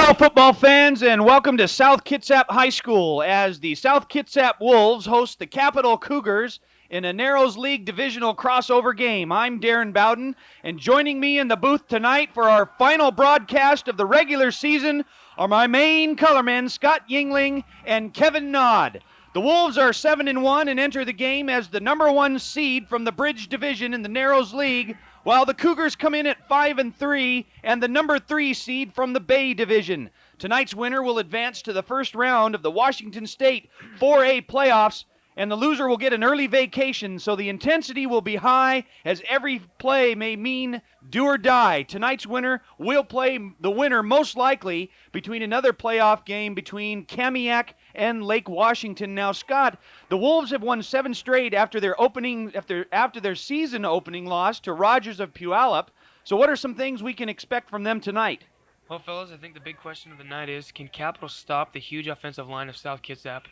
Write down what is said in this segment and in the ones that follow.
Hello, football fans, and welcome to South Kitsap High School as the South Kitsap Wolves host the Capital Cougars in a Narrows League divisional crossover game. I'm Darren Bowden, and joining me in the booth tonight for our final broadcast of the regular season are my main colormen, Scott Yingling and Kevin Nod. The Wolves are 7-1 and enter the game as the number 1 seed from the Bridge Division in the Narrows League, while the Cougars come in at 5-3 and the number 3 seed from the Bay Division. Tonight's winner will advance to the first round of the Washington State 4A playoffs, and the loser will get an early vacation, so the intensity will be high as every play may mean do or die. Tonight's winner will play the winner most likely between another playoff game between Kamiak and Lake Washington. Now, Scott, the Wolves have won 7 straight after their season opening loss to Rogers of Puyallup. So what are some things we can expect from them tonight? Well, fellas, I think the big question of the night is, can Capital stop the huge offensive line of South Kitsap?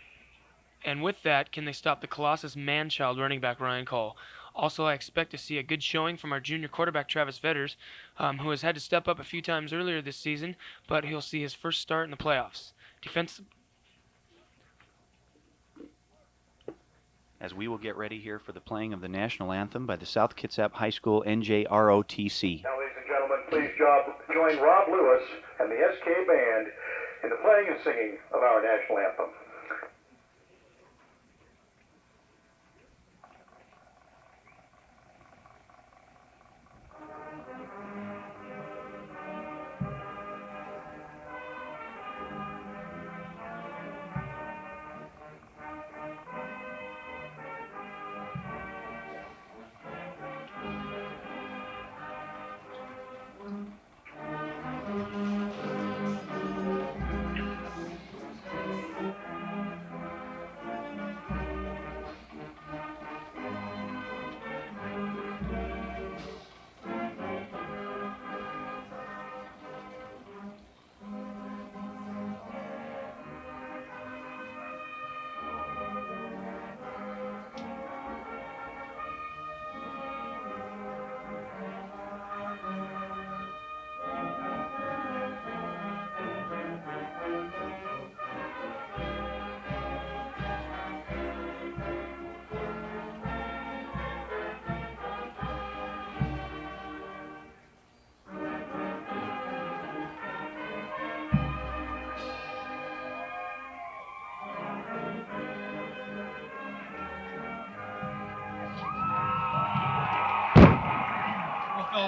And with that, can they stop the Colossus man-child running back Ryan Cole? Also, I expect to see a good showing from our junior quarterback Travis Vetters, who has had to step up a few times earlier this season, but he'll see his first start in the playoffs. As we will get ready here for the playing of the national anthem by the South Kitsap High School NJROTC. Now, ladies and gentlemen, please join Rob Lewis and the SK Band in the playing and singing of our national anthem.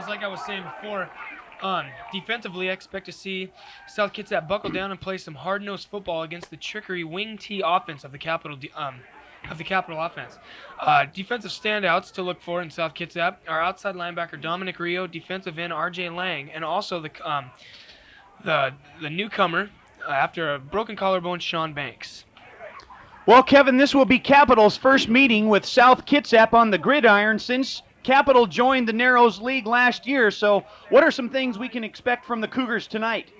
Like I was saying before, defensively, I expect to see South Kitsap buckle down and play some hard-nosed football against the trickery wing T offense of the Capital offense. Defensive standouts to look for in South Kitsap are outside linebacker Dominic Rio, defensive end R.J. Lang, and also the newcomer after a broken collarbone, Sean Banks. Well, Kevin, this will be Capital's first meeting with South Kitsap on the gridiron since Capital joined the Narrows League last year, so what are some things we can expect from the Cougars tonight?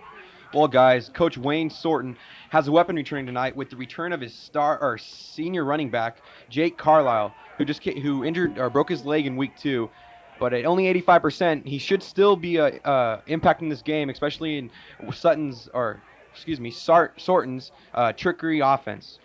Well, guys, Coach Wayne Sorton has a weapon returning tonight with the return of his senior running back, Jake Carlisle, who injured or broke his leg in week 2. But at only 85%, he should still be impacting this game, especially in Sorton's trickery offense.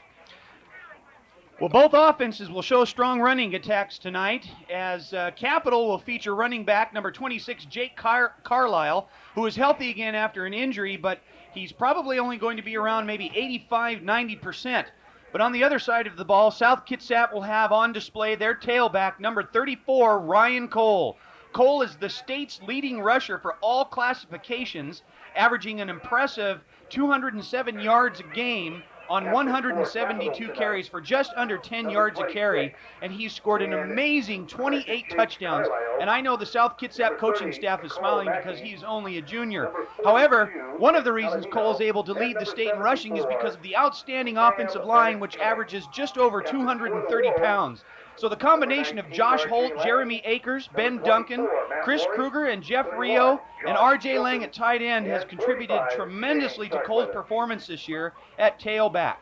Well, both offenses will show strong running attacks tonight as Capital will feature running back number 26, Jake Carlisle, who is healthy again after an injury, but he's probably only going to be around maybe 85-90%. But on the other side of the ball, South Kitsap will have on display their tailback, number 34, Ryan Cole. Cole is the state's leading rusher for all classifications, averaging an impressive 207 yards a game on 172 carries for just under 10 yards a carry, and he's scored an amazing 28 touchdowns. And I know the South Kitsap coaching staff is smiling because he's only a junior. However, one of the reasons Cole's able to lead the state in rushing is because of the outstanding offensive line, which averages just over 230 pounds. So the combination of Josh Holt, Jeremy Akers, Ben Duncan, Chris Kruger, and Jeff Rio, and R.J. Lang at tight end has contributed tremendously to Cole's performance this year at tailback.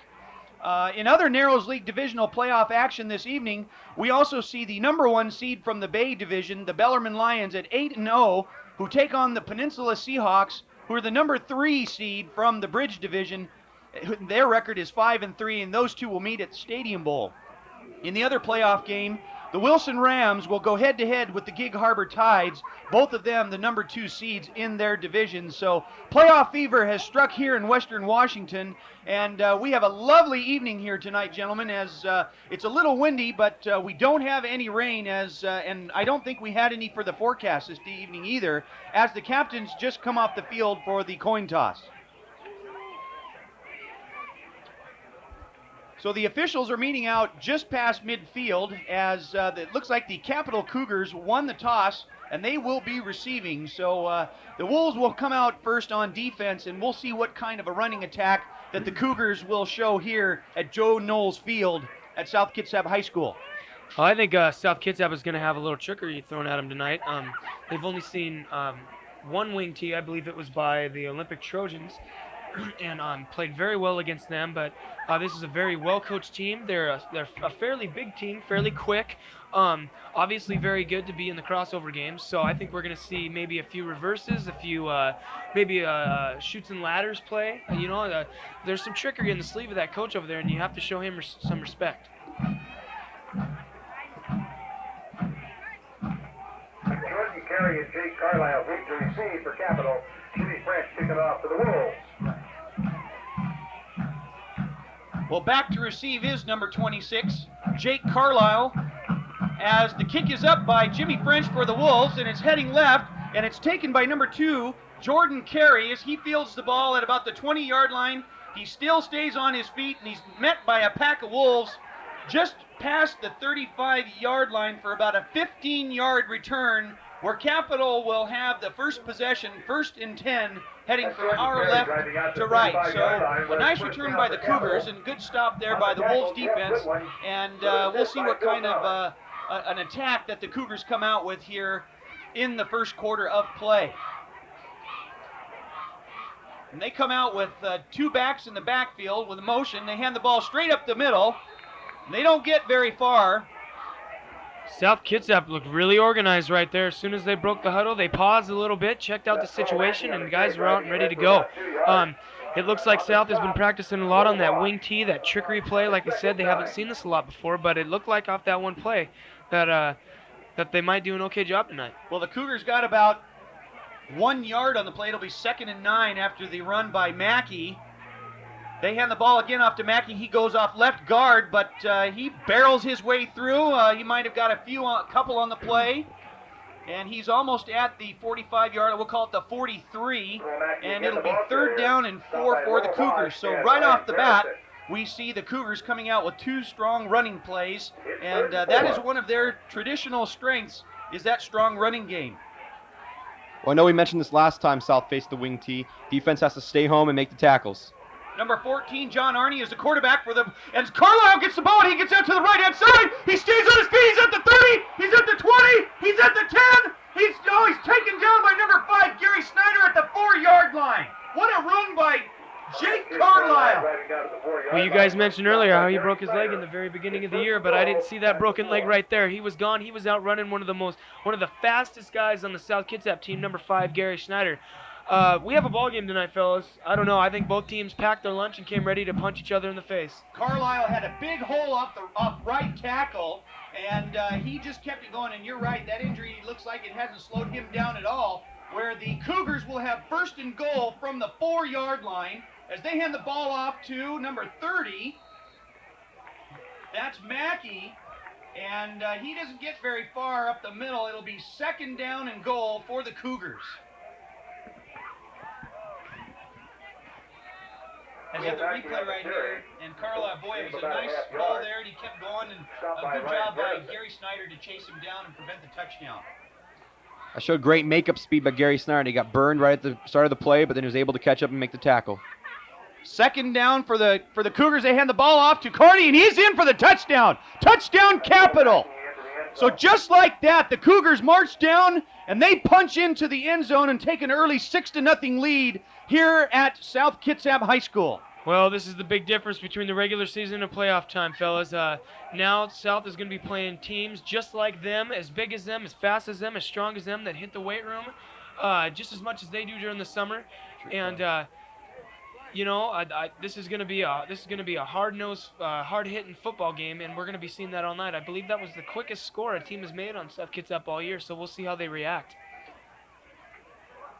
In other Narrows League divisional playoff action this evening, we also see the number 1 seed from the Bay Division, the Bellarmine Lions, at 8-0, who take on the Peninsula Seahawks, who are the number 3 seed from the Bridge Division. Their record is 5-3, and those two will meet at Stadium Bowl. In the other playoff game, the Wilson Rams will go head-to-head with the Gig Harbor Tides, both of them the number 2 seeds in their division. So playoff fever has struck here in Western Washington, and we have a lovely evening here tonight, gentlemen, as it's a little windy, but we don't have any rain, and I don't think we had any for the forecast this evening either, as the captains just come off the field for the coin toss. So the officials are meeting out just past midfield as it looks like the Capital Cougars won the toss and they will be receiving. So the Wolves will come out first on defense, and we'll see what kind of a running attack that the Cougars will show here at Joe Knowles Field at South Kitsap High School. Well, I think South Kitsap is going to have a little trickery thrown at them tonight. They've only seen one wing tee, I believe it was by the Olympic Trojans, and played very well against them. But this is a very well-coached team. They're a fairly big team, fairly quick. Obviously very good to be in the crossover games. So I think we're going to see maybe a few reverses, a few maybe shoots and ladders play. There's some trickery in the sleeve of that coach over there, and you have to show him some respect. Jordan Carey and Jake Carlisle lead to receive for Capital. Jimmy French kicking off for the Wolves. Well, back to receive is number 26, Jake Carlisle, as the kick is up by Jimmy French for the Wolves, and it's heading left, and it's taken by number 2, Jordan Carey, as he fields the ball at about the 20-yard line. He still stays on his feet, and he's met by a pack of Wolves just past the 35-yard line for about a 15-yard return, where Capital will have the first possession, 1st and 10, heading from our left to right. So a nice return by the Cougars, and good stop there by the Wolves defense, and we'll see what kind of an attack that the Cougars come out with here in the first quarter of play. And they come out with 2 backs in the backfield with a motion. They hand the ball straight up the middle. They don't get very far. South Kitsap looked really organized right there. As soon as they broke the huddle, they paused a little bit, checked out the situation, and the guys were out and ready to go. It looks like South has been practicing a lot on that wing tee, that trickery play. Like I said, they haven't seen this a lot before, but it looked like off that one play that they might do an okay job tonight. Well, the Cougars got about 1 yard on the play. It'll be 2nd and 9 after the run by Mackey. They hand the ball again off to Mackey. He goes off left guard, but he barrels his way through. He might have got a couple on the play. And he's almost at the 45-yard, we'll call it the 43. And it'll be 3rd down and 4 for the Cougars. So right off the bat, we see the Cougars coming out with 2 strong running plays. And that is one of their traditional strengths, is that strong running game. Well, I know we mentioned this last time South faced the wing tee. Defense has to stay home and make the tackles. Number 14, John Arney, is the quarterback for them. And Carlisle gets the ball, and he gets out to the right-hand side. He stays on his feet. He's at the 30. He's at the 20. He's at the 10. He's taken down by number 5, Gary Snyder, at the 4-yard line. What a run by Jake Carlisle. Well, you guys mentioned earlier how he broke his leg in the very beginning of the year, but I didn't see that broken leg right there. He was gone. He was out running one of the fastest guys on the South Kitsap team, number 5, Gary Snyder. We have a ball game tonight, fellas. I don't know. I think both teams packed their lunch and came ready to punch each other in the face. Carlisle had a big hole off right tackle, and he just kept it going. And you're right, that injury looks like it hasn't slowed him down at all, where the Cougars will have 1st and goal from the 4-yard line as they hand the ball off to number 30. That's Mackey, and he doesn't get very far up the middle. It'll be 2nd down and goal for the Cougars. As at the replay right here, and Carlisle, boy, it was a nice ball there, and he kept going, and a good job by Gary Snyder to chase him down and prevent the touchdown. I showed great makeup speed by Gary Snyder. He got burned right at the start of the play, but then he was able to catch up and make the tackle. 2nd down for the Cougars. They hand the ball off to Carney, and he's in for the touchdown. Touchdown, Capital. So just like that, the Cougars march down, and they punch into the end zone and take an early 6-0 lead here at South Kitsap High School. Well, this is the big difference between the regular season and playoff time, fellas. Now South is going to be playing teams just like them, as big as them, as fast as them, as strong as them, that hit the weight room. just as much as they do during the summer, and this is gonna be a hard-nosed, hard-hitting football game, and we're gonna be seeing that all night. I believe that was the quickest score a team has made on South Kitsap all year, so we'll see how they react.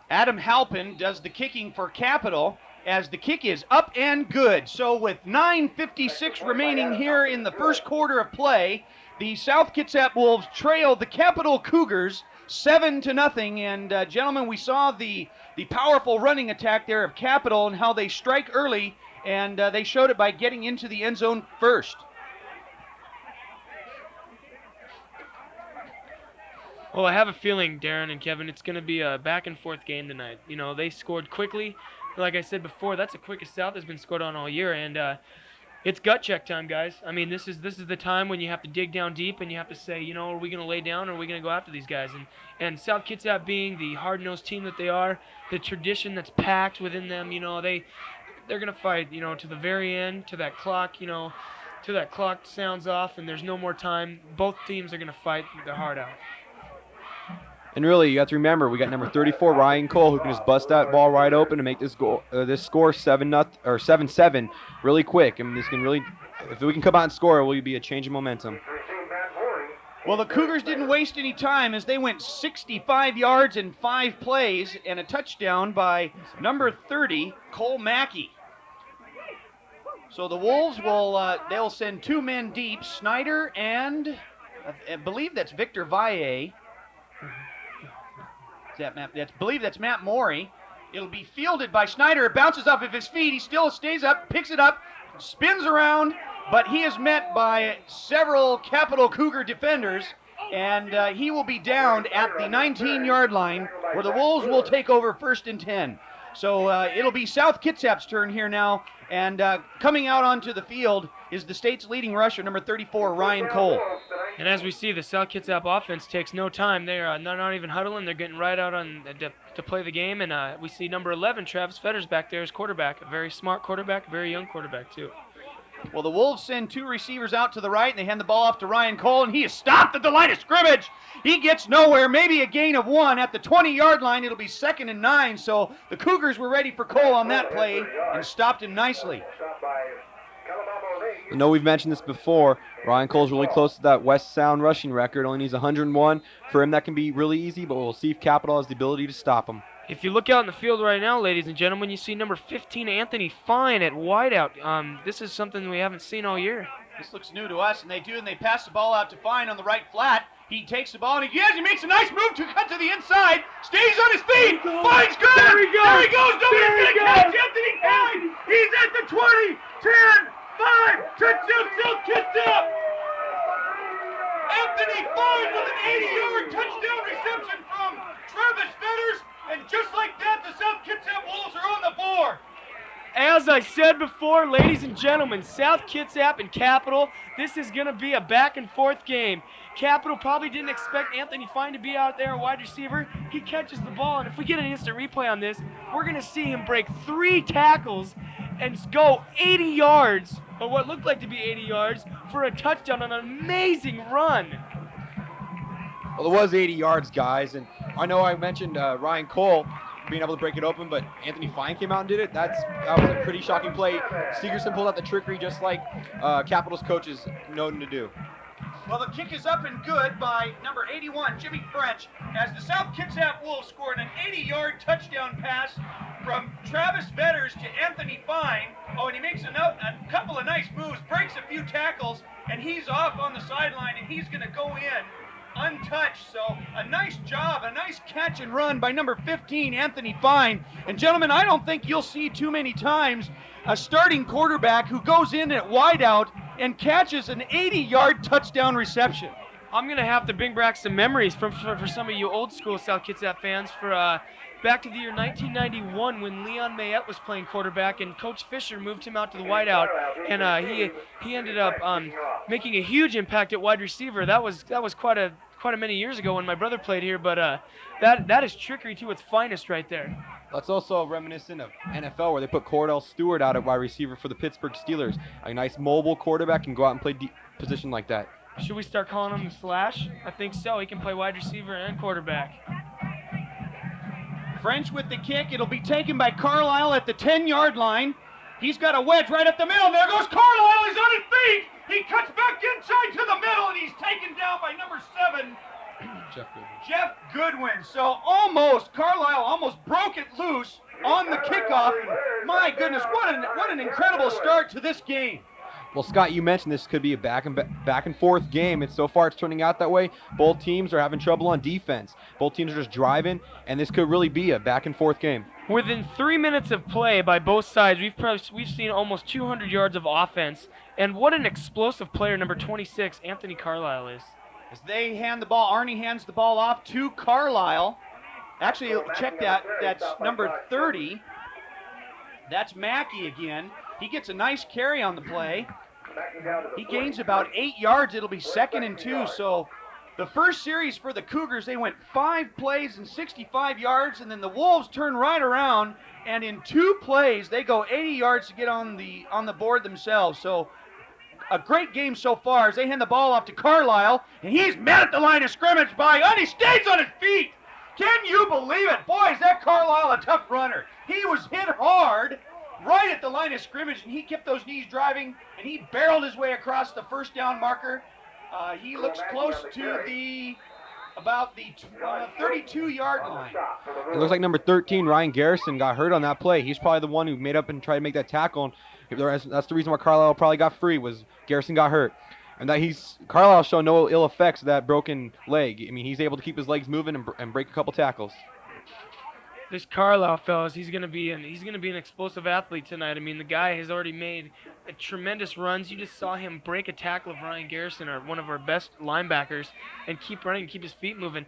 Adam Halpin does the kicking for Capital as the kick is up and good. So with 9:56 remaining here in the first quarter of play, the South Kitsap Wolves trail the Capital Cougars 7-0. And gentlemen, we saw the powerful running attack there of Capital and how they strike early, and they showed it by getting into the end zone first. Well, I have a feeling, Darren and Kevin, it's going to be a back-and-forth game tonight. You know, they scored quickly. Like I said before, that's the quickest South has been scored on all year, and it's gut check time, guys. I mean, this is the time when you have to dig down deep and you have to say, you know, are we going to lay down or are we going to go after these guys? And South Kitsap being the hard-nosed team that they are, the tradition that's packed within them, you know, they're going to fight, you know, to the very end, to that clock, you know, till that clock sounds off and there's no more time. Both teams are going to fight their heart out. And really, you have to remember, we got number 34, Ryan Cole, who can just bust that ball right open and make this goal, this score 7-7 really quick. I mean, this can really, if we can come out and score, it will be a change in momentum. Well, the Cougars didn't waste any time as they went 65 yards in 5 plays and a touchdown by number 30, Cole Mackey. So the Wolves will they'll send 2 men deep, Snyder and I believe that's Victor Valle. I believe that's Matt Morey. It'll be fielded by Snyder. It bounces off of his feet. He still stays up, picks it up, spins around, but he is met by several Capital Cougar defenders, and he will be downed at the 19-yard line where the Wolves will take over 1st and 10. So it'll be South Kitsap's turn here now, and coming out onto the field is the state's leading rusher, number 34, Ryan Cole. And as we see, the South Kitsap offense takes no time. They're not even huddling. They're getting right out on to play the game. And we see number 11, Travis Fetters, back there as quarterback. A very smart quarterback, a very young quarterback, too. Well, the Wolves send 2 receivers out to the right, and they hand the ball off to Ryan Cole, and he is stopped at the line of scrimmage. He gets nowhere, maybe a gain of 1. At the 20-yard line, it'll be 2nd and 9. So the Cougars were ready for Cole on that play and stopped him nicely. I know we've mentioned this before. Ryan Cole's really close to that West Sound rushing record. Only needs 101. For him, that can be really easy, but we'll see if Capital has the ability to stop him. If you look out in the field right now, ladies and gentlemen, you see number 15, Anthony Fine at wideout. This is something we haven't seen all year. This looks new to us, and they pass the ball out to Fine on the right flat. He takes the ball, and he makes a nice move to cut to the inside, stays on his feet, Fine's good! There he goes! Nobody's gonna catch Anthony Fine! He's at the 20, 10, 5, touchdown South Kitsap! Anthony Fine with an 80-yard touchdown reception from Travis Fetters, and just like that, the South Kitsap Wolves are on the board. As I said before, ladies and gentlemen, South Kitsap and Capital, this is going to be a back-and-forth game. Capital probably didn't expect Anthony Fine to be out there, a wide receiver. He catches the ball, and if we get an instant replay on this, we're going to see him break 3 tackles and go 80 yards, or what looked like to be 80 yards, for a touchdown on an amazing run. Well, it was 80 yards, guys, and I know I mentioned Ryan Cole being able to break it open, but Anthony Fine came out and did it. That was a pretty shocking play. Segerson pulled out the trickery just like Capital's coaches know him to do. Well, the kick is up and good by number 81, Jimmy French, as the South Kitsap Wolves scored an 80-yard touchdown pass from Travis Fetters to Anthony Fine. Oh, and he makes a couple of nice moves, breaks a few tackles, and he's off on the sideline, and he's going to go in untouched. So a nice job, a nice catch and run by number 15, Anthony Fine. And gentlemen, I don't think you'll see too many times a starting quarterback who goes in at wideout and catches an 80-yard touchdown reception. I'm going to have to bring back some memories for some of you old school South Kitsap fans for back to the year 1991 when Leon Mayette was playing quarterback and Coach Fisher moved him out to the wideout, and he ended up making a huge impact at wide receiver. That was quite a many years ago when my brother played here, but that is trickery to its finest right there. That's also reminiscent of NFL where they put Cordell Stewart out at wide receiver for the Pittsburgh Steelers. A nice mobile quarterback can go out and play deep position like that. Should we start calling him the Slash? I think so. He can play wide receiver and quarterback. French with the kick. It'll be taken by Carlisle at the 10-yard line. He's got a wedge right up the middle. There goes Carlisle. He's on his feet. He cuts back inside to the middle, and he's taken down by number 7, Jeff Goodwin. So Carlisle almost broke it loose on the kickoff. And my goodness, what an incredible start to this game. Well, Scott, you mentioned this could be a back and forth game, and so far it's turning out that way. Both teams are having trouble on defense. Both teams are just driving, and this could really be a back and forth game. Within 3 minutes of play by both sides, we've seen almost 200 yards of offense, and what an explosive player number 26, Anthony Carlisle, is. As they hand the ball, Arnie hands the ball off to Carlisle. Actually, check that. That's number 30. That's Mackey again. He gets a nice carry on the play. He gains about 8 yards. It'll be 2nd and 2. So the first series for the Cougars, they went 5 plays and 65 yards, and then the Wolves turn right around, and in 2 plays, they go 80 yards to get on the board themselves. So a great game so far as they hand the ball off to Carlisle, and he's met at the line of scrimmage and he stays on his feet. Can you believe it? Boy, is that Carlisle a tough runner. He was hit hard right at the line of scrimmage, and he kept those knees driving, and he barreled his way across the first down marker. He looks close to about the 32-yard line. It looks like number 13, Ryan Garrison, got hurt on that play. He's probably the one who made up and tried to make that tackle. And that's the reason why Carlisle probably got free, was Garrison got hurt. And that Carlisle showed no ill effects of that broken leg. I mean, he's able to keep his legs moving and break a couple tackles. This Carlisle, fellas, he's gonna be an explosive athlete tonight. I mean, the guy has already made tremendous runs. You just saw him break a tackle of Ryan Garrison, one of our best linebackers, and keep running, keep his feet moving.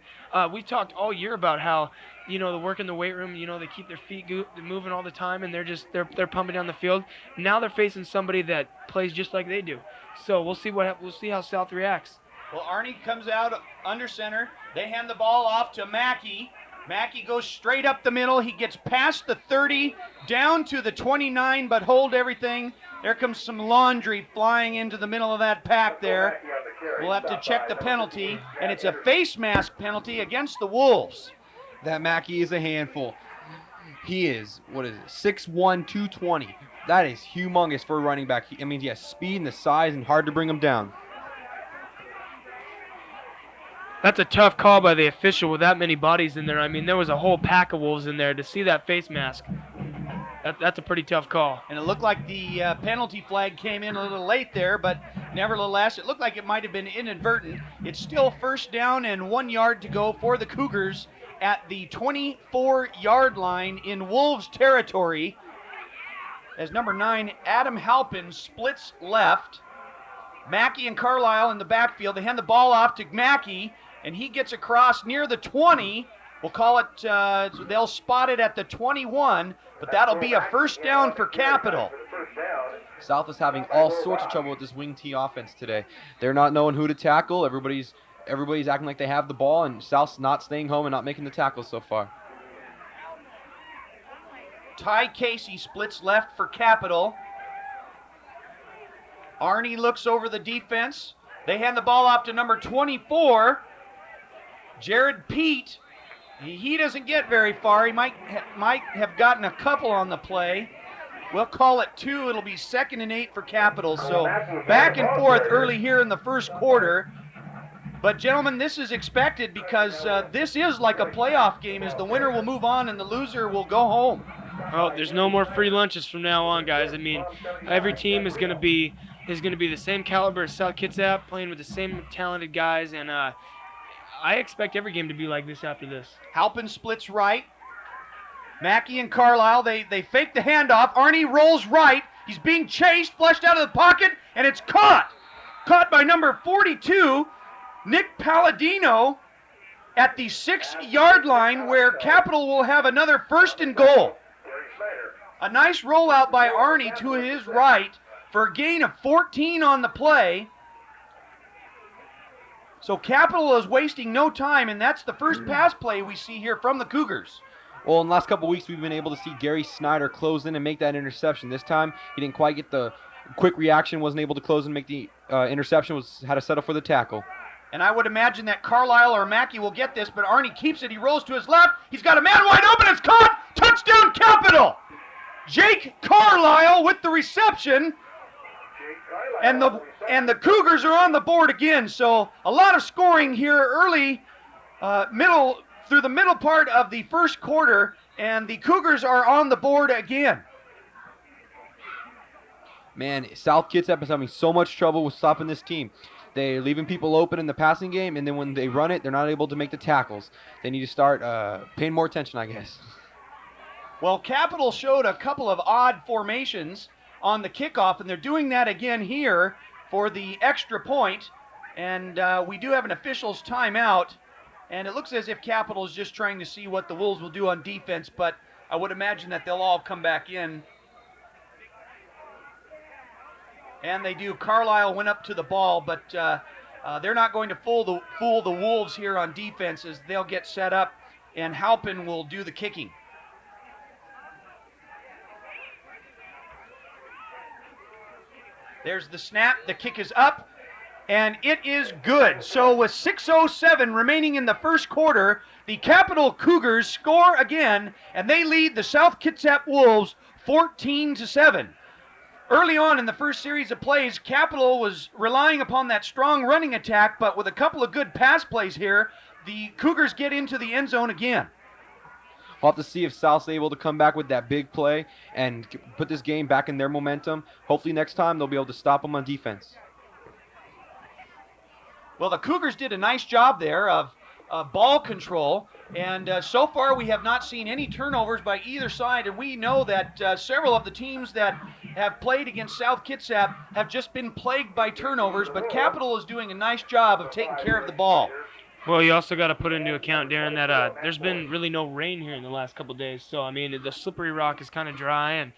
We talked all year about how, the work in the weight room, they keep their feet moving all the time, and they're pumping down the field. Now they're facing somebody that plays just like they do. So we'll see how South reacts. Well, Arnie comes out under center. They hand the ball off to Mackey. Mackey goes straight up the middle. He gets past the 30, down to the 29, but hold everything. There comes some laundry flying into the middle of that pack there. We'll have to check the penalty, and it's a face mask penalty against the Wolves. That Mackey is a handful. He is, 6'1", 220. That is humongous for a running back. He has speed and the size and hard to bring him down. That's a tough call by the official with that many bodies in there. I mean, there was a whole pack of Wolves in there. To see that face mask, that's a pretty tough call. And it looked like the penalty flag came in a little late there, but nevertheless, it looked like it might have been inadvertent. It's still 1st down and 1 yard to go for the Cougars at the 24-yard line in Wolves territory, as number 9, Adam Halpin, splits left. Mackey and Carlisle in the backfield. They hand the ball off to Mackey, and he gets across near the 20. We'll call it, they'll spot it at the 21, but that'll be a 1st down for Capital. South is having all sorts of trouble with this wing T offense today. They're not knowing who to tackle. Everybody's acting like they have the ball, and South's not staying home and not making the tackles so far. Ty Casey splits left for Capital. Arnie looks over the defense. They hand the ball off to number 24, Jared Pete. He doesn't get very far. He might have gotten a couple on the play. We'll call it 2. It'll be 2nd and 8 for Capital. So back and forth early here in the first quarter. But, gentlemen, this is expected because this is like a playoff game, as the winner will move on and the loser will go home. Oh, there's no more free lunches from now on, guys. I mean, every team is going to be the same caliber as South Kitsap, playing with the same talented guys, and I expect every game to be like this after this. Halpin splits right. Mackey and Carlisle, they fake the handoff. Arnie rolls right. He's being chased, flushed out of the pocket, and it's caught. Caught by number 42, Nick Palladino, at the 6-yard line, where Capital will have another 1st and goal. A nice rollout by Arnie to his right for a gain of 14 on the play. So Capital is wasting no time, and that's the first pass play we see here from the Cougars. Well, in the last couple of weeks, we've been able to see Gary Snyder close in and make that interception. This time, he didn't quite get the quick reaction, wasn't able to close and make the interception, had to settle for the tackle. And I would imagine that Carlisle or Mackey will get this, but Arnie keeps it. He rolls to his left. He's got a man wide open. It's caught. Touchdown, Capital. Jake Carlisle with the reception. And the Cougars are on the board again. So a lot of scoring here early, through the middle part of the first quarter, and the Cougars are on the board again. Man, South Kitsap is having so much trouble with stopping this team. They're leaving people open in the passing game, and then when they run it, they're not able to make the tackles. They need to start paying more attention, I guess. Well, Capital showed a couple of odd formations on the kickoff, and they're doing that again here for the extra point. And we do have an official's timeout, and it looks as if Capital is just trying to see what the Wolves will do on defense, but I would imagine that they'll all come back in. And they do. Carlisle went up to the ball, but they're not going to fool the Wolves here on defense, as they'll get set up, and Halpin will do the kicking. There's the snap. The kick is up, and it is good. So with 6:07 remaining in the first quarter, the Capital Cougars score again, and they lead the South Kitsap Wolves 14-7. Early on in the first series of plays, Capital was relying upon that strong running attack, but with a couple of good pass plays here, the Cougars get into the end zone again. We'll have to see if South's able to come back with that big play and put this game back in their momentum. Hopefully next time they'll be able to stop them on defense. Well, the Cougars did a nice job there of ball control, and so far we have not seen any turnovers by either side, and we know that several of the teams that have played against South Kitsap have just been plagued by turnovers, but Capital is doing a nice job of taking care of the ball. Well, you also got to put into account, Darren, that there's been really no rain here in the last couple of days. So, I mean, the slippery rock is kind of dry, and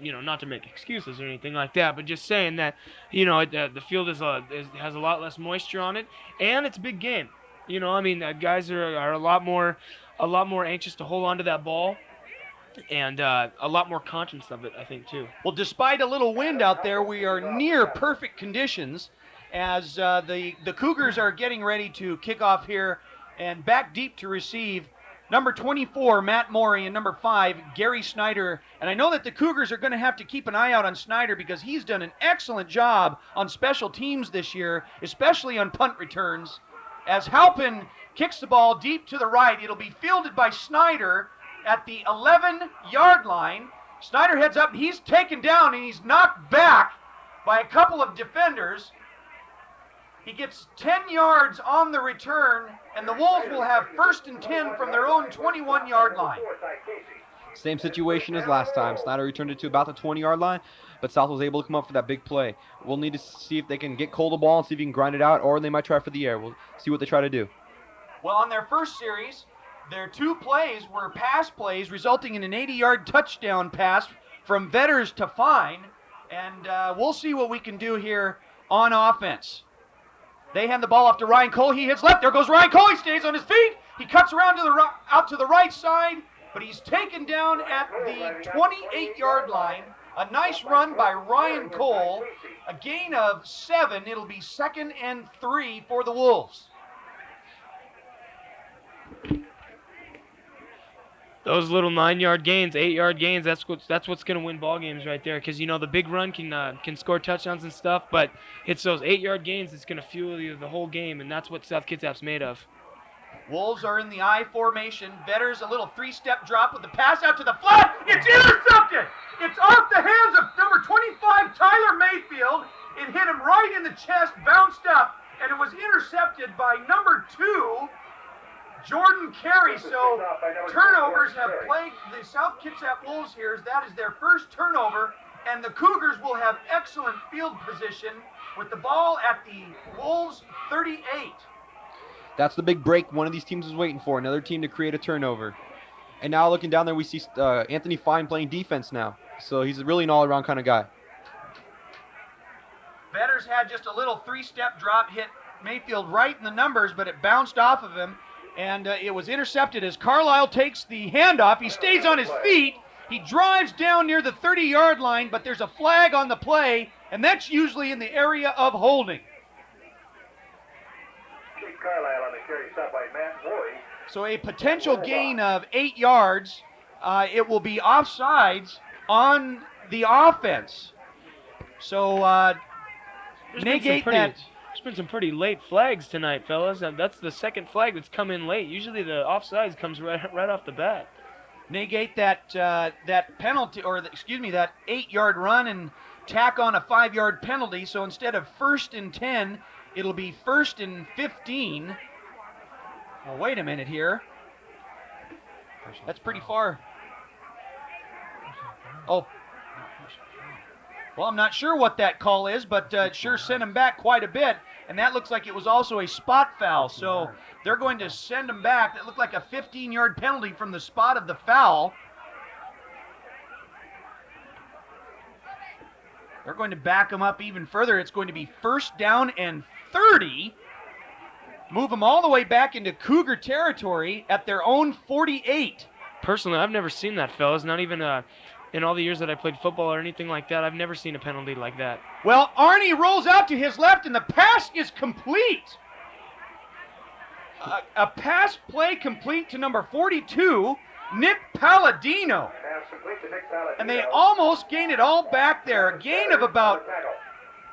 you know, not to make excuses or anything like that, but just saying that, you know, the field has a lot less moisture on it, and it's a big game. You know, I mean, guys are a lot more anxious to hold on to that ball, and a lot more conscious of it, I think, too. Well, despite a little wind out there, we are near perfect conditions as the Cougars are getting ready to kick off here, and back deep to receive number 24, Matt Morey, and number 5, Gary Snyder. And I know that the Cougars are going to have to keep an eye out on Snyder because he's done an excellent job on special teams this year, especially on punt returns. As Halpin kicks the ball deep to the right, it'll be fielded by Snyder at the 11-yard line. Snyder heads up, and he's taken down, and he's knocked back by a couple of defenders. He gets 10 yards on the return, and the Wolves will have 1st and 10 from their own 21-yard line. Same situation as last time. Snyder returned it to about the 20-yard line, but South was able to come up for that big play. We'll need to see if they can get hold of the ball and see if you can grind it out, or they might try for the air. We'll see what they try to do. Well, on their first series, their 2 plays were pass plays, resulting in an 80-yard touchdown pass from Vetters to Fine, and we'll see what we can do here on offense. They hand the ball off to Ryan Cole. He hits left. There goes Ryan Cole. He stays on his feet. He cuts around to out to the right side, but he's taken down at the 28-yard line. A nice run by Ryan Cole. A gain of 7. It'll be 2nd and 3 for the Wolves. Those little 9-yard gains, 8-yard gains, that's what's going to win ball games right there. Because, you know, the big run can score touchdowns and stuff, but it's those 8-yard gains that's going to fuel you the whole game, and that's what South Kitsap's made of. Wolves are in the I formation. Vetters a little 3-step drop with the pass out to the flat. It's intercepted. It's off the hands of number 25, Tyler Mayfield. It hit him right in the chest, bounced up, and it was intercepted by number 2, Jordan Carey. So turnovers have plagued the South Kitsap Wolves here. That is their first turnover, and the Cougars will have excellent field position with the ball at the Wolves 38. That's the big break one of these teams is waiting for, another team to create a turnover. And now looking down there, we see Anthony Fine playing defense now. So he's really an all-around kind of guy. Vetters had just a little 3-step drop, hit Mayfield right in the numbers, but it bounced off of him, and it was intercepted as Carlisle takes the handoff. He stays on his feet. He drives down near the 30-yard line, but there's a flag on the play, and that's usually in the area of holding. Carlisle on the carry, stopped by Matt Morey. So a potential gain of 8 yards. It will be offsides on the offense. So negate that. There's been some pretty late flags tonight, fellas. That's the second flag that's come in late. Usually the offsides comes right off the bat. Negate that that penalty, or that 8-yard run, and tack on a 5-yard penalty. So instead of 1st and 10, it'll be 1st and 15. Well, wait a minute here. That's pretty far. Oh. Well, I'm not sure what that call is, but it sure sent him back quite a bit. And that looks like it was also a spot foul. So they're going to send him back. That looked like a 15-yard penalty from the spot of the foul. They're going to back him up even further. It's going to be 1st down and 30. Move them all the way back into Cougar territory at their own 48. Personally, I've never seen that, fellas. Not even in all the years that I played football or anything like that, I've never seen a penalty like that. Well, Arnie rolls out to his left, and the pass is complete. A pass play complete to number 42, Nick Palladino. Pass complete to Nick Palladino. And they almost gain it all back there. A gain of about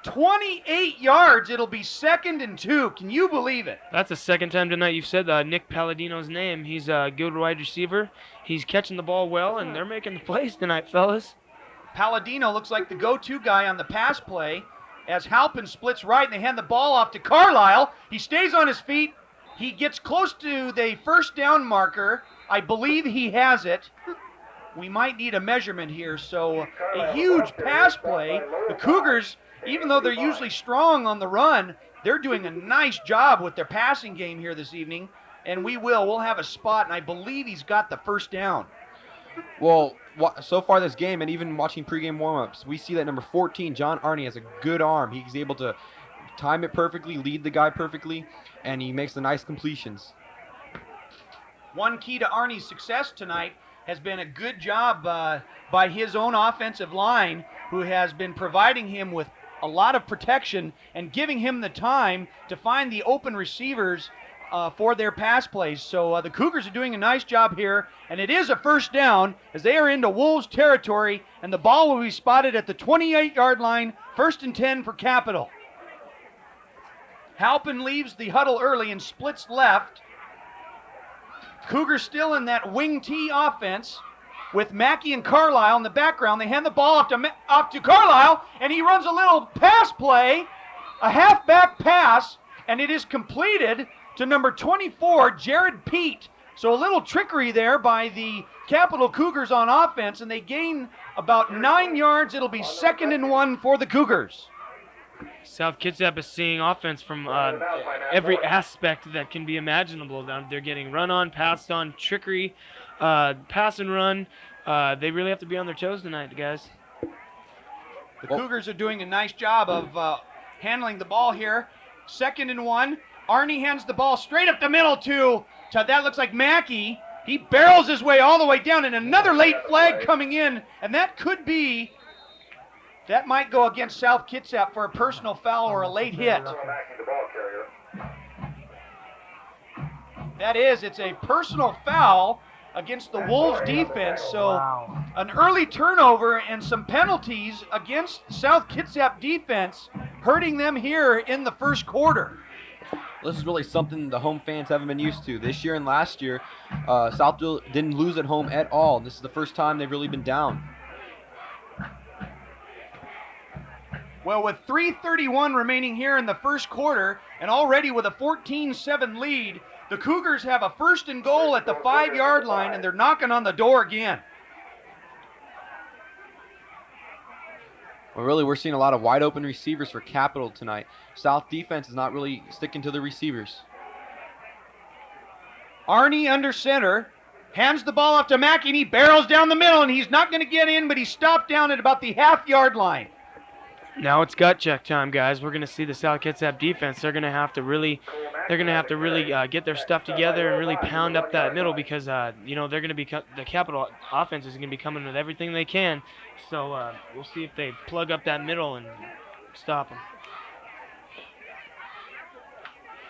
28 yards. It'll be 2nd and 2. Can you believe it? That's the second time tonight you've said Nick Palladino's name. He's a good wide receiver. He's catching the ball well, and they're making the plays tonight, fellas. Palladino looks like the go-to guy on the pass play as Halpin splits right, and they hand the ball off to Carlisle. He stays on his feet. He gets close to the 1st down marker. I believe he has it. We might need a measurement here. So a huge pass play. The Cougars, even though they're usually strong on the run, they're doing a nice job with their passing game here this evening. And we'll have a spot, and I believe he's got the 1st down. Well, so far this game, and even watching pregame warmups, we see that number 14, John Arney, has a good arm. He's able to time it perfectly, lead the guy perfectly, and he makes the nice completions. One key to Arnie's success tonight has been a good job by his own offensive line, who has been providing him with a lot of protection and giving him the time to find the open receivers for their pass plays. So the Cougars are doing a nice job here, and it is a 1st down as they are into Wolves territory, and the ball will be spotted at the 28-yard line, 1st and 10 for Capital. Halpin leaves the huddle early and splits left. Cougars still in that wing T offense with Mackey and Carlisle in the background. They hand the ball off to Carlisle, and he runs a little pass play, a halfback pass, and it is completed to number 24, Jared Pete. So a little trickery there by the Capital Cougars on offense, and they gain about 9 yards. It'll be 2nd and 1 for the Cougars. South Kitsap is seeing offense from every aspect that can be imaginable. They're getting run on, passed on, trickery, pass and run. They really have to be on their toes tonight, guys. The Cougars are doing a nice job of handling the ball here. 2nd and 1. Arnie hands the ball straight up the middle to that looks like Mackey. He barrels his way all the way down, and another late flag coming in, and that might go against South Kitsap for a personal foul or a late hit. It's a personal foul against the Wolves defense. So an early turnover and some penalties against South Kitsap defense, hurting them here in the 1st quarter. This is really something the home fans haven't been used to. This year and last year, South didn't lose at home at all. This is the first time they've really been down. Well, with 3:31 remaining here in the 1st quarter, and already with a 14-7 lead, the Cougars have a 1st and goal at the 5-yard line, and they're knocking on the door again. Well, really, we're seeing a lot of wide open receivers for Capital tonight. South defense is not really sticking to the receivers. Arnie under center, hands the ball off to Mackey, and he barrels down the middle, and he's not going to get in, but he's stopped down at about the half-yard line. Now it's gut check time, guys. We're going to see the South Kitsap defense. They're going to have to really get their stuff together and really pound up that middle, because they're going to be the Capital offense is going to be coming with everything they can. So we'll see if they plug up that middle and stop them.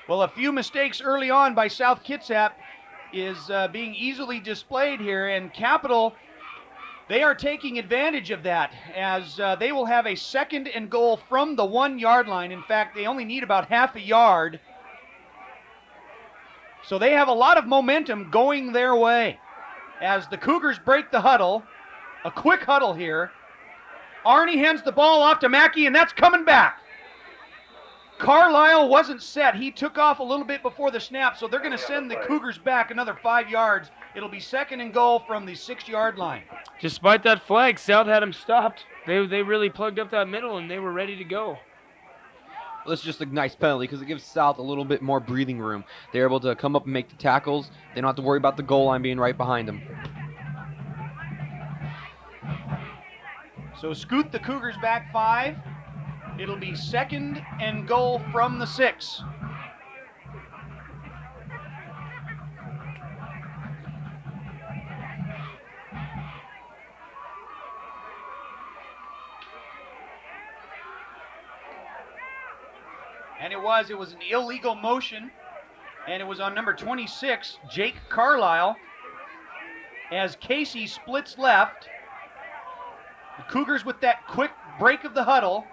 Well, a few mistakes early on by South Kitsap is being easily displayed here, and Capital, they are taking advantage of that as they will have a 2nd and goal from the 1 yard line. In fact, they only need about half a yard. So they have a lot of momentum going their way as the Cougars break the huddle. A quick huddle here. Arnie hands the ball off to Mackey, and that's coming back. Carlisle wasn't set. He took off a little bit before the snap, so they're going to send the Cougars back another 5 yards. It'll be 2nd and goal from the 6 yard line. Despite that flag, South had him stopped. They really plugged up that middle, and they were ready to go. Well, it's just a nice penalty because it gives South a little bit more breathing room. They're able to come up and make the tackles. They don't have to worry about the goal line being right behind them. So scoot the Cougars back 5. It'll be 2nd and goal from the 6. And it was an illegal motion, and it was on number 26, Jake Carlisle, as Casey splits left. The Cougars with that quick break of the huddle.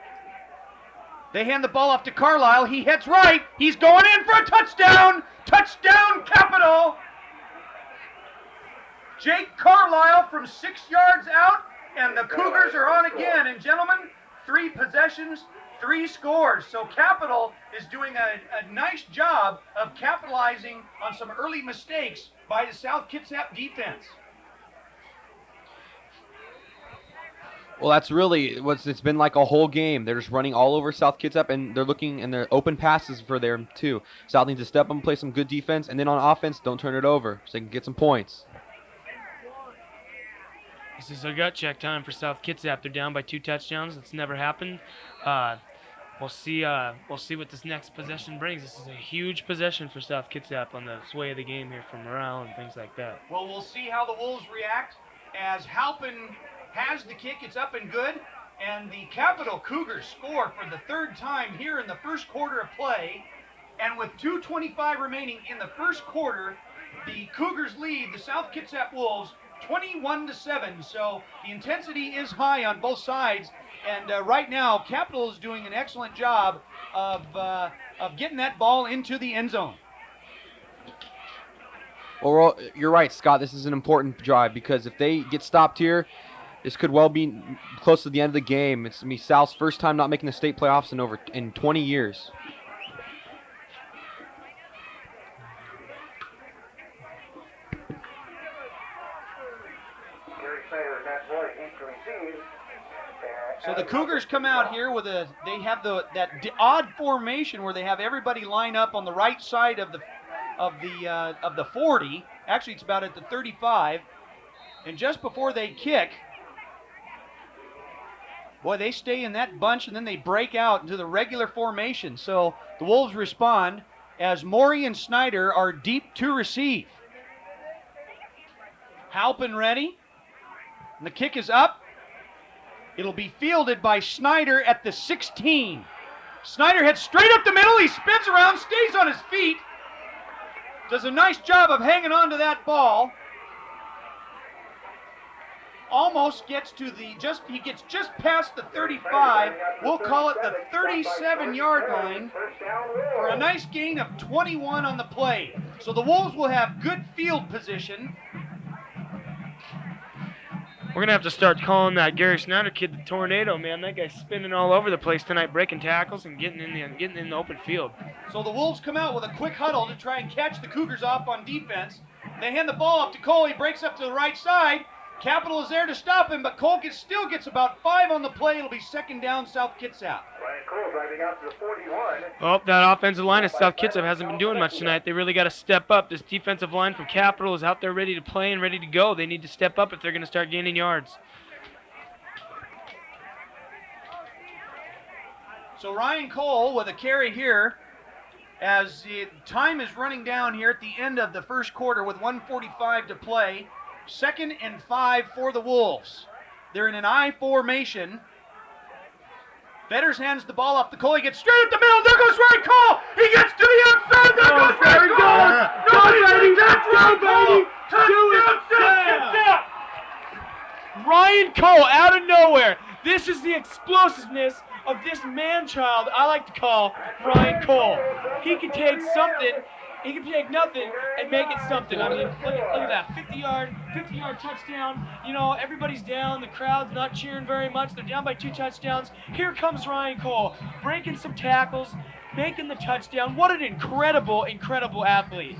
They hand the ball off to Carlisle. He heads right. He's going in for a touchdown. Touchdown, Capital. Jake Carlisle from 6 yards out, and the Cougars are on again. And gentlemen, 3 possessions, 3 scores. So Capital is doing a nice job of capitalizing on some early mistakes by the South Kitsap defense. Well, that's really it's been like a whole game. They're just running all over South Kitsap, and they're looking, and they're open passes for them too. South needs to step up and play some good defense, and then on offense, don't turn it over so they can get some points. This is a gut check time for South Kitsap. They're down by 2 touchdowns. That's never happened. We'll see what this next possession brings. This is a huge possession for South Kitsap on the sway of the game here for morale and things like that. Well, we'll see how the Wolves react as Halpin has the kick. It's up and good, and the Capital Cougars score for the 3rd time here in the first quarter of play. And with 2:25 remaining in the first quarter, the Cougars lead the South Kitsap Wolves 21-7. So the intensity is high on both sides, and right now Capital is doing an excellent job of getting that ball into the end zone. Well, you're right, Scott. This is an important drive because if they get stopped here, this could well be close to the end of the game. It's going to be South's first time not making the state playoffs in 20 years. So the Cougars come out here with they have that odd formation where they have everybody line up on the right side of the 40. Actually, it's about at the 35. And just before they kick, boy, they stay in that bunch and then they break out into the regular formation. So the Wolves respond as Morey and Snyder are deep to receive. Halpin ready. And the kick is up. It'll be fielded by Snyder at the 16. Snyder heads straight up the middle. He spins around, stays on his feet. Does a nice job of hanging on to that ball. Almost gets to he gets just past the 35. We'll call it the 37-yard line for a nice gain of 21 on the play. So the Wolves will have good field position. We're going to have to start calling that Gary Snyder kid the Tornado, man. That guy's spinning all over the place tonight, breaking tackles and getting in the open field. So the Wolves come out with a quick huddle to try and catch the Cougars off on defense. They hand the ball off to Cole. He breaks up to the right side. Capital is there to stop him, but Cole still gets about 5 on the play. It'll be 2nd down, South Kitsap. Ryan Cole driving out to the 41. Oh, that offensive line of South Kitsap hasn't been doing much tonight. They really got to step up. This defensive line from Capital is out there ready to play and ready to go. They need to step up if they're going to start gaining yards. So Ryan Cole with a carry here as the time is running down here at the end of the first quarter with 1:45 to play. 2nd and 5 for the Wolves. They're in an I formation. Betters hands the ball off to Cole. He gets straight up the middle. There goes Ryan Cole. He gets to the outside. There goes Ryan Cole. Nobody touched Ryan Cole. Touchdown, South Kitsap. Ryan Cole out of nowhere. This is the explosiveness of this man-child I like to call Ryan Cole. He can take something, he can take nothing and make it something. I mean, look at that, 50-yard touchdown. You know, everybody's down, the crowd's not cheering very much. They're down by 2 touchdowns. Here comes Ryan Cole, breaking some tackles, making the touchdown. What an incredible, incredible athlete.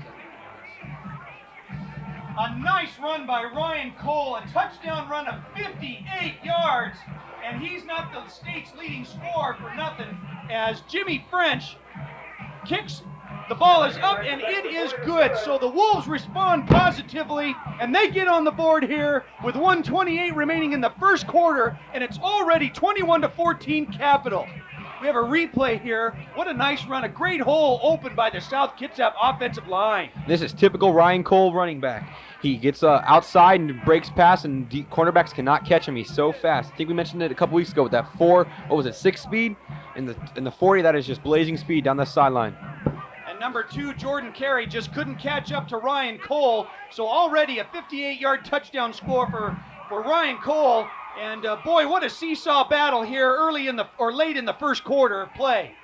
A nice run by Ryan Cole, a touchdown run of 58 yards, and he's not the state's leading scorer for nothing, as Jimmy French kicks, the ball is up, and it is good. So the Wolves respond positively, and they get on the board here with 1:28 remaining in the first quarter, and it's already 21-14 Capital. We have a replay here. What a nice run. A great hole opened by the South Kitsap offensive line. This is typical Ryan Cole running back. He gets outside and breaks past, and cornerbacks cannot catch him. He's so fast. I think we mentioned it a couple weeks ago with that 6 speed? In the 40, that is just blazing speed down the sideline. And number 2, Jordan Carey, just couldn't catch up to Ryan Cole. So already a 58-yard touchdown score for Ryan Cole. And boy, what a seesaw battle here late in the first quarter of play.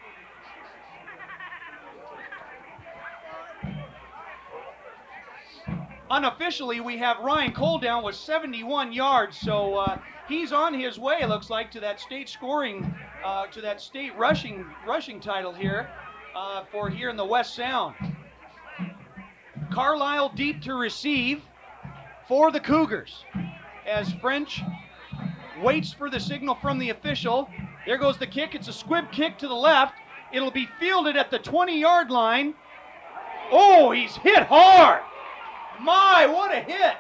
Unofficially, we have Ryan Cole down with 71 yards, so he's on his way, it looks like, to that state scoring, to that state rushing title here for here in the West Sound. Carlisle deep to receive for the Cougars as French waits for the signal from the official. There goes the kick. It's a squib kick to the left. It'll be fielded at the 20-yard line. Oh, he's hit hard. My, what a hit.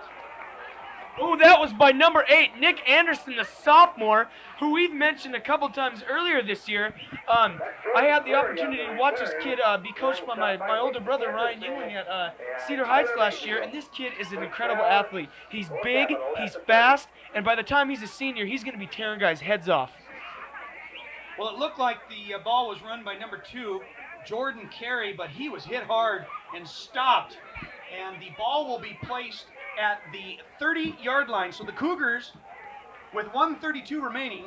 Oh, that was by number 8, Nick Anderson, the sophomore, who we've mentioned a couple times earlier this year. I had the opportunity to watch this kid be coached by my older brother, Ryan Ewing, at Cedar Heights last year, and this kid is an incredible athlete. He's big, he's fast, and by the time he's a senior, he's going to be tearing guys' heads off. Well, it looked like the ball was run by number 2, Jordan Carey, but he was hit hard and stopped. And the ball will be placed at the 30-yard line. So the Cougars, with 1:32 remaining,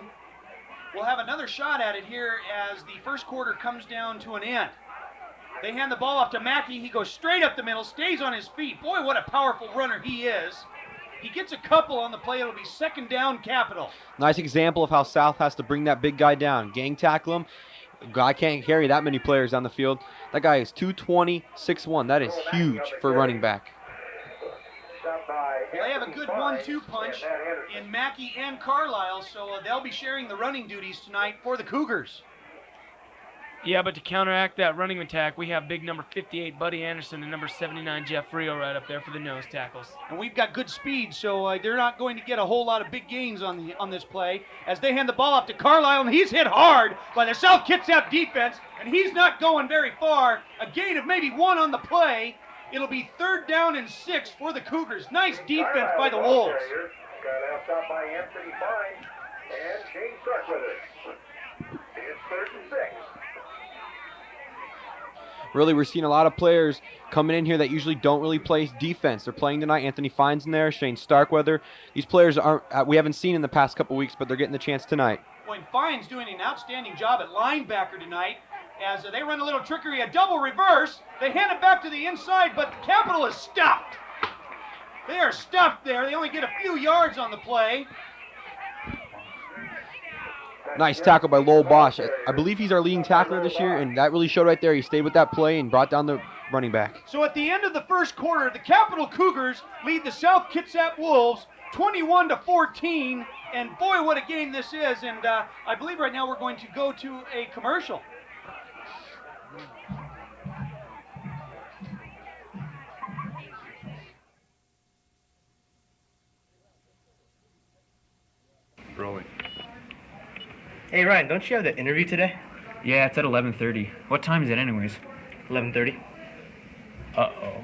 will have another shot at it here as the first quarter comes down to an end. They hand the ball off to Mackey. He goes straight up the middle, stays on his feet. Boy, what a powerful runner he is. He gets a couple on the play. It'll be second down Capital. Nice example of how South has to bring that big guy down. Gang tackle him. Guy can't carry that many players down the field. That guy is 220, 6'1". That is huge for a running back. Well, they have a good 1-2 punch in Mackey and Carlisle, so they'll be sharing the running duties tonight for the Cougars. Yeah, but to counteract that running attack, we have big number 58, Buddy Anderson, and number 79, Jeff Rio, right up there for the nose tackles. And we've got good speed, so they're not going to get a whole lot of big gains on this play as they hand the ball off to Carlisle, and he's hit hard by the South Kitsap defense, and he's not going very far. A gain of maybe 1 on the play. It'll be third down and 6 for the Cougars. Nice defense by the Wolves. Got out top by Anthony Fine and Shane Starkweather. It's third and 6. Really, we're seeing a lot of players coming in here that usually don't really play defense. They're playing tonight. Anthony Fine's in there, Shane Starkweather. These players we haven't seen in the past couple weeks, but they're getting the chance tonight. Boy, Fine's doing an outstanding job at linebacker tonight as they run a little trickery, a double reverse. They hand it back to the inside, but Capital is stuffed. They are stuffed there. They only get a few yards on the play. Nice tackle by Lowell Bosch. I believe he's our leading tackler this year, and that really showed right there. He stayed with that play and brought down the running back. So at the end of the first quarter, the Capital Cougars lead the South Kitsap Wolves 21-14, and boy, what a game this is. And I believe right now we're going to go to a commercial. Rolling. Hey Ryan, don't you have the interview today? Yeah, it's at 11:30. What time is it anyways? 11:30. Uh-oh.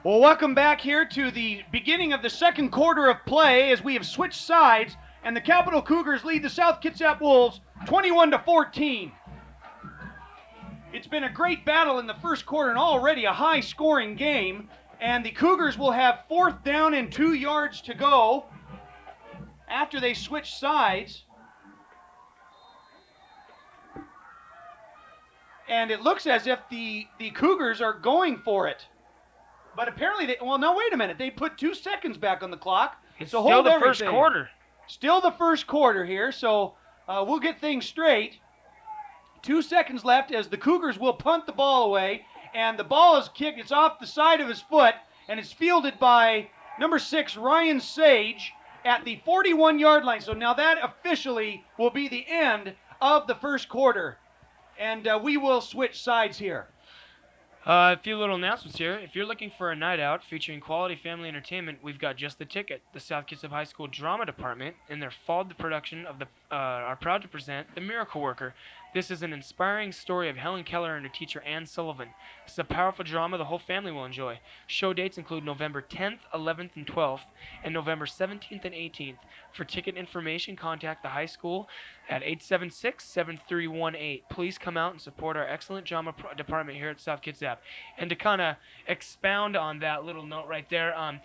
Well, welcome back here to the beginning of the second quarter of play as we have switched sides, and the Capital Cougars lead the South Kitsap Wolves 21-14. It's been a great battle in the first quarter and already a high-scoring game, and the Cougars will have 4th down and 2 yards to go after they switch sides. And it looks as if the Cougars are going for it. But apparently, no, wait a minute. They put 2 seconds back on the clock. It's so still hold the everything. first quarter. Still the first quarter here, so we'll get things straight. 2 seconds left as the Cougars will punt the ball away, and the ball is kicked. It's off the side of his foot, and it's fielded by number 6, Ryan Sage, at the 41-yard line. So now that officially will be the end of the first quarter, and we will switch sides here. A few little announcements here. If you're looking for a night out featuring quality family entertainment, we've got just the ticket. The South Kitsap High School Drama Department, in their fall production of are proud to present The Miracle Worker. This is an inspiring story of Helen Keller and her teacher Ann Sullivan. This is a powerful drama the whole family will enjoy. Show dates include November 10th, 11th, and 12th, and November 17th and 18th. For ticket information, contact the high school at 876-7318. Please come out and support our excellent drama department here at South Kitsap. And to kind of expound on that little note right there, I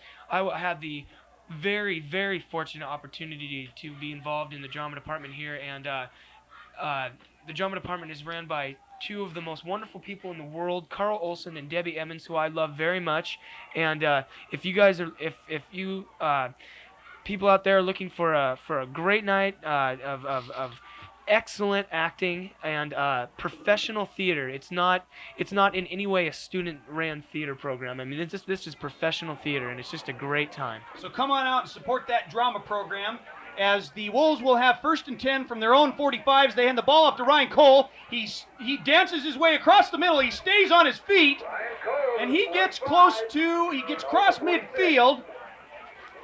had the very, very fortunate opportunity to be involved in the drama department here, and the drama department is ran by 2 of the most wonderful people in the world, Carl Olson and Debbie Emmons, who I love very much. And if you guys are, if you people out there are looking for a great night of excellent acting and professional theater, it's not in any way a student-ran theater program. I mean, this is professional theater, and it's just a great time. So come on out and support that drama program, as the Wolves will have 1st and 10 from their own 45s. They hand the ball off to Ryan Cole. He dances his way across the middle. He stays on his feet, and he gets cross midfield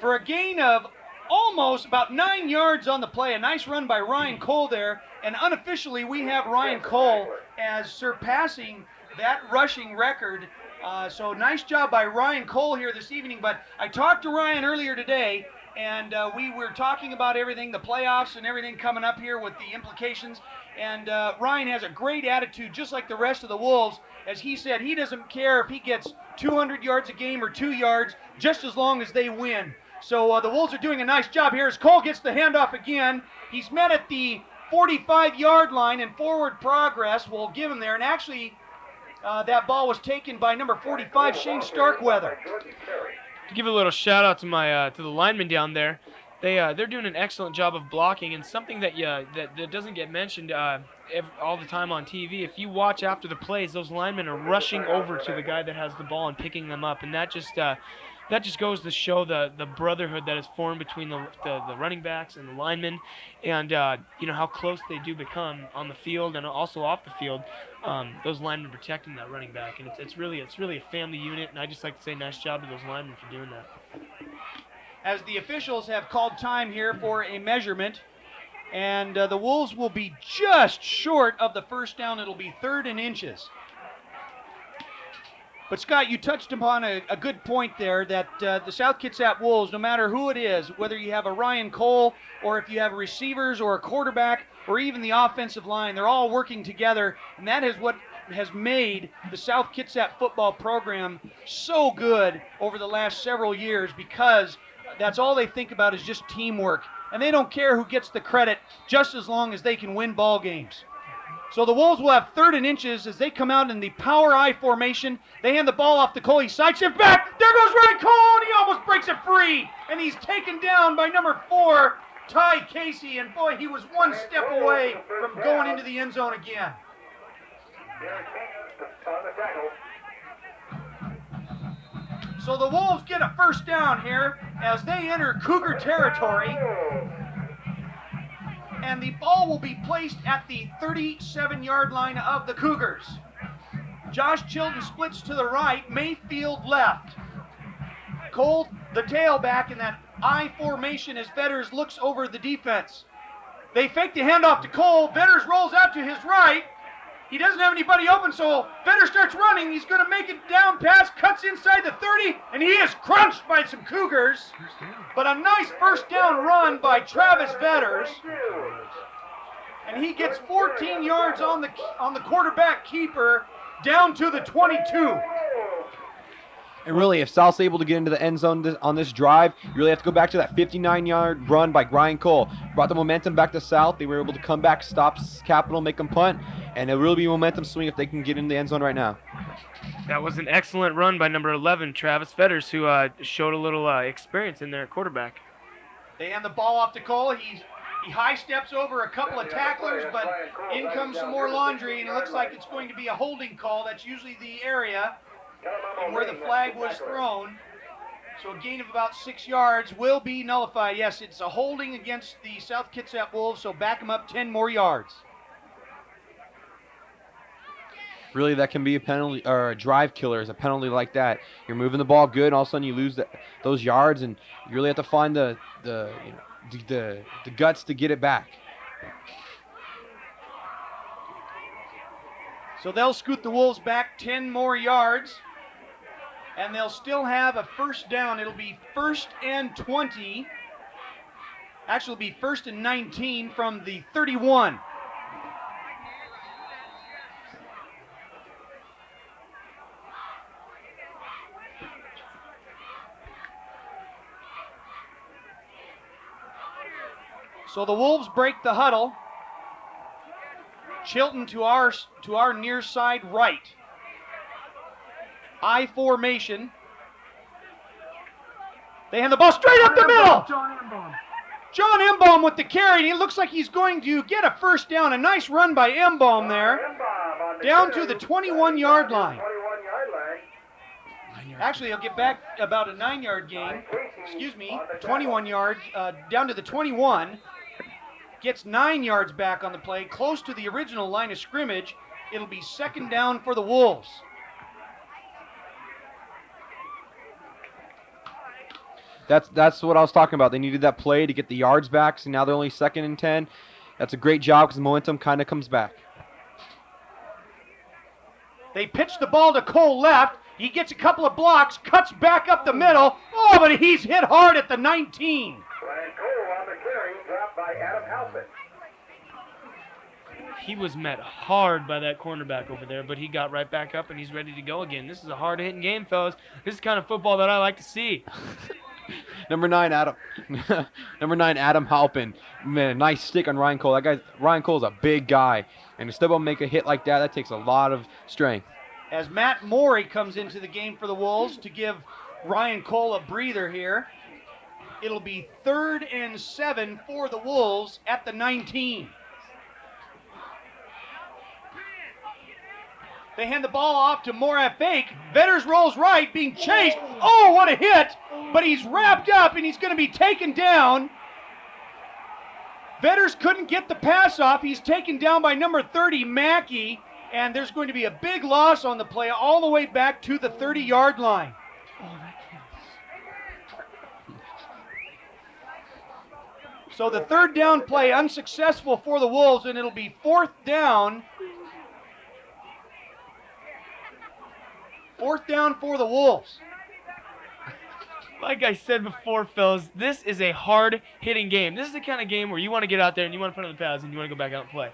for a gain of almost about 9 yards on the play. A nice run by Ryan Cole there, and unofficially we have Ryan Cole as surpassing that rushing record. So nice job by Ryan Cole here this evening. But I talked to Ryan earlier today, and we were talking about everything, the playoffs and everything coming up here with the implications. And Ryan has a great attitude, just like the rest of the Wolves. As he said, he doesn't care if he gets 200 yards a game or 2 yards, just as long as they win. So the Wolves are doing a nice job here as Cole gets the handoff again. He's met at the 45-yard line, and forward progress will give him there. And actually, that ball was taken by number 45, Shane Starkweather. To give a little shout out to my to the linemen down there, they're doing an excellent job of blocking, and something that that doesn't get mentioned all the time on TV. If you watch after the plays, those linemen are rushing over to the guy that has the ball and picking them up, and that just goes to show the brotherhood that is formed between the running backs and the linemen, and how close they do become on the field and also off the field. Those linemen protecting that running back, and it's really a family unit. And I just like to say nice job to those linemen for doing that. As the officials have called time here for a measurement, and the Wolves will be just short of the first down. It'll be 3rd and inches. But Scott, you touched upon a good point there, that the South Kitsap Wolves, no matter who it is, whether you have a Ryan Cole or if you have receivers or a quarterback or even the offensive line, they're all working together, and that is what has made the South Kitsap football program so good over the last several years, because that's all they think about is just teamwork, and they don't care who gets the credit just as long as they can win ball games. So the Wolves will have 3rd and inches as they come out in the power I formation. They hand the ball off to Cole. He sidesteps back. There goes Ryan Cole, and he almost breaks it free. And he's taken down by number 4, Ty Casey. And boy, he was one step away from going into the end zone again. So the Wolves get a first down here as they enter Cougar territory. And the ball will be placed at the 37-yard line of the Cougars. Josh Chilton splits to the right, Mayfield left. Cole, the tailback in that I formation as Vetters looks over the defense. They fake the handoff to Cole. Vetters rolls out to his right, He doesn't have anybody open, so Vetter starts running. He's going to make it down pass, cuts inside the 30, and he is crunched by some Cougars. But a nice first down run by Travis Vetters. And he gets 14 yards on the quarterback keeper down to the 22. And really, if South's able to get into the end zone on this drive, you really have to go back to that 59-yard run by Ryan Cole. Brought the momentum back to South. They were able to come back, stop Capital, make them punt, and it'll really be momentum swing if they can get in the end zone right now. That was an excellent run by number 11, Travis Vetters, who showed a little experience in there at quarterback. They hand the ball off to Cole. He high steps over a couple of tacklers, but in comes some more laundry, and it looks like it's going to be a holding call. That's usually the area and where the flag was thrown. So a gain of about 6 yards will be nullified. Yes, it's a holding against the South Kitsap Wolves, so back them up 10 more yards. Really, that can be a penalty or a drive killer is a penalty like that. You're moving the ball good, and all of a sudden you lose those yards, and you really have to find the guts to get it back. So they'll scoot the Wolves back 10 more yards, and they'll still have a first down. It'll be 1st and 20. Actually, it'll be 1st and 19 from the 31. So the Wolves break the huddle. Chilton to our near side right. I formation. They hand the ball straight up the middle. John Embaum with the carry, and it looks like he's going to get a first down. A nice run by Embaum there. Down to the 21-yard line. Actually, he'll get back about a 9-yard gain. 21 yard, down to the 21. Gets 9 yards back on the play, close to the original line of scrimmage. It'll be 2nd down for the Wolves. That's what I was talking about. They needed that play to get the yards back, so now they're only 2nd and 10. That's a great job because the momentum kind of comes back. They pitch the ball to Cole left. He gets a couple of blocks, cuts back up the middle. Oh, but he's hit hard at the 19. Ryan Cole on the carry, dropped by Adam Halpin. He was met hard by that cornerback over there, but he got right back up and he's ready to go again. This is a hard-hitting game, fellas. This is the kind of football that I like to see. Number 9, Adam Halpin. Man, a nice stick on Ryan Cole. Ryan Cole's a big guy, and to still able to make a hit like that takes a lot of strength. As Matt Morey comes into the game for the Wolves to give Ryan Cole a breather here. It'll be 3rd and 7 for the Wolves at the 19. They hand the ball off to Morat Fake. Vetters rolls right, being chased. Oh, what a hit! But he's wrapped up and he's going to be taken down. Vetters couldn't get the pass off. He's taken down by number 30, Mackey. And there's going to be a big loss on the play all the way back to the 30-yard line. So the 3rd down play unsuccessful for the Wolves, and it'll be 4th down. 4th down for the Wolves. Like I said before, fellas, this is a hard-hitting game. This is the kind of game where you want to get out there and you want to put on the pads and you want to go back out and play.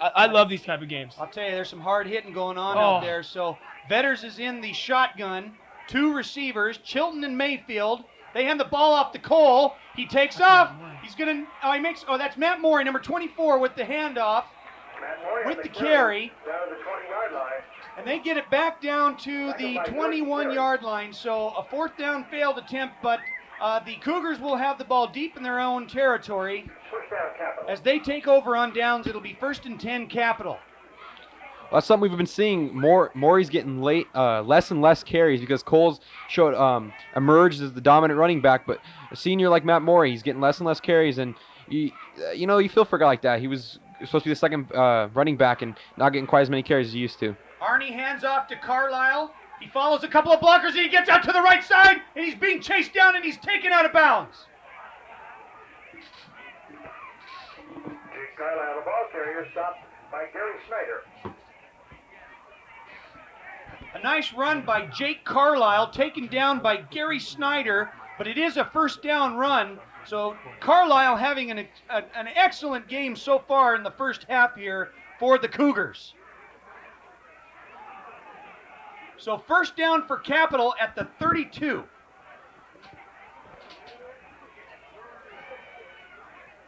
I love these type of games. I'll tell you, there's some hard hitting going on out there. So Vetters is in the shotgun. 2 receivers, Chilton and Mayfield. They hand the ball off to Cole. He takes off. He's going to, that's Matt Morey, number 24, with the handoff, with the carry. Down to the 20-yard line. And they get it back down to the 21-yard line. So a 4th down failed attempt, but the Cougars will have the ball deep in their own territory. As they take over on downs, it'll be 1st and 10 Capital. Well, that's something we've been seeing. Morey's getting less and less carries because Cole's emerged as the dominant running back, but a senior like Matt Morey, he's getting less and less carries, and you feel for a guy like that. He was supposed to be the 2nd running back and not getting quite as many carries as he used to. Arnie hands off to Carlisle. He follows a couple of blockers, and he gets out to the right side, and he's being chased down, and he's taken out of bounds. Jake Carlisle, the ball carrier, stopped by Gary Snyder. A nice run by Jake Carlisle, taken down by Gary Snyder, but it is a first down run. So Carlisle having an excellent game so far in the first half here for the Cougars. So first down for Capital at the 32.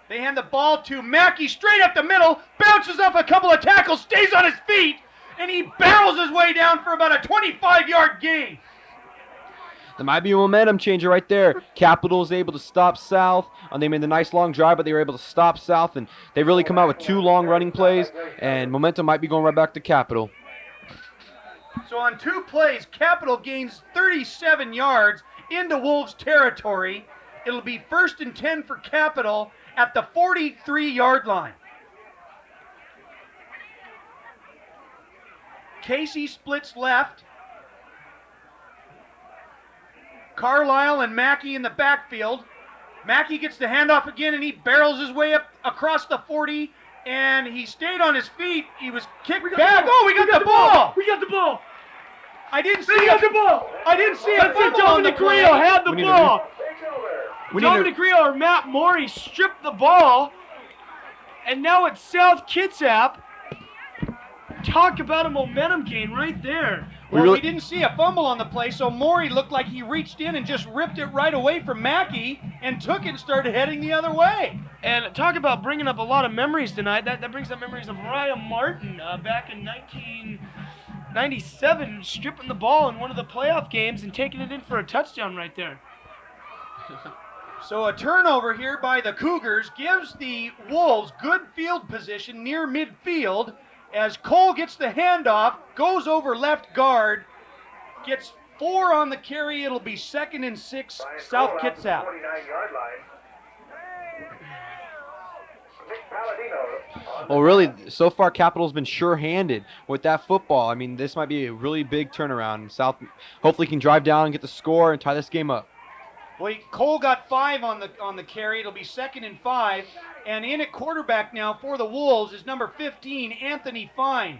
They hand the ball to Mackey straight up the middle, bounces off a couple of tackles, stays on his feet, and he barrels his way down for about a 25-yard gain. There might be a momentum changer right there. Capital is able to stop South. They made the nice long drive, but they were able to stop South, and they really come out with 2 long running plays, and momentum might be going right back to Capital. So on 2 plays, Capital gains 37 yards into Wolves territory. It'll be 1st and 10 for Capital at the 43-yard line. Casey splits left. Carlisle and Mackey in the backfield. Mackey gets the handoff again, and he barrels his way up across the 40, and he stayed on his feet. He was kicked back. Oh, we got the ball! We got the ball. I didn't see the ball. I didn't see it. Dominic Rio had the ball. Dominic Rio or Matt Morey stripped the ball, and now it's South Kitsap. Talk about a momentum gain right there. Well, we didn't see a fumble on the play, so Morey looked like he reached in and just ripped it right away from Mackey and took it and started heading the other way. And talk about bringing up a lot of memories tonight. That brings up memories of Ryan Martin back in 1997, stripping the ball in one of the playoff games and taking it in for a touchdown right there. So a turnover here by the Cougars gives the Wolves good field position near midfield as Cole gets the handoff, goes over left guard, gets 4 on the carry. It'll be 2nd and 6, South Kitsap. 49-yard line. Nick Palladino. Well, really, so far Capital's been sure-handed with that football. I mean, this might be a really big turnaround. South hopefully can drive down and get the score and tie this game up. Well, Cole got 5 on the carry. It'll be 2nd and 5. And in at quarterback now for the Wolves is number 15, Anthony Fine,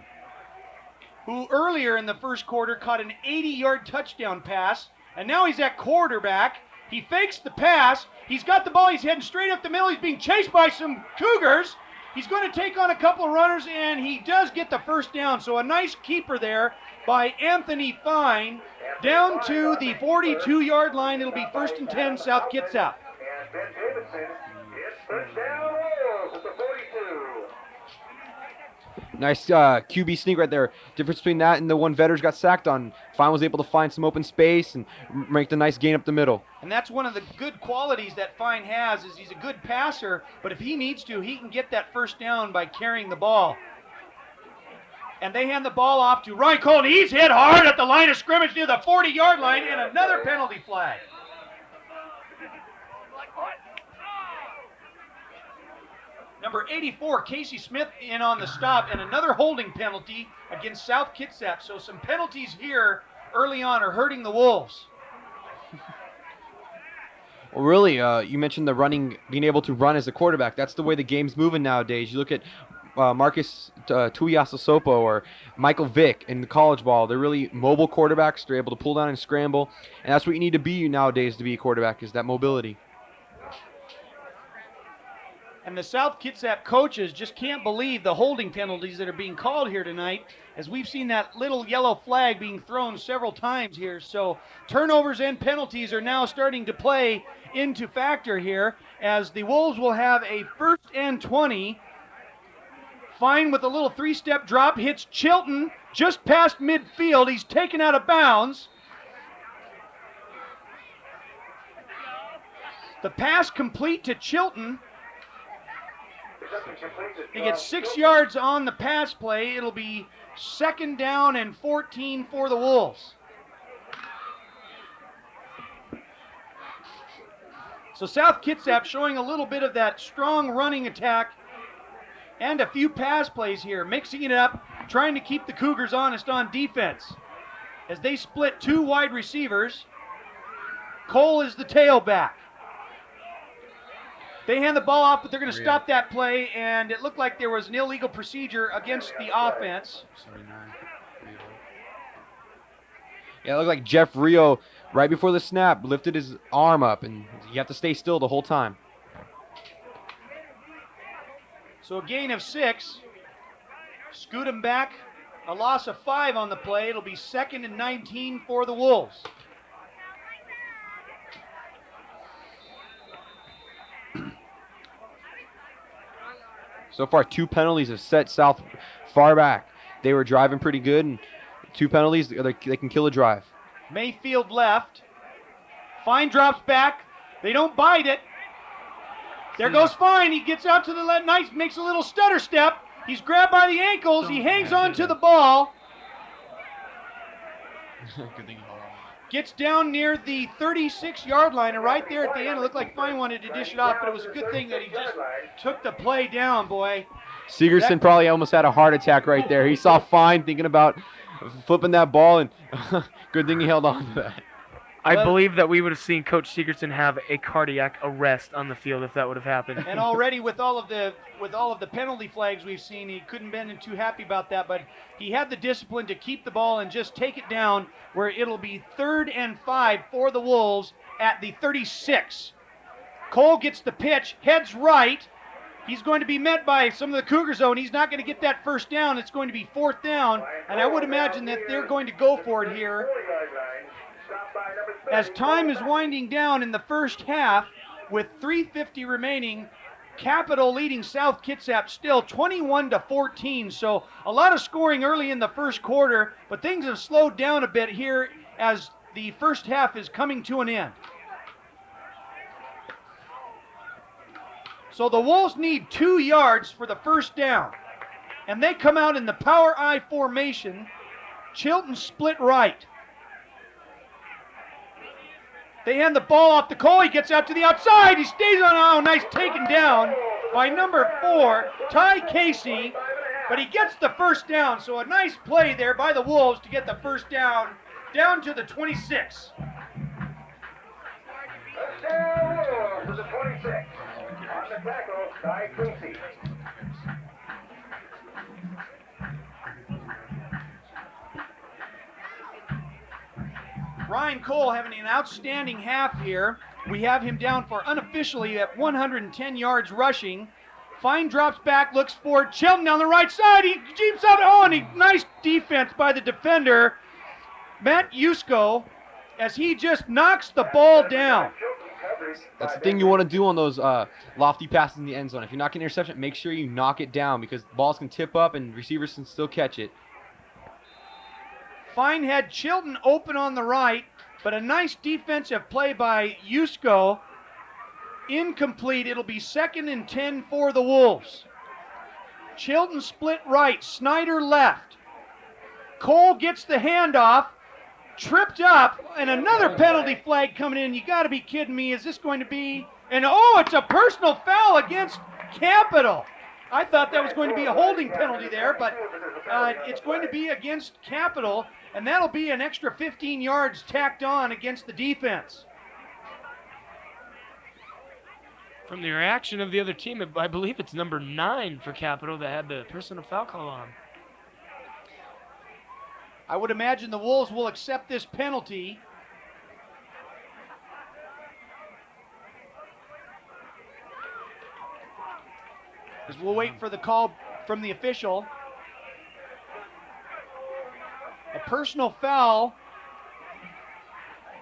who earlier in the first quarter caught an 80-yard touchdown pass. And now he's at quarterback. He fakes the pass. He's got the ball. He's heading straight up the middle. He's being chased by some Cougars. He's going to take on a couple of runners, and he does get the first down. So a nice keeper there by Anthony Fine. Down to the 42-yard line. It'll be 1st and 10, South Kitsap. And Ben Davidson gets first down Wolves at the 42. Nice QB sneak right there. Difference between that and the one Vetters got sacked on. Fine was able to find some open space and make the nice gain up the middle. And that's one of the good qualities that Fine has is he's a good passer, but if he needs to, he can get that first down by carrying the ball. And they hand the ball off to Ryan Cole, and he's hit hard at the line of scrimmage near the 40-yard line, and another penalty flag. Number 84, Casey Smith, in on the stop, and another holding penalty against South Kitsap. So some penalties here early on are hurting the Wolves. Well, really, you mentioned the running, being able to run as a quarterback. That's the way the game's moving nowadays. You look at Marcus Tuiasosopo or Michael Vick in the college ball. They're really mobile quarterbacks. They're able to pull down and scramble, and that's what you need to be nowadays to be a quarterback, is that mobility. And the South Kitsap coaches just can't believe the holding penalties that are being called here tonight, as we've seen that little yellow flag being thrown several times here. So turnovers and penalties are now starting to play into factor here, as the Wolves will have a 1st and 20. Fine with a little 3-step drop, hits Chilton just past midfield. He's taken out of bounds. The pass complete to Chilton. He gets 6 yards on the pass play. It'll be 2nd down and 14 for the Wolves. So South Kitsap showing a little bit of that strong running attack and a few pass plays here, mixing it up, trying to keep the Cougars honest on defense. As they split 2 wide receivers, Cole is the tailback. They hand the ball off, but they're going to stop that play, and it looked like there was an illegal procedure against the offense. Yeah, it looked like Jeff Rio, right before the snap, lifted his arm up, and you have to stay still the whole time. So a gain of 6. Scoot him back. A loss of 5 on the play. It'll be 2nd and 19 for the Wolves. So far, 2 penalties have set South far back. They were driving pretty good, and 2 penalties, they can kill a drive. Mayfield left. Fine drops back. They don't bite it. There goes Fine. He gets out to the left. Nice, makes a little stutter step. He's grabbed by the ankles. He hangs on to the ball. Good thing you hold on. Gets down near the 36-yard line, and right there at the end, it looked like Fine wanted to dish it off, but it was a good thing that he just took the play down, boy. Segerson probably almost had a heart attack right there. He saw Fine thinking about flipping that ball, and good thing he held on to that. I believe that we would have seen Coach Segerson have a cardiac arrest on the field if that would have happened. And already with all of the penalty flags we've seen, he couldn't been too happy about that, but he had the discipline to keep the ball and just take it down where it'll be 3rd and 5 for the Wolves at the 36. Cole gets the pitch, heads right. He's going to be met by some of the Cougar zone. He's not going to get that first down. It's going to be 4th down, and I would imagine that they're going to go for it here. As time is winding down in the first half, with 3:50 remaining, Capital leading South Kitsap still 21-14. So a lot of scoring early in the first quarter, but things have slowed down a bit here as the first half is coming to an end. So the Wolves need 2 yards for the first down, and they come out in the power I formation. Chilton split right. They hand the ball off to Cole. He gets out to the outside. He stays on. Oh, nice taken down by number 4, Ty Casey. But he gets the first down. So a nice play there by the Wolves to get the first down to the 26. To the 26. On the tackle, Ty Casey. Ryan Cole having an outstanding half here. We have him down for unofficially at 110 yards rushing. Fine drops back, looks for Chilton down the right side. He jeeps out. Oh, and nice defense by the defender, Matt Yusko, as he just knocks the ball down. That's the thing you want to do on those lofty passes in the end zone. If you're not getting an interception, make sure you knock it down because balls can tip up and receivers can still catch it. Fine had Chilton open on the right, but a nice defensive play by Yusko. Incomplete. It'll be 2nd and 10 for the Wolves. Chilton split right, Snyder left. Cole gets the handoff, tripped up, and another penalty flag coming in. You got to be kidding me. Is this going to be? And oh, it's a personal foul against Capital. I thought that was going to be a holding penalty there, but it's going to be against Capital, and that'll be an extra 15 yards tacked on against the defense. From the reaction of the other team, I believe it's number 9 for Capital that had the personal foul call on. I would imagine the Wolves will accept this penalty. As we'll wait for the call from the official. A personal foul.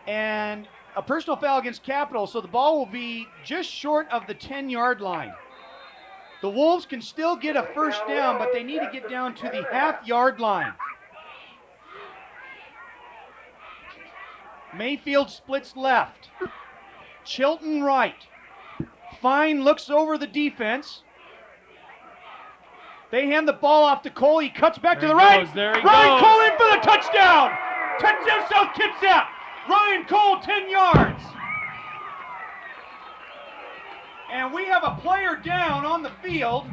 And a personal foul against Capital, so the ball will be just short of the 10-yard line. The Wolves can still get a first down, but they need to get down to the half-yard line. Mayfield splits left. Chilton right. Fine looks over the defense. They hand the ball off to Cole. He cuts back to the right. There he Ryan goes. Cole in for the touchdown. Touchdown South Kitsap. Ryan Cole, 10 yards. And we have a player down on the field.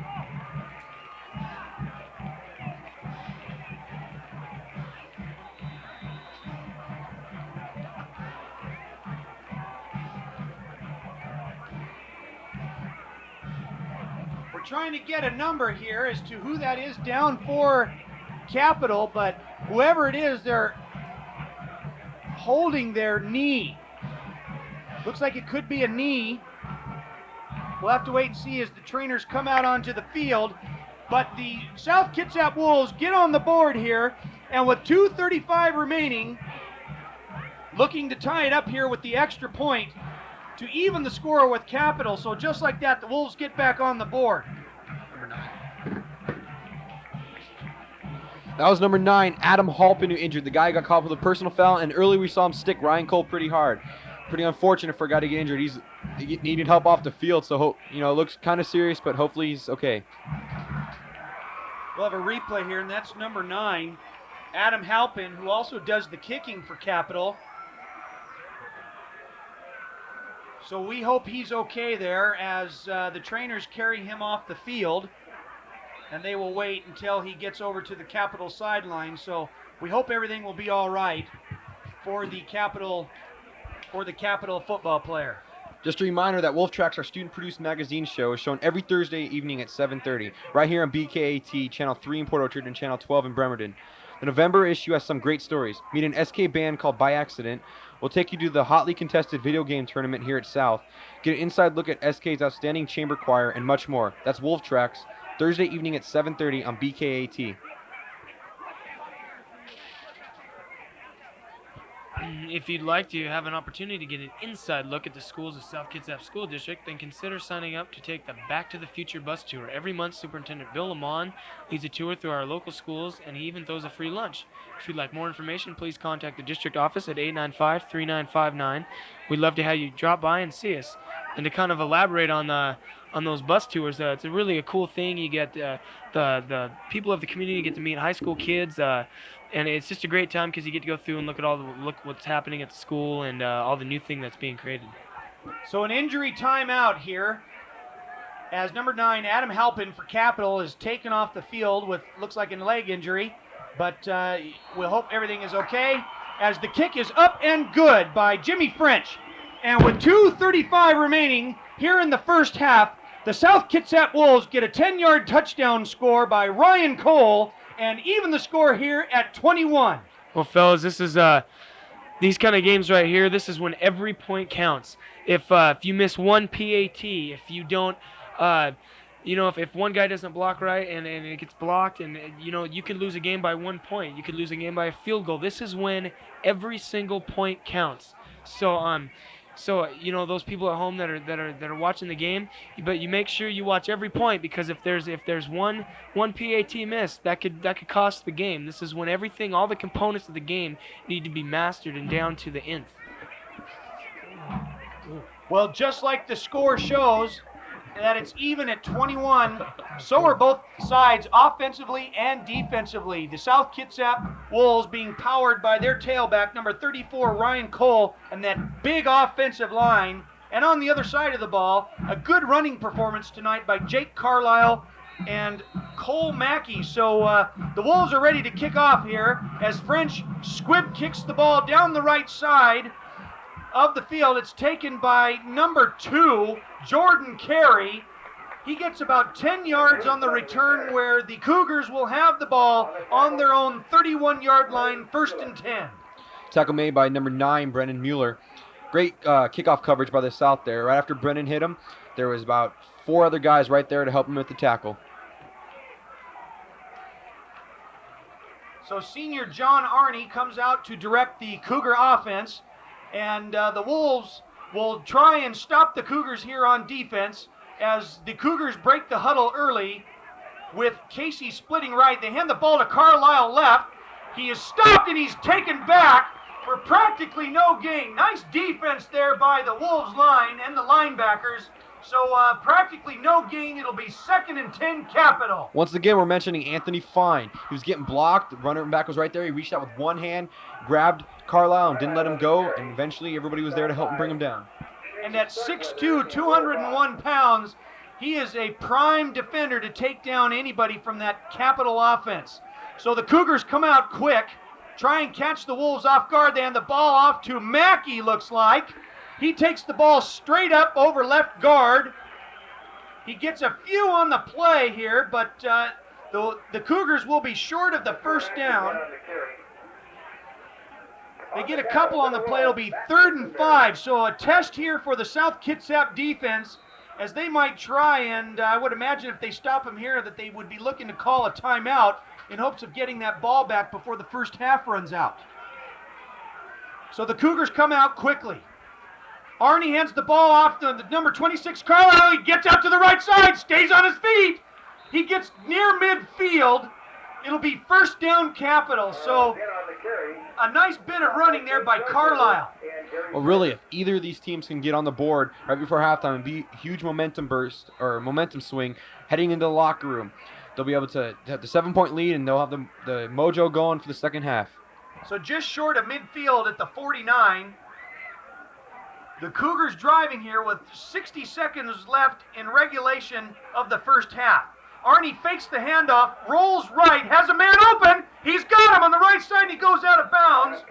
trying to get a number here as to who that is down for Capital, but whoever it is, they're holding their knee. Looks like it could be a knee. We'll have to wait and see as the trainers come out onto the field. But the South Kitsap Wolves get on the board here, and with 2:35 remaining, looking to tie it up here with the extra point to even the score with Capital. So just like that, the Wolves get back on the board. Number 9. That was number 9, Adam Halpin, who injured. The guy got caught with a personal foul, and early we saw him stick Ryan Cole pretty hard. Pretty unfortunate for a guy to get injured. He needed help off the field, so it looks kind of serious, but hopefully he's okay. We'll have a replay here, and that's number 9, Adam Halpin, who also does the kicking for Capital. So we hope he's okay there as the trainers carry him off the field, and they will wait until he gets over to the Capital sideline. So we hope everything will be all right for the Capital football player. Just a reminder that Wolf Tracks, our student-produced magazine show, is shown every Thursday evening at 7:30, right here on BKAT, Channel 3 in Port Orchard and Channel 12 in Bremerton. The November issue has some great stories. Meet an SK band called By Accident. We'll take you to the hotly contested video game tournament here at South, get an inside look at SK's outstanding chamber choir, and much more. That's Wolf Tracks, Thursday evening at 7:30 on BKAT. If you'd like to have an opportunity to get an inside look at the schools of South Kitsap School District, then consider signing up to take the Back to the Future bus tour. Every month, Superintendent Bill Lamont leads a tour through our local schools, and he even throws a free lunch. If you'd like more information, please contact the district office at 895-3959. We'd love to have you drop by and see us. And to kind of elaborate on those bus tours, it's a cool thing. You get the people of the community get to meet high school kids, and it's just a great time because you get to go through and look what's happening at the school and all the new thing that's being created. So an injury timeout here as number 9, Adam Halpin for Capital, is taken off the field with looks like a leg injury, but we'll hope everything is okay as the kick is up and good by Jimmy French. And with 2:35 remaining here in the first half, the South Kitsap Wolves get a 10-yard touchdown score by Ryan Cole and even the score here at 21. Well, fellas, this is these kind of games right here. This is when every point counts. If you miss one PAT, if you don't, if one guy doesn't block right and it gets blocked, and you could lose a game by 1 point. You could lose a game by a field goal. This is when every single point counts. So those people at home that are watching the game, but you make sure you watch every point, because if there's one PAT miss, that could cost the game. This is when all the components of the game need to be mastered and down to the nth. Well, just like the score shows that it's even at 21, so are both sides offensively and defensively. The South Kitsap Wolves being powered by their tailback, number 34, Ryan Cole, and that big offensive line. And on the other side of the ball, a good running performance tonight by Jake Carlisle and Cole Mackey. So the Wolves are ready to kick off here as French squib kicks the ball down the right side of the field. It's taken by number 2, Jordan Carey. He gets about 10 yards on the return, where the Cougars will have the ball on their own 31-yard line, 1st and 10. Tackle made by number 9, Brennan Mueller. Great kickoff coverage by the South there. Right after Brennan hit him, there was about 4 other guys right there to help him with the tackle. So senior John Arney comes out to direct the Cougar offense, and the Wolves will try and stop the Cougars here on defense as the Cougars break the huddle early with Casey splitting right. They hand the ball to Carlisle left. He is stopped and he's taken back for practically no gain. Nice defense there by the Wolves line and the linebackers. So practically no gain. It'll be 2nd and 10 Capital. Once again, we're mentioning Anthony Fine. He was getting blocked. The runner back was right there. He reached out with one hand, grabbed Carlisle, and didn't let him go. And eventually, everybody was there to help him bring him down. And at 6'2", 201 pounds, he is a prime defender to take down anybody from that Capital offense. So the Cougars come out quick, try and catch the Wolves off guard. They hand the ball off to Mackey, looks like. He takes the ball straight up over left guard. He gets a few on the play here, but the Cougars will be short of the first down. They get a couple on the play. It'll be 3rd and 5. So a test here for the South Kitsap defense, as they might try, and I would imagine if they stop him here that they would be looking to call a timeout in hopes of getting that ball back before the first half runs out. So the Cougars come out quickly. Arnie hands the ball off to the number 26, Carlisle. He gets out to the right side, stays on his feet. He gets near midfield. It'll be first down, Capital. So a nice bit of running there by Carlisle. Well, really, if either of these teams can get on the board right before halftime and be a huge momentum burst or momentum swing heading into the locker room, they'll be able to have the 7-point lead, and they'll have the mojo going for the second half. So just short of midfield at the 49. The Cougars driving here with 60 seconds left in regulation of the first half. Arnie fakes the handoff, rolls right, has a man open. He's got him on the right side. He goes out of bounds.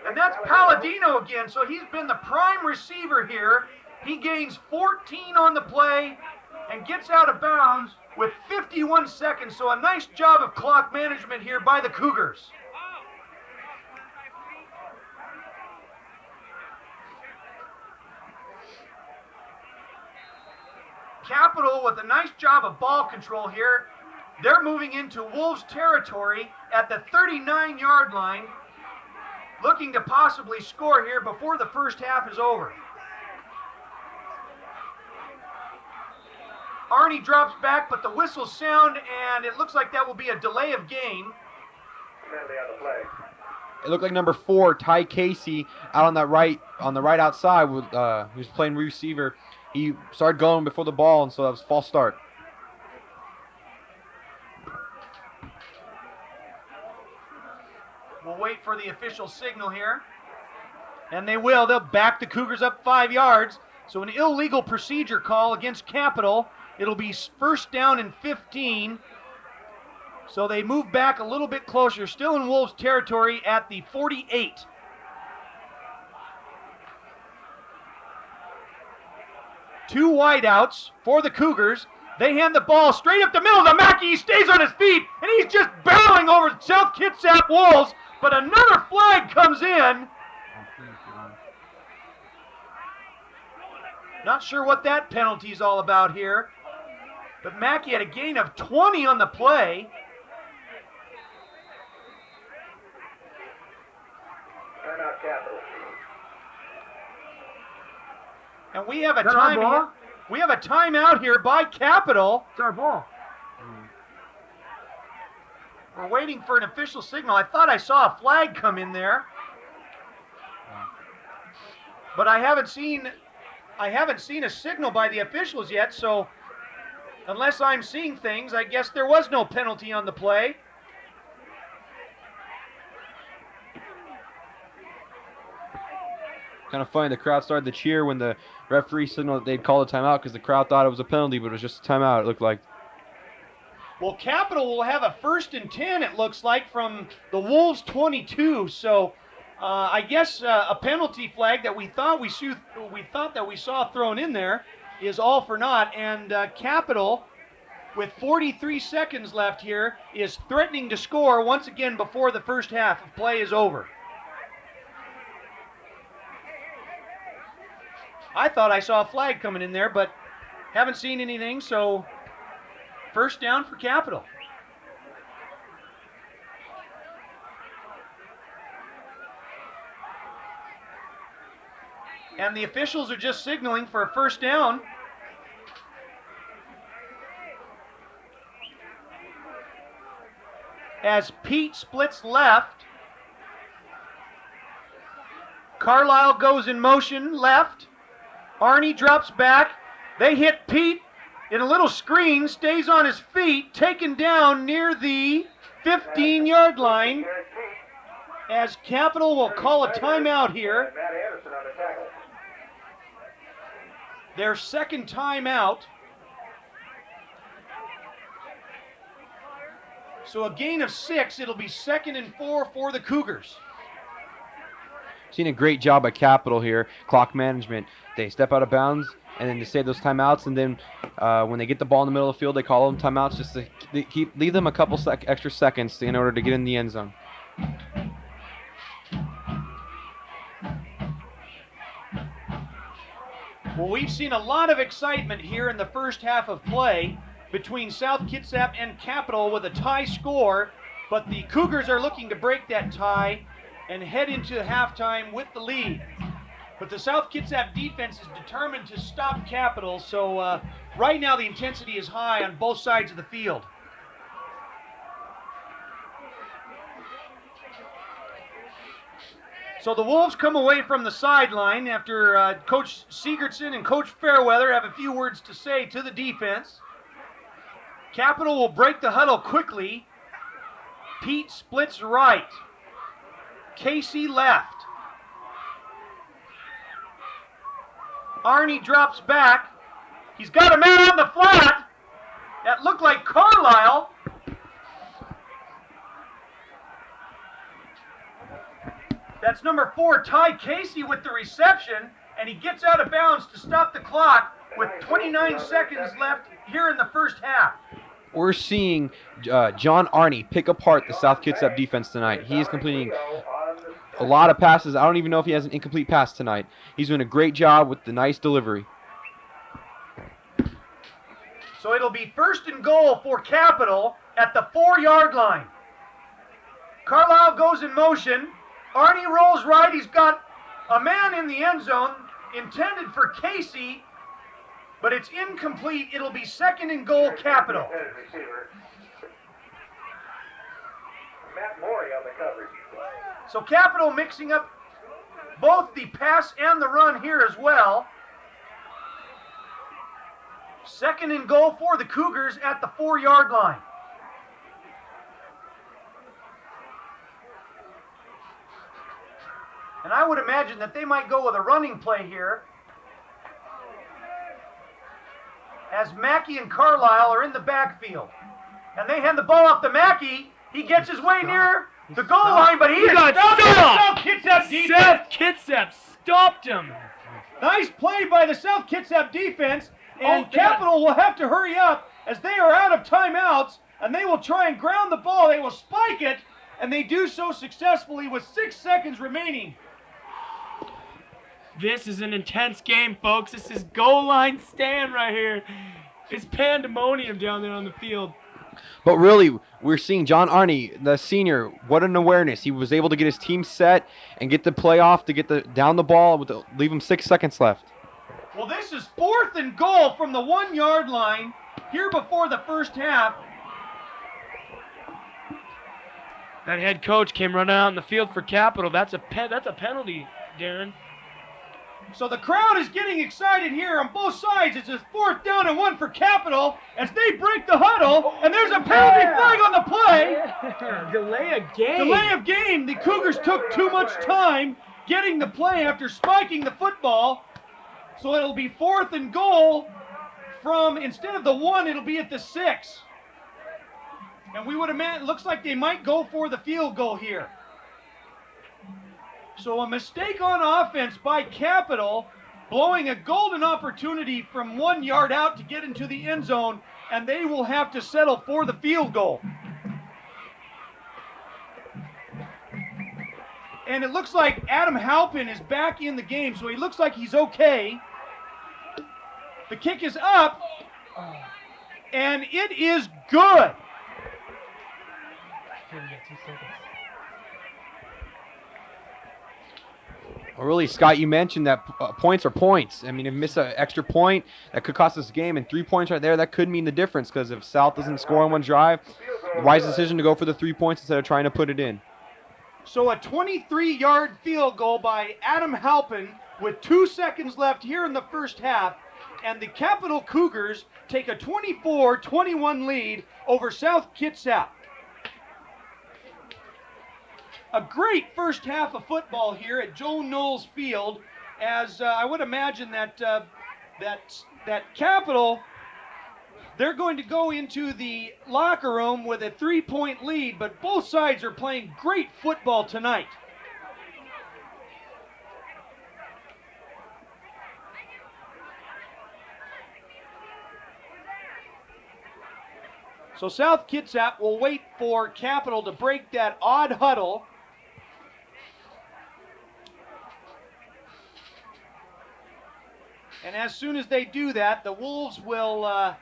And that's Palladino again. So he's been the prime receiver here. He gains 14 on the play and gets out of bounds with 51 seconds. So a nice job of clock management here by the Cougars. Capital with a nice job of ball control here. They're moving into Wolves territory at the 39-yard line, looking to possibly score here before the first half is over. Arnie drops back, but the whistles sound, and it looks like that will be a delay of game. It looked like number 4, Ty Casey, out on the right outside, with he was playing receiver. He started going before the ball, and so that was a false start. We'll wait for the official signal here. And they will. They'll back the Cougars up 5 yards. So an illegal procedure call against Capital. It'll be first down and 15. So they move back a little bit closer. Still in Wolves territory at the 48. Two wideouts for the Cougars. They hand the ball straight up the middle to Mackey. He stays on his feet, and he's just barreling over South Kitsap Wolves. But another flag comes in. Not sure what that penalty is all about here. But Mackey had a gain of 20 on the play. Timeout, Capital. And we have a timeout here by Capital. It's our ball. We're waiting for an official signal. I thought I saw a flag come in there. But I haven't seen a signal by the officials yet, so unless I'm seeing things, I guess there was no penalty on the play. Kind of funny, the crowd started to cheer when the referee signaled that they'd call a timeout because the crowd thought it was a penalty, but it was just a timeout, it looked like. Well, Capital will have a 1st and 10, it looks like, from the Wolves 22. So I guess a penalty flag that we thought we saw thrown in there is all for naught. And Capital, with 43 seconds left here, is threatening to score once again before the first half of play is over. I thought I saw a flag coming in there, but haven't seen anything, so first down for Capital. And the officials are just signaling for a first down. As Pete splits left, Carlisle goes in motion left. Arnie drops back. They hit Pete in a little screen, stays on his feet, taken down near the 15-yard line, as Capital will call a timeout here. Matt Anderson on the tackle. Their second timeout. So a gain of 6. It'll be 2nd and 4 for the Cougars. Seen a great job by Capital here, clock management. They step out of bounds, and then to save those timeouts. And then when they get the ball in the middle of the field, they call them timeouts just to leave them a couple extra seconds in order to get in the end zone. Well, we've seen a lot of excitement here in the first half of play between South Kitsap and Capital with a tie score, but the Cougars are looking to break that tie and head into halftime with the lead. But the South Kitsap defense is determined to stop Capital, so right now the intensity is high on both sides of the field. So the Wolves come away from the sideline after Coach Sigurdsson and Coach Fairweather have a few words to say to the defense. Capital will break the huddle quickly. Pete splits right. Casey left. Arnie drops back. He's got a man on the flat. That looked like Carlisle. That's number 4, Ty Casey, with the reception, and he gets out of bounds to stop the clock with 29 seconds left here in the first half. We're seeing John Arnie pick apart the South Kitsap defense tonight. He is completing a lot of passes. I don't even know if he has an incomplete pass tonight. He's doing a great job with the nice delivery. So it'll be 1st and goal for Capital at the 4-yard line. Carlisle goes in motion. Arnie rolls right. He's got a man in the end zone intended for Casey, but it's incomplete. It'll be 2nd and goal, Capital. Matt Morey on the coverage. So Capital mixing up both the pass and the run here as well. 2nd and goal for the Cougars at the 4-yard line. And I would imagine that they might go with a running play here, as Mackey and Carlisle are in the backfield. And they hand the ball off to Mackey. He gets his way near the goal line, but he is got stopped. stopped. South Kitsap defense. South Kitsap stopped him. Nice play by the South Kitsap defense, and Oh, Capital will have to hurry up as they are out of timeouts, and they will try and ground the ball. They will spike it, and they do so successfully with 6 seconds remaining. This is an intense game, folks. This is goal line stand right here. It's pandemonium down there on the field. But really, we're seeing John Arnie, the senior, what an awareness. He was able to get his team set and get the play off to get down the ball, leave him 6 seconds left. Well, this is 4th and goal from the 1-yard line here before the first half. That head coach came running out in the field for Capital. That's a penalty, Darren. So the crowd is getting excited here on both sides. It's a 4th down and 1 for Capital as they break the huddle, and there's a penalty flag on the play. Delay of game. Delay of game. The Cougars took too much time getting the play after spiking the football. So it'll be 4th and goal from, instead of the 1, it'll be at the 6. And we would imagine, it looks like they might go for the field goal here. So a mistake on offense by Capital, blowing a golden opportunity from 1 yard out to get into the end zone, and they will have to settle for the field goal. And it looks like Adam Halpin is back in the game, so he looks like he's okay. The kick is up, and it is good. Well, really, Scott, you mentioned that points are points. I mean, if you miss an extra point, that could cost us the game, and 3 points right there, that could mean the difference, because if South doesn't score on one drive, wise decision to go for the 3 points instead of trying to put it in. So a 23-yard field goal by Adam Halpin with 2 seconds left here in the first half, and the Capital Cougars take a 24-21 lead over South Kitsap. A great first half of football here at Joe Knowles Field, as I would imagine that that Capital, they're going to go into the locker room with a 3-point lead, but both sides are playing great football tonight. So South Kitsap will wait for Capital to break that odd huddle. And as soon as they do that, the Wolves will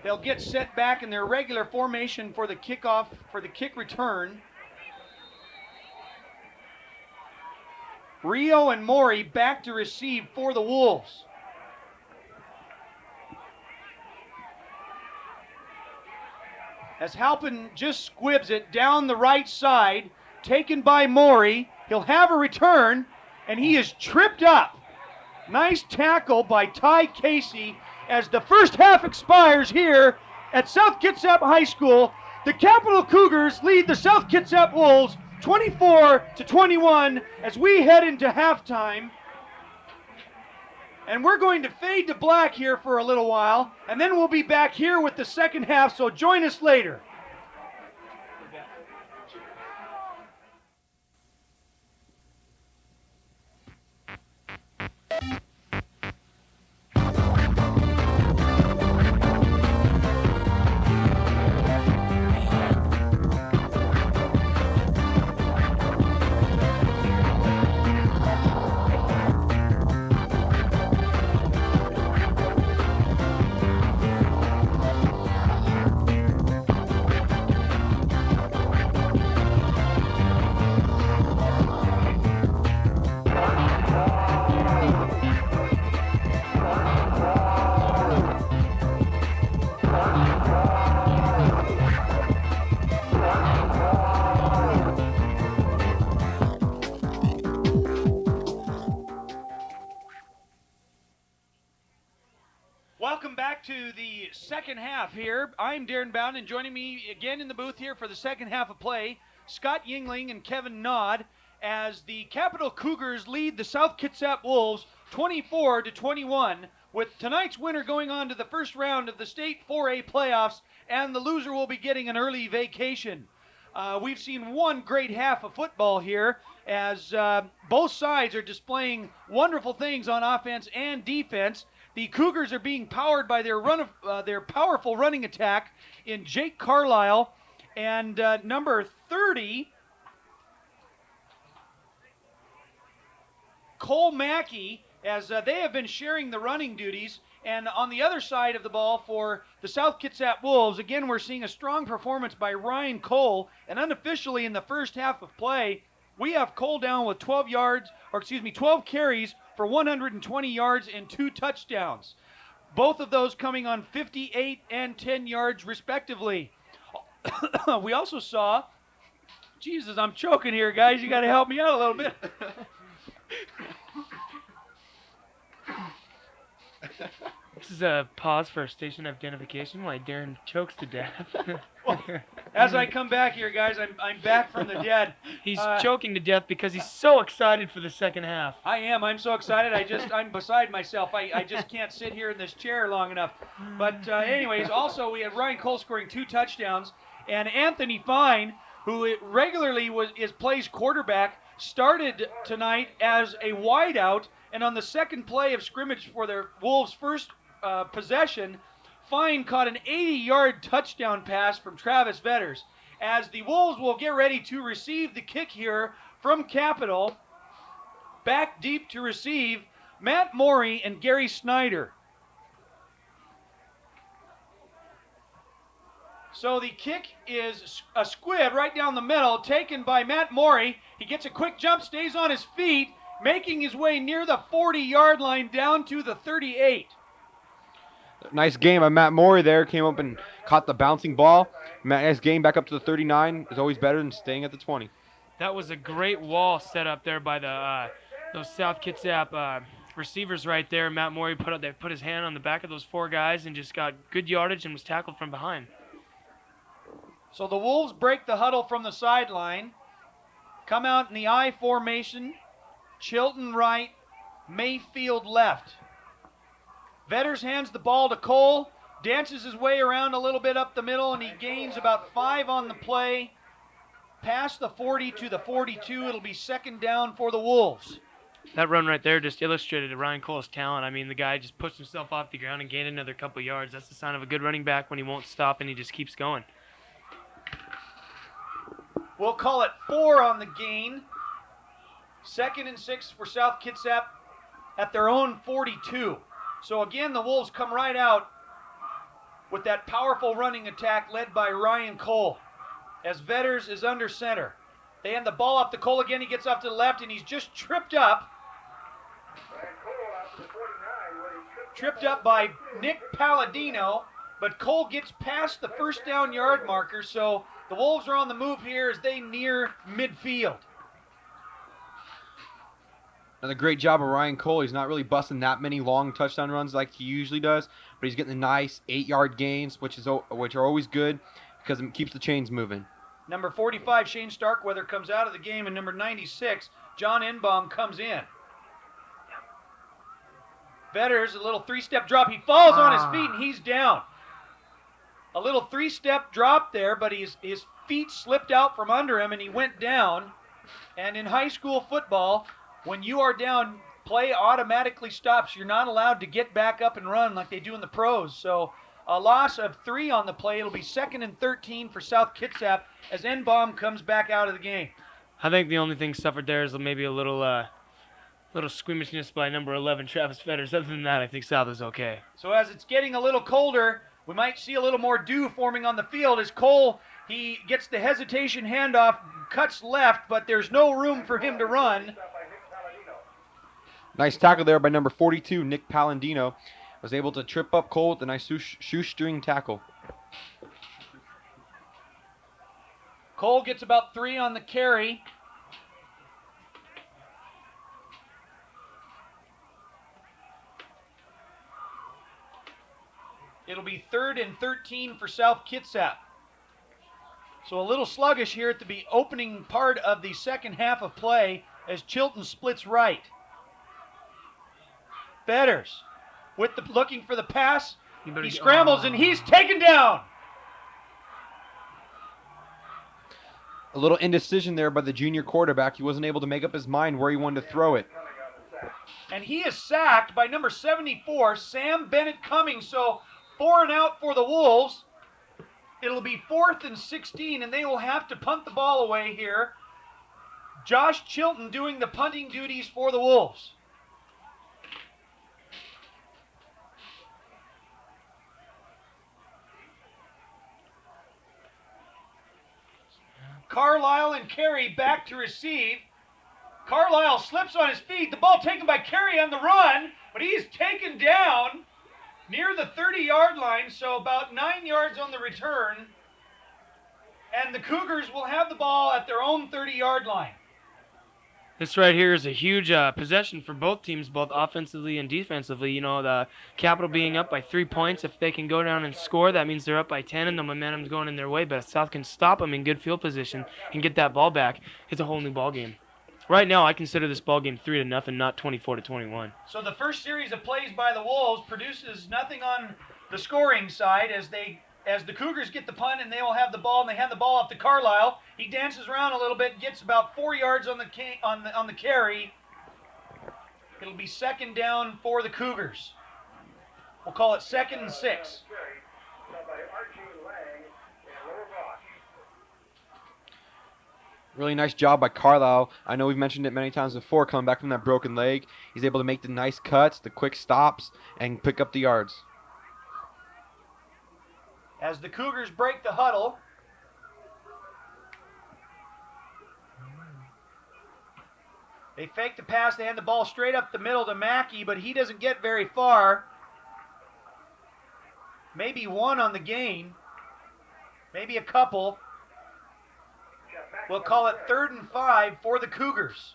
they'll get set back in their regular formation for the kickoff, for the kick return. Rio and Maury back to receive for the Wolves. As Halpin just squibs it down the right side, taken by Maury. He'll have a return, and he is tripped up. Nice tackle by Ty Casey as the first half expires here at South Kitsap High School. The Capital Cougars lead the South Kitsap Wolves 24-21 as we head into halftime. And we're going to fade to black here for a little while, and then we'll be back here with the second half, so join us later. Welcome back to the second half here. I'm Darren Bowden, and joining me again in the booth here for the second half of play, Scott Yingling and Kevin Nod, as the Capital Cougars lead the South Kitsap Wolves 24-21, with tonight's winner going on to the first round of the state 4A playoffs, and the loser will be getting an early vacation. We've seen one great half of football here, as both sides are displaying wonderful things on offense and defense. The Cougars are being powered by their powerful running attack in Jake Carlisle and number 30, Cole Mackey, as they have been sharing the running duties. And on the other side of the ball for the South Kitsap Wolves, again, we're seeing a strong performance by Ryan Cole. And unofficially in the first half of play, we have Cole down with 12 carries for 120 yards and 2 touchdowns. Both of those coming on 58 and 10 yards respectively. We also saw, Jesus, I'm choking here, guys. You got to help me out a little bit. This is a pause for station identification while Darren chokes to death. Well, as I come back here, guys, I'm back from the dead. He's choking to death because he's so excited for the second half. I am. I'm so excited. I'm beside myself. I just can't sit here in this chair long enough. But anyways, also we had Ryan Cole scoring 2 touchdowns, and Anthony Fine, who regularly plays quarterback, started tonight as a wideout, and on the second play of scrimmage for the Wolves' first possession, Fine caught an 80-yard touchdown pass from Travis Vetters. As the Wolves will get ready to receive the kick here from Capital, back deep to receive Matt Maury and Gary Snyder. So the kick is a squib right down the middle, taken by Matt Maury. He gets a quick jump, stays on his feet, making his way near the 40-yard line down to the 38. Nice game by Matt Maury there. Came up and caught the bouncing ball. Nice game back up to the 39 is always better than staying at the 20. That was a great wall set up there by those South Kitsap receivers right there. Matt Maury put his hand on the back of those 4 guys and just got good yardage and was tackled from behind. So the Wolves break the huddle from the sideline, come out in the I formation, Chilton right, Mayfield left. Vetters hands the ball to Cole, dances his way around a little bit up the middle, and he gains about 5 on the play. Past the 40 to the 42, it'll be second down for the Wolves. That run right there just illustrated Ryan Cole's talent. I mean, the guy just pushed himself off the ground and gained another couple yards. That's the sign of a good running back when he won't stop and he just keeps going. We'll call it 4 on the gain. 2nd and 6 for South Kitsap at their own 42. So again, the Wolves come right out with that powerful running attack led by Ryan Cole as Vetters is under center. They hand the ball off to Cole again. He gets off to the left, and he's just tripped up. Tripped up by Nick Palladino, but Cole gets past the first down yard marker, so the Wolves are on the move here as they near midfield. Another great job of Ryan Cole. He's not really busting that many long touchdown runs like he usually does, but he's getting the nice 8-yard gains, which are always good because it keeps the chains moving. Number 45, Shane Starkweather, comes out of the game, and number 96, John Enbaum, comes in. Vetters, a little 3-step drop. He falls on his feet, and he's down. A little 3-step drop there, but his feet slipped out from under him, and he went down. And in high school football, when you are down, play automatically stops. You're not allowed to get back up and run like they do in the pros. So a loss of 3 on the play. It'll be 2nd and 13 for South Kitsap as Enbaum comes back out of the game. I think the only thing suffered there is maybe a little squeamishness by number 11, Travis Vetters. Other than that, I think South is okay. So as it's getting a little colder, we might see a little more dew forming on the field as Cole, he gets the hesitation handoff, cuts left, but there's no room for him to run. Nice tackle there by number 42, Nick Palladino. Was able to trip up Cole with a nice shoestring tackle. Cole gets about 3 on the carry. It'll be 3rd and 13 for South Kitsap. So a little sluggish here at the opening part of the second half of play as Chilton splits right. Vetters looking for the pass. He scrambles and he's taken down. A little indecision there by the junior quarterback. He wasn't able to make up his mind where he wanted to throw it. And he is sacked by number 74, Sam Bennett Cummings. So 4 and out for the Wolves. It'll be 4th and 16, and they will have to punt the ball away here. Josh Chilton doing the punting duties for the Wolves. Carlisle and Carey back to receive. Carlisle slips on his feet. The ball taken by Carey on the run, but he's taken down near the 30-yard line, so about 9 yards on the return. And the Cougars will have the ball at their own 30-yard line. This right here is a huge possession for both teams, both offensively and defensively. You know, the Capital being up by 3 points, if they can go down and score, that means they're up by 10 and the momentum's going in their way. But if South can stop them in good field position and get that ball back, it's a whole new ball game. Right now, I consider this ball game 3-0, not 24-21. So the first series of plays by the Wolves produces nothing on the scoring side as the Cougars get the punt and they will have the ball, and they hand the ball off to Carlisle. He dances around a little bit, gets about 4 yards on the carry. It'll be 2nd down for the Cougars. We'll call it 2nd and 6. Really nice job by Carlisle. I know we've mentioned it many times before, coming back from that broken leg. He's able to make the nice cuts, the quick stops, and pick up the yards. As the Cougars break the huddle, they fake the pass, they hand the ball straight up the middle to Mackey, but he doesn't get very far. Maybe 1 on the gain, maybe a couple. We'll call it 3rd and 5 for the Cougars.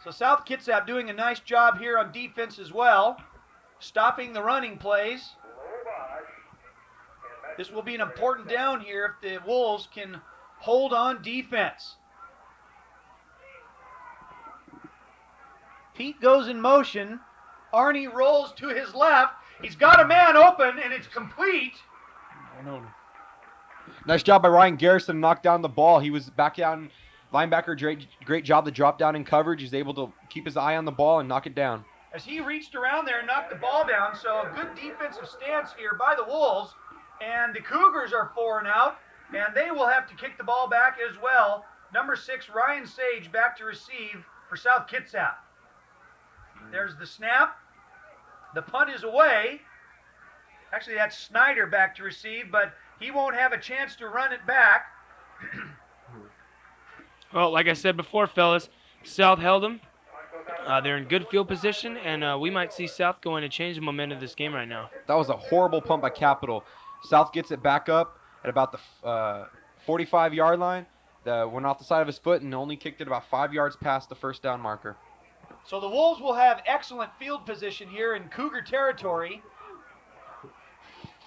So South Kitsap doing a nice job here on defense as well, stopping the running plays. This will be an important down here if the Wolves can hold on defense. Pete goes in motion. Arnie rolls to his left. He's got a man open, and it's complete. Nice job by Ryan Garrison to knock down the ball. He was back down. Linebacker, great job to drop down in coverage. He's able to keep his eye on the ball and knock it down. As he reached around there and knocked the ball down, so a good defensive stance here by the Wolves. And the Cougars are 4 and out. And they will have to kick the ball back as well. Number 6, Ryan Sage, back to receive for South Kitsap. There's the snap. The punt is away. Actually, that's Snyder back to receive, but he won't have a chance to run it back. Well, like I said before, fellas, South held them. They're in good field position, and we might see South going to change the momentum of this game right now. That was a horrible punt by Capital. South gets it back up at about the 45-yard line. Went off the side of his foot and only kicked it about 5 yards past the first down marker. So the Wolves will have excellent field position here in Cougar territory,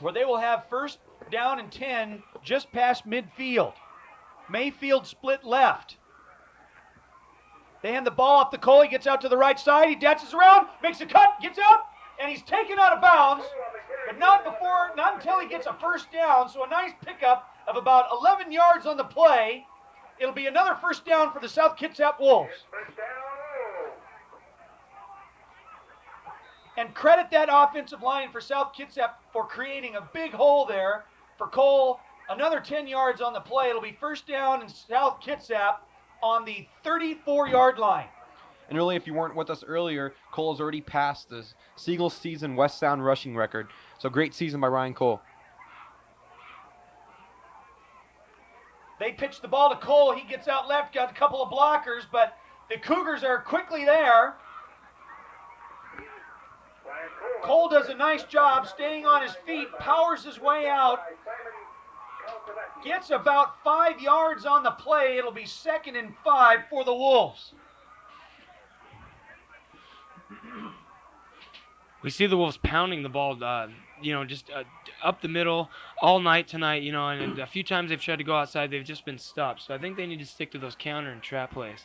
where they will have first down and 10 just past midfield. Mayfield split left. They hand the ball off to Cole. He gets out to the right side. He dances around, makes a cut, gets out, and he's taken out of bounds. But not until he gets a first down. So a nice pickup of about 11 yards on the play. It'll be another first down for the South Kitsap Wolves. And credit that offensive line for South Kitsap for creating a big hole there for Cole. Another 10 yards on the play. It'll be first down in South Kitsap on the 34-yard line. And really, if you weren't with us earlier, Cole has already passed the Seagull season West Sound rushing record. So great season by Ryan Cole. They pitch the ball to Cole. He gets out left, got a couple of blockers, but the Cougars are quickly there. Cole does a nice job staying on his feet, powers his way out, gets about 5 yards on the play. It'll be 2nd and 5 for the Wolves. We see the Wolves pounding the ball, just up the middle all night tonight, and a few times they've tried to go outside, they've just been stopped. So I think they need to stick to those counter and trap plays.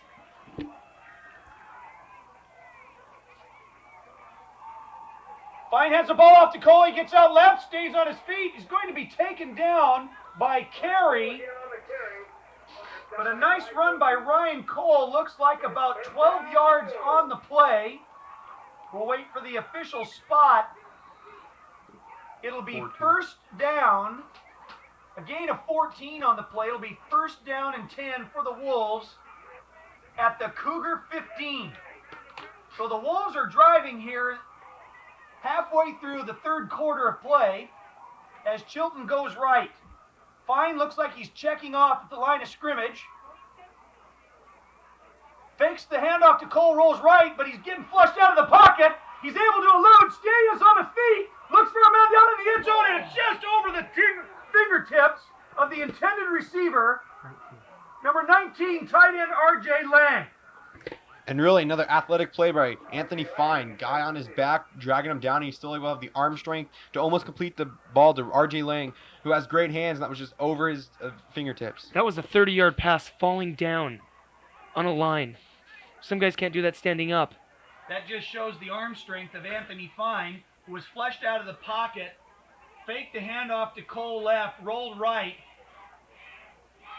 Fine has the ball off to Cole. He gets out left, stays on his feet. He's going to be taken down by Carey. But a nice run by Ryan Cole. Looks like about 12 yards on the play. We'll wait for the official spot. It'll be 14. First down. A gain of 14 on the play. It'll be first down and 10 for the Wolves at the Cougar 15. So the Wolves are driving here halfway through the third quarter of play as Chilton goes right. Fine looks like he's checking off at the line of scrimmage. Fakes the handoff to Cole, rolls right, but he's getting flushed out of the pocket. He's able to elude. Stadium's on his feet. Looks for a man down in the end zone, and it's just over the fingertips of the intended receiver. Number 19, tight end R.J. Lang. And really another athletic play by Anthony Fine. Guy on his back, dragging him down, and he's still able to have the arm strength to almost complete the ball to R.J. Lang, who has great hands, and that was just over his fingertips. That was a 30-yard pass falling down on a line. Some guys can't do that standing up. That just shows the arm strength of Anthony Fine, who was flushed out of the pocket, faked the handoff to Cole left, rolled right,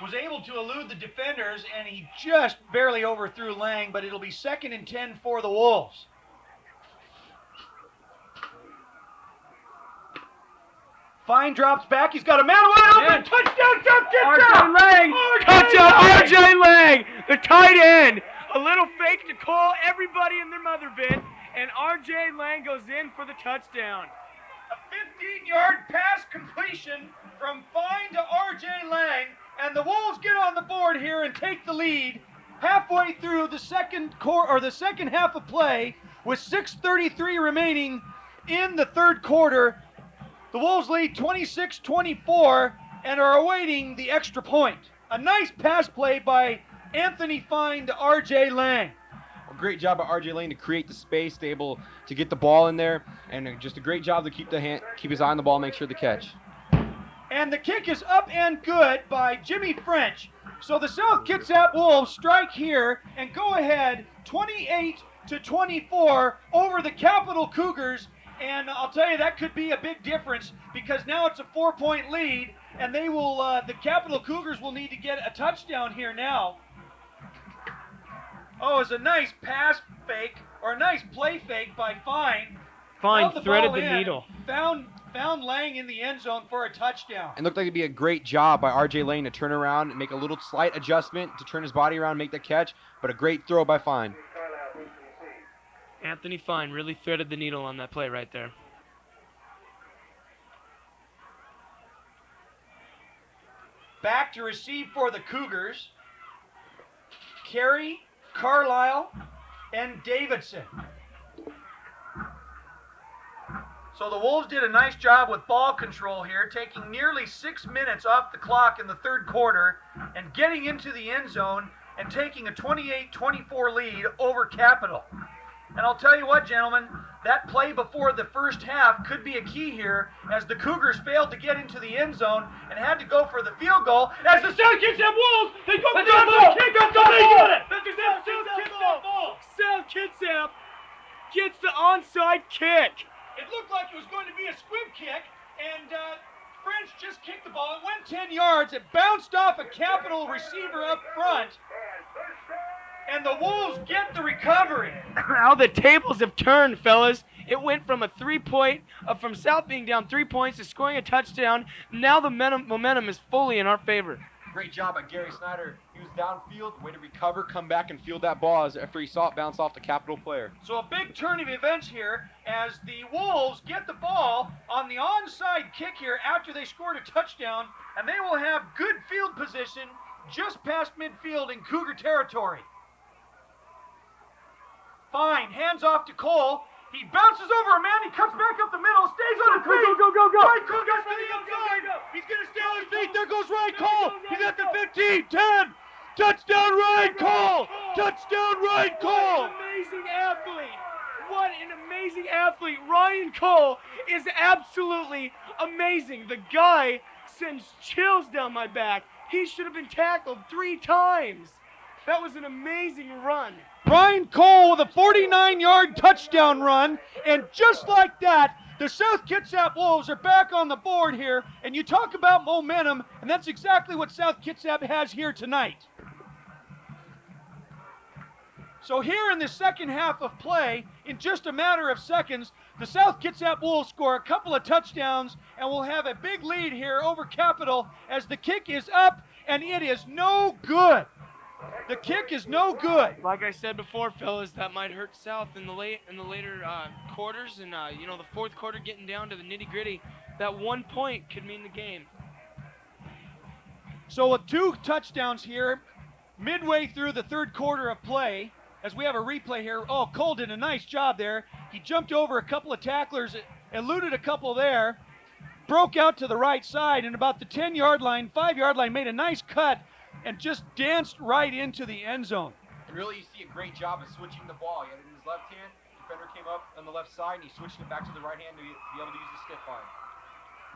was able to elude the defenders, and he just barely overthrew Lang, but it'll be 2nd and 10 for the Wolves. Fine drops back. He's got a man wide open. Touchdown, South Kitsap! R.J. Lang! Touchdown, R.J. Lang! The tight end. A little fake to Cole, everybody in their mother bit, and R.J. Lang goes in for the touchdown. A 15-yard pass completion from Fine to R.J. Lang, and the Wolves get on the board here and take the lead halfway through the second half of play with 6:33 remaining in the third quarter. The Wolves lead 26-24 and are awaiting the extra point. A nice pass play by Anthony Fine to R.J. Lang. A great job by R.J. Lang to create the space, to able to get the ball in there, and just a great job to keep his eye on the ball, make sure to catch. And the kick is up and good by Jimmy French. So the South Kitsap Wolves strike here and go ahead 28-24 over the Capital Cougars. And I'll tell you, that could be a big difference because now it's a 4-point lead, and they will. The Capital Cougars will need to get a touchdown here now. Oh, it's a nice pass fake or a nice play fake by Fine. Fine Held the threaded ball the in, needle. Found found Lang in the end zone for a touchdown. And looked like it'd be a great job by R.J. Lane to turn around and make a little slight adjustment to turn his body around and make the catch, but a great throw by Fine. Anthony Fine really threaded the needle on that play right there. Back to receive for the Cougars. Carey, Carlisle, and Davidson. So the Wolves did a nice job with ball control here, taking nearly 6 minutes off the clock in the third quarter and getting into the end zone and taking a 28-24 lead over Capital. And I'll tell you what, gentlemen, that play before the first half could be a key here as the Cougars failed to get into the end zone and had to go for the field goal as the South Kitsap Wolves, they go for the kick. They got it! That's a South Kitsap ball! South Kitsap gets the onside kick. It looked like it was going to be a squib kick, and French just kicked the ball. It went 10 yards. It bounced off a Capital receiver up front, and the Wolves get the recovery. How the tables have turned, fellas. It went from a 3-point, from South being down 3 points to scoring a touchdown. Now the momentum is fully in our favor. Great job by Gary Snyder. He was downfield, way to recover, come back and field that ball after he saw it bounce off the Capital player. So a big turn of events here as the Wolves get the ball on the onside kick here after they scored a touchdown, and they will have good field position just past midfield in Cougar territory. Fine, hands off to Cole. He bounces over a man, he cuts back up the middle, stays on his feet. Go. Ryan Cole gets to the inside. He's going to stay on his feet. There goes Ryan Cole. He's at the 15, 10. Touchdown, Ryan Cole. Touchdown, Ryan Cole. Amazing athlete. What an amazing athlete. Ryan Cole is absolutely amazing. The guy sends chills down my back. He should have been tackled 3 times. That was an amazing run. Ryan Cole with a 49-yard touchdown run, and just like that, the South Kitsap Wolves are back on the board here, and you talk about momentum, and that's exactly what South Kitsap has here tonight. So here in the second half of play, in just a matter of seconds, the South Kitsap Wolves score a couple of touchdowns, and we'll have a big lead here over Capital as the kick is up, and it is no good. The kick is no good. Like I said before, fellas, that might hurt South in the later quarters, and the fourth quarter getting down to the nitty-gritty. That 1 point could mean the game. So with 2 touchdowns here, midway through the third quarter of play, as we have a replay here. Oh, Cole did a nice job there. He jumped over a couple of tacklers, eluded a couple there, broke out to the right side, and about the 10-yard line, 5-yard line, made a nice cut and just danced right into the end zone. And really, you see a great job of switching the ball. He had it in his left hand. Defender came up on the left side, and he switched it back to the right hand to be able to use the stiff arm.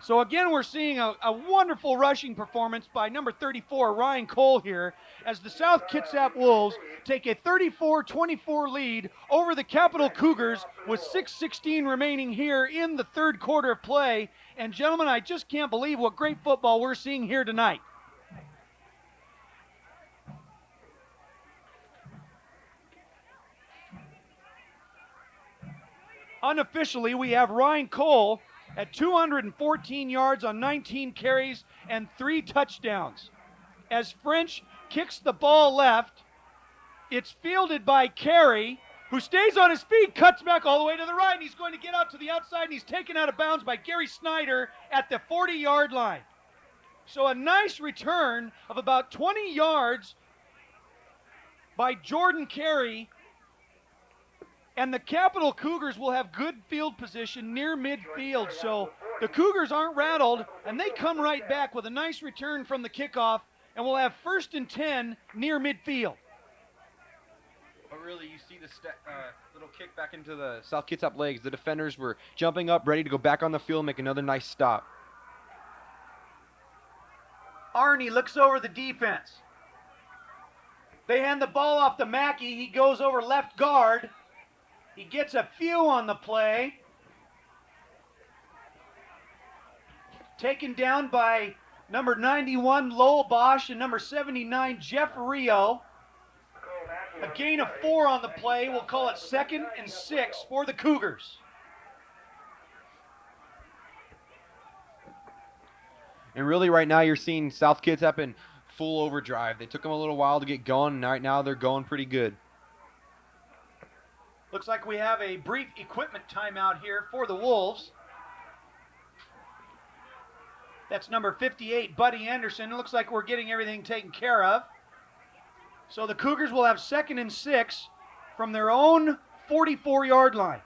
So again, we're seeing a wonderful rushing performance by number 34, Ryan Cole here, as the South Kitsap Wolves take a 34-24 lead over the Capital Cougars with 6:16 remaining here in the third quarter of play. And gentlemen, I just can't believe what great football we're seeing here tonight. Unofficially, we have Ryan Cole at 214 yards on 19 carries and 3 touchdowns. As French kicks the ball left, it's fielded by Carey, who stays on his feet, cuts back all the way to the right, and he's going to get out to the outside, and he's taken out of bounds by Gary Snyder at the 40-yard line. So a nice return of about 20 yards by Jordan Carey. And the Capital Cougars will have good field position near midfield. So the Cougars aren't rattled, and they come right back with a nice return from the kickoff, and we'll have 1st and 10 near midfield. But really, you see the little kick back into the South Kitsap legs. The defenders were jumping up, ready to go back on the field, make another nice stop. Arnie looks over the defense. They hand the ball off to Mackey. He goes over left guard. He gets a few on the play. Taken down by number 91, Lowell Bosch, and number 79, Jeff Rio. A gain of 4 on the play. We'll call it 2nd and 6 for the Cougars. And really right now you're seeing South Kitsap in full overdrive. They took them a little while to get going, and right now they're going pretty good. Looks like we have a brief equipment timeout here for the Wolves. That's number 58, Buddy Anderson. It looks like we're getting everything taken care of. So the Cougars will have 2nd and 6 from their own 44-yard line.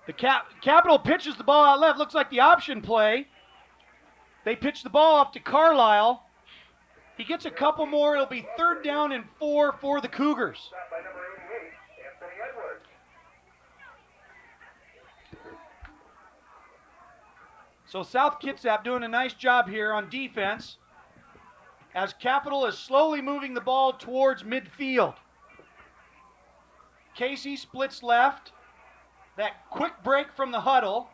The Capital pitches the ball out left. Looks like the option play. They pitch the ball off to Carlisle. He gets a couple more. It'll be 3rd down and 4 for the Cougars. Stopped by number 88, Anthony Edwards. So South Kitsap doing a nice job here on defense as Capital is slowly moving the ball towards midfield. Casey splits left. That quick break from the huddle.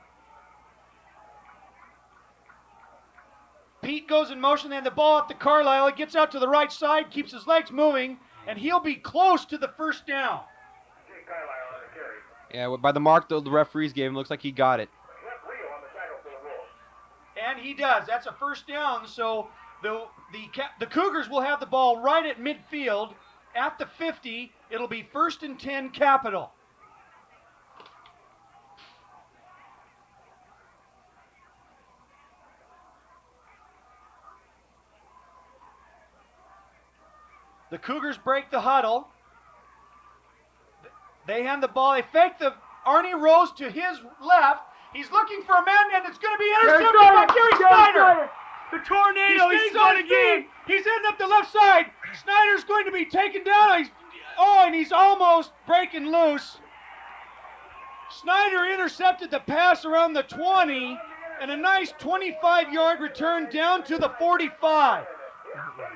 Pete goes in motion, and the ball up to Carlisle. He gets out to the right side, keeps his legs moving, and he'll be close to the 1st down. Jake Carlisle on the carry. Yeah, by the mark the referees gave him, looks like he got it. Left Rio on the tackle for the Wolves. And he does. That's a 1st down, so the Cougars will have the ball right at midfield at the 50. It'll be 1st and 10 Capital. The Cougars break the huddle. They hand the ball. They fake the Arnie Rose to his left. He's looking for a man, and it's going to be intercepted by Gary Snyder. The tornado. He stays on his feet. He's heading up the left side. Snyder's going to be taken down. And he's almost breaking loose. Snyder intercepted the pass around the 20, and a nice 25-yard return down to the 45.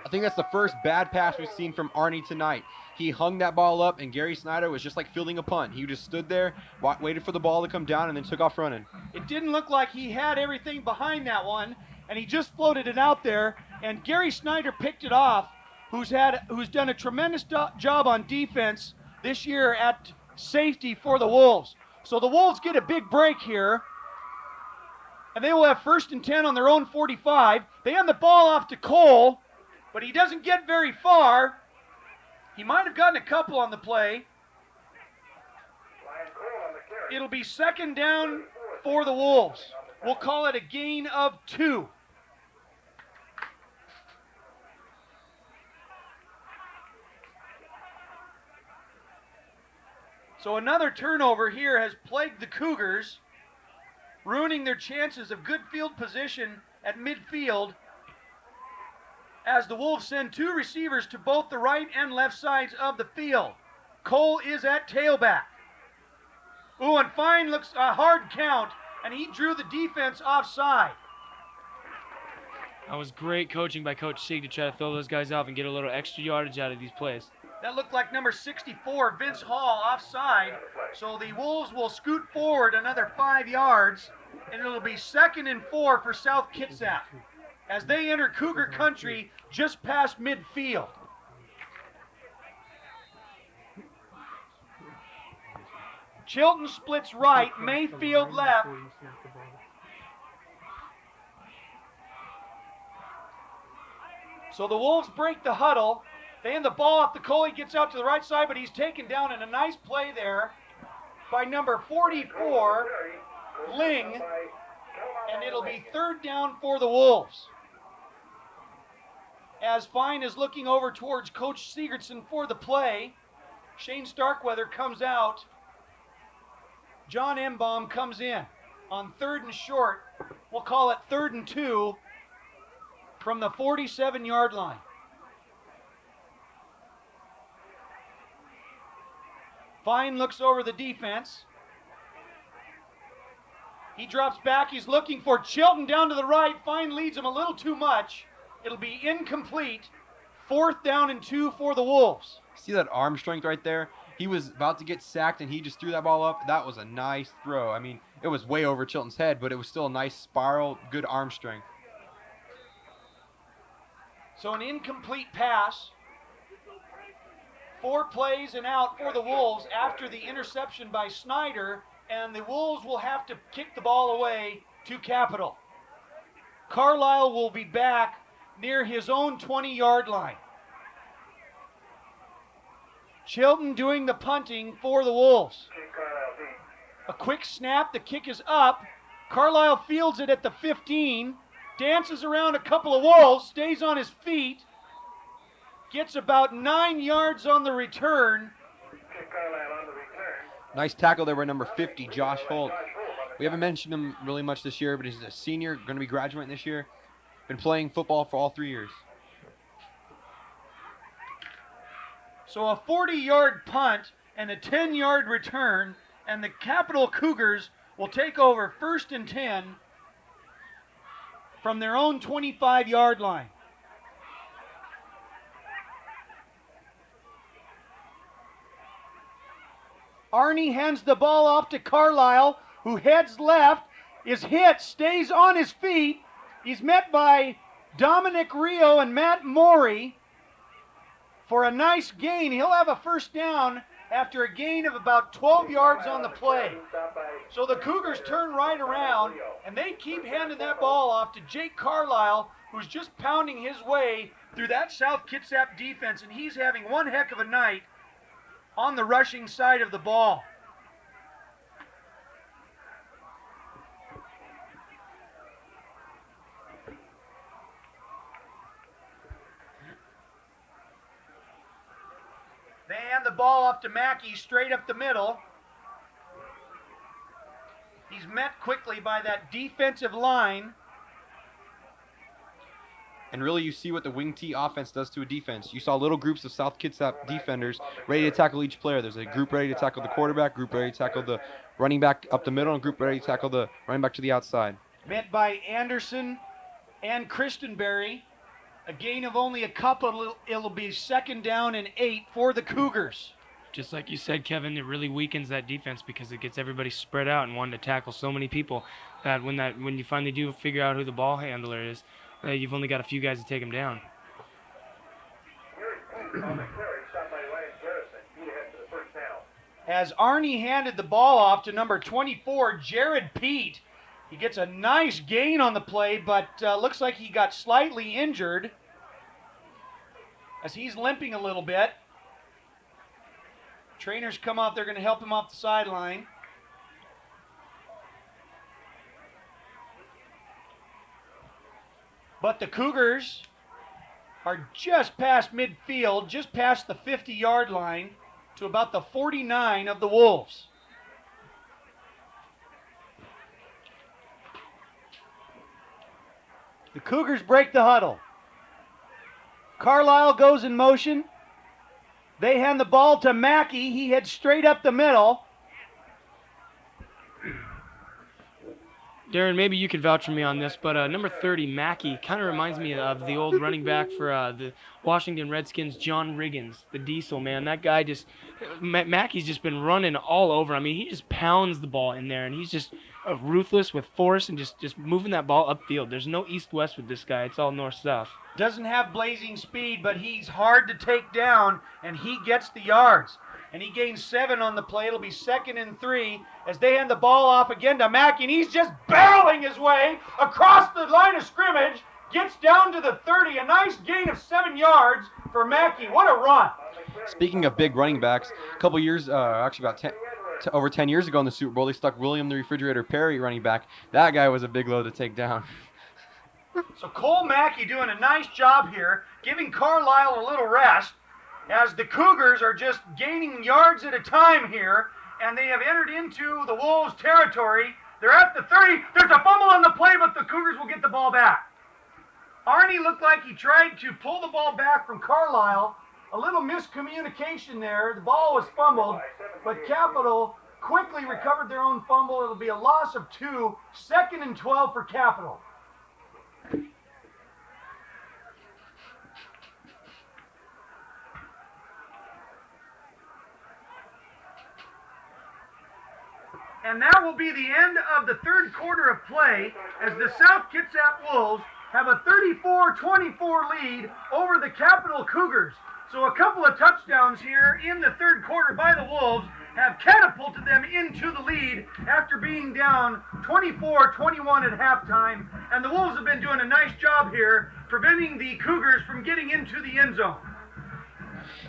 I think that's the first bad pass we've seen from Arnie tonight. He hung that ball up, and Gary Snyder was just like fielding a punt. He just stood there, waited for the ball to come down, and then took off running. It didn't look like he had everything behind that one, and he just floated it out there, and Gary Snyder picked it off, who's done a tremendous job on defense this year at safety for the Wolves. So the Wolves get a big break here, and they will have 1st and 10 on their own 45. They hand the ball off to Cole, but he doesn't get very far. He might have gotten a couple on the play. Ryan Cole on the carry. It'll be 2nd down for the Wolves. We'll call it a gain of 2. So another turnover here has plagued the Cougars, ruining their chances of good field position at midfield as the Wolves send 2 receivers to both the right and left sides of the field. Cole is at tailback. Ooh, and Fine looks a hard count, and he drew the defense offside. That was great coaching by Coach Sieg to try to throw those guys off and get a little extra yardage out of these plays. That looked like number 64, Vince Hall, offside. So the Wolves will scoot forward another 5 yards, and it'll be 2nd and 4 for South Kitsap as they enter Cougar country just past midfield. Chilton splits right, Mayfield left. So the Wolves break the huddle. They hand the ball off to Cole. He gets out to the right side, but he's taken down in a nice play there by number 44, Ling, and it'll be 3rd down for the Wolves. As Fine is looking over towards Coach Sigurdsson for the play, Shane Starkweather comes out. John Embaum comes in on 3rd and short. We'll call it 3rd and 2 from the 47-yard line. Fine looks over the defense. He drops back. He's looking for Chilton down to the right. Fine leads him a little too much. It'll be incomplete. 4th down and 2 for the Wolves. See that arm strength right there? He was about to get sacked, and he just threw that ball up. That was a nice throw. I mean, it was way over Chilton's head, but it was still a nice spiral, good arm strength. So an incomplete pass. 4 plays and out for the Wolves after the interception by Snyder, and the Wolves will have to kick the ball away to Capital. Carlisle will be back near his own 20-yard line. Chilton doing the punting for the Wolves. A quick snap, the kick is up. Carlisle fields it at the 15, dances around a couple of Wolves, stays on his feet, gets about 9 yards on the return. Nice tackle there by number 50, Josh Holt. We haven't mentioned him really much this year, but he's a senior, going to be graduating this year. Been playing football for all 3 years. So a 40-yard punt and a 10-yard return, and the Capital Cougars will take over 1st and 10 from their own 25-yard line. Arnie hands the ball off to Carlisle, who heads left, is hit, stays on his feet. He's met by Dominic Rio and Matt Morey for a nice gain. He'll have a first down after a gain of about 12 yards on the play. So the Cougars turn right around, and they keep handing that ball off to Jake Carlisle, who's just pounding his way through that South Kitsap defense, and he's having one heck of a night on the rushing side of the ball. They hand the ball off to Mackey straight up the middle. He's met quickly by that defensive line. And really, you see what the wing T offense does to a defense. You saw little groups of South Kitsap defenders ready to tackle each player. There's a group ready to tackle the quarterback, group ready to tackle the running back up the middle, and group ready to tackle the running back to the outside. Met by Anderson and Christenberry. A gain of only a couple. It'll be 2nd down and 8 for the Cougars. Just like you said, Kevin, it really weakens that defense because it gets everybody spread out and wanting to tackle so many people that when you finally do figure out who the ball handler is, you've only got a few guys to take him down. As Arnie handed the ball off to number 24, Jared Pete. He gets a nice gain on the play, but looks like he got slightly injured as he's limping a little bit. Trainers come out, they're going to help him off the sideline. But the Cougars are just past midfield, just past the 50-yard line to about the 49 of the Wolves. The Cougars break the huddle. Carlisle goes in motion. They hand the ball to Mackey. He heads straight up the middle. Darren, maybe you could vouch for me on this, but number 30, Mackey, kind of reminds me of the old running back for the Washington Redskins, John Riggins, the Diesel, man. That guy just, Mackey's just been running all over. I mean, he just pounds the ball in there, and he's just ruthless with force and just moving that ball upfield. There's no east-west with this guy. It's all north-south. Doesn't have blazing speed, but he's hard to take down, and he gets the yards. And he gains 7 on the play. It'll be 2nd and 3 as they hand the ball off again to Mackey, and he's just barreling his way across the line of scrimmage, gets down to the 30, a nice gain of 7 yards for Mackey. What a run. Speaking of big running backs, a couple years, actually about over 10 years ago in the Super Bowl, they stuck William the Refrigerator Perry running back. That guy was a big load to take down. So Cole Mackey doing a nice job here, giving Carlisle a little rest, as the Cougars are just gaining yards at a time here, and they have entered into the Wolves' territory. They're at the 30. There's a fumble on the play, but the Cougars will get the ball back. Arnie looked like he tried to pull the ball back from Carlisle. A little miscommunication there. The ball was fumbled, but Capital quickly recovered their own fumble. It'll be a loss of 2, 2nd and 12 for Capital. And that will be the end of the 3rd quarter of play as the South Kitsap Wolves have a 34-24 lead over the Capital Cougars. So a couple of touchdowns here in the third quarter by the Wolves have catapulted them into the lead after being down 24-21 at halftime. And the Wolves have been doing a nice job here preventing the Cougars from getting into the end zone.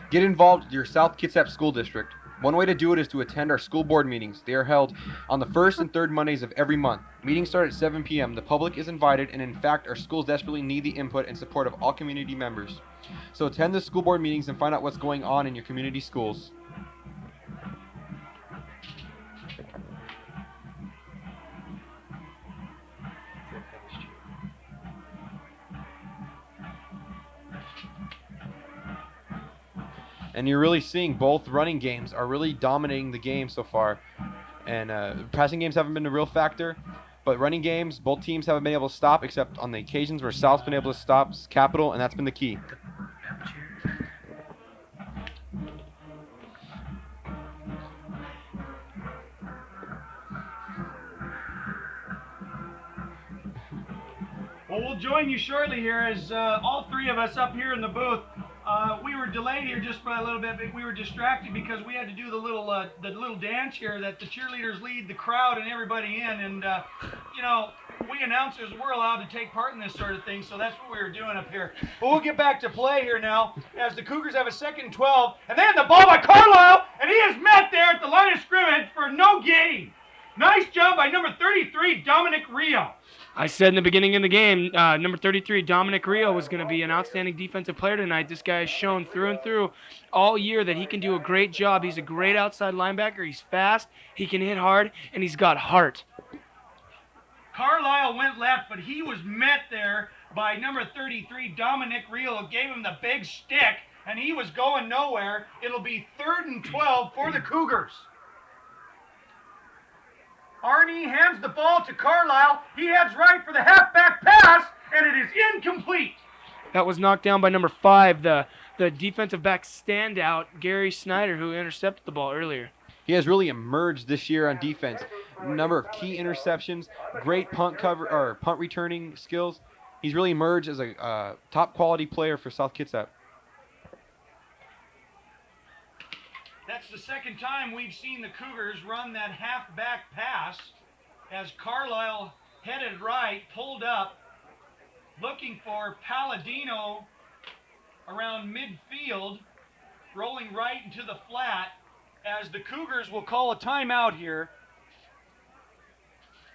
Get involved with your South Kitsap School District. One way to do it is to attend our school board meetings. They are held on the first and third Mondays of every month. Meetings start at 7 p.m. The public is invited, and in fact, our schools desperately need the input and support of all community members. So attend the school board meetings and find out what's going on in your community schools. And you're really seeing both running games are really dominating the game so far. And passing games haven't been a real factor. But running games, both teams haven't been able to stop, except on the occasions where South's been able to stop Capital, and that's been the key. Well, we'll join you shortly here as all three of us up here in the booth. We were delayed here just by a little bit, but we were distracted because we had to do the little dance here that the cheerleaders lead the crowd and everybody in. And you know, we announcers, we're allowed to take part in this sort of thing, so that's what we were doing up here. But we'll get back to play here now as the Cougars have a 2nd and 12, and they have the ball by Carlisle, and he is met there at the line of scrimmage for no gain. Nice job by number 33, Dominic Rio. I said in the beginning of the game, number 33, Dominic Rio, was going to be an outstanding defensive player tonight. This guy has shown through and through all year that he can do a great job. He's a great outside linebacker. He's fast, he can hit hard, and he's got heart. Carlisle went left, but he was met there by number 33, Dominic Rio, who gave him the big stick, and he was going nowhere. It'll be 3rd and 12 for the Cougars. Arnie hands the ball to Carlisle. He heads right for the halfback pass, and it is incomplete. That was knocked down by number 5, the defensive back standout, Gary Snyder, who intercepted the ball earlier. He has really emerged this year on defense. Number of key interceptions, great punt cover or punt returning skills. He's really emerged as a top quality player for South Kitsap. That's the second time we've seen the Cougars run that halfback pass as Carlisle headed right, pulled up, looking for Palladino around midfield, rolling right into the flat as the Cougars will call a timeout here.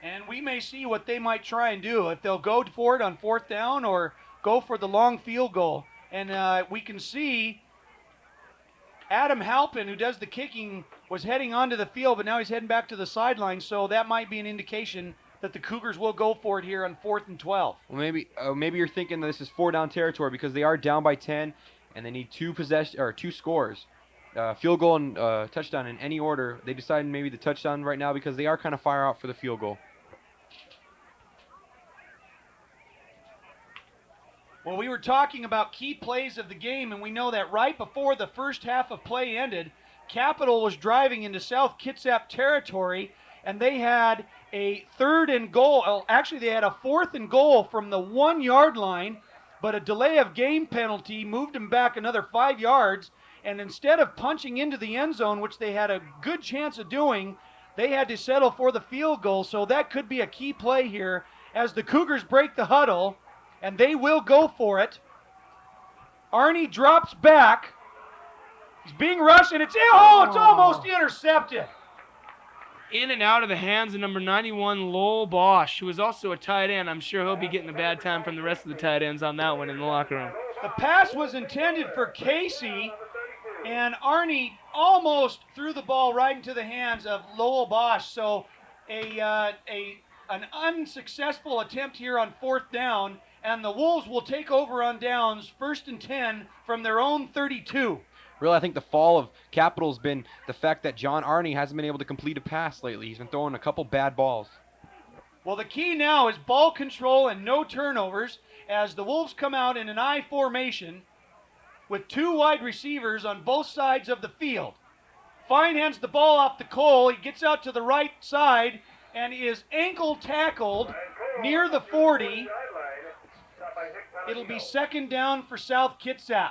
And we may see what they might try and do, if they'll go for it on 4th down or go for the long field goal. And we can see Adam Halpin, who does the kicking, was heading onto the field, but now he's heading back to the sideline, so that might be an indication that the Cougars will go for it here on 4th and 12. Well, maybe you're thinking that this is 4-down territory because they are down by 10 and they need 2 scores. Field goal and touchdown in any order. They decided maybe the touchdown right now because they are kind of fire out for the field goal. Well, we were talking about key plays of the game, and we know that right before the first half of play ended, Capital was driving into South Kitsap territory, and they had a 3rd and goal. Actually, they had a 4th and goal from the 1-yard line, but a delay of game penalty moved them back another 5 yards, and instead of punching into the end zone, which they had a good chance of doing, they had to settle for the field goal. So that could be a key play here as the Cougars break the huddle, and they will go for it. Arnie drops back. He's being rushed, and it's almost intercepted. In and out of the hands of number 91, Lowell Bosch, who is also a tight end. I'm sure he'll be getting a bad time from the rest of the tight ends on that one in the locker room. The pass was intended for Casey, and Arnie almost threw the ball right into the hands of Lowell Bosch. So an unsuccessful attempt here on 4th down, and the Wolves will take over on downs, 1st and 10 from their own 32. Really, I think the fall of Capital has been the fact that John Arnie hasn't been able to complete a pass lately. He's been throwing a couple bad balls. Well, the key now is ball control and no turnovers as the Wolves come out in an I formation with 2 wide receivers on both sides of the field. Fine hands the ball off to Cole. He gets out to the right side and is ankle tackled near the 40. It'll be second down for South Kitsap.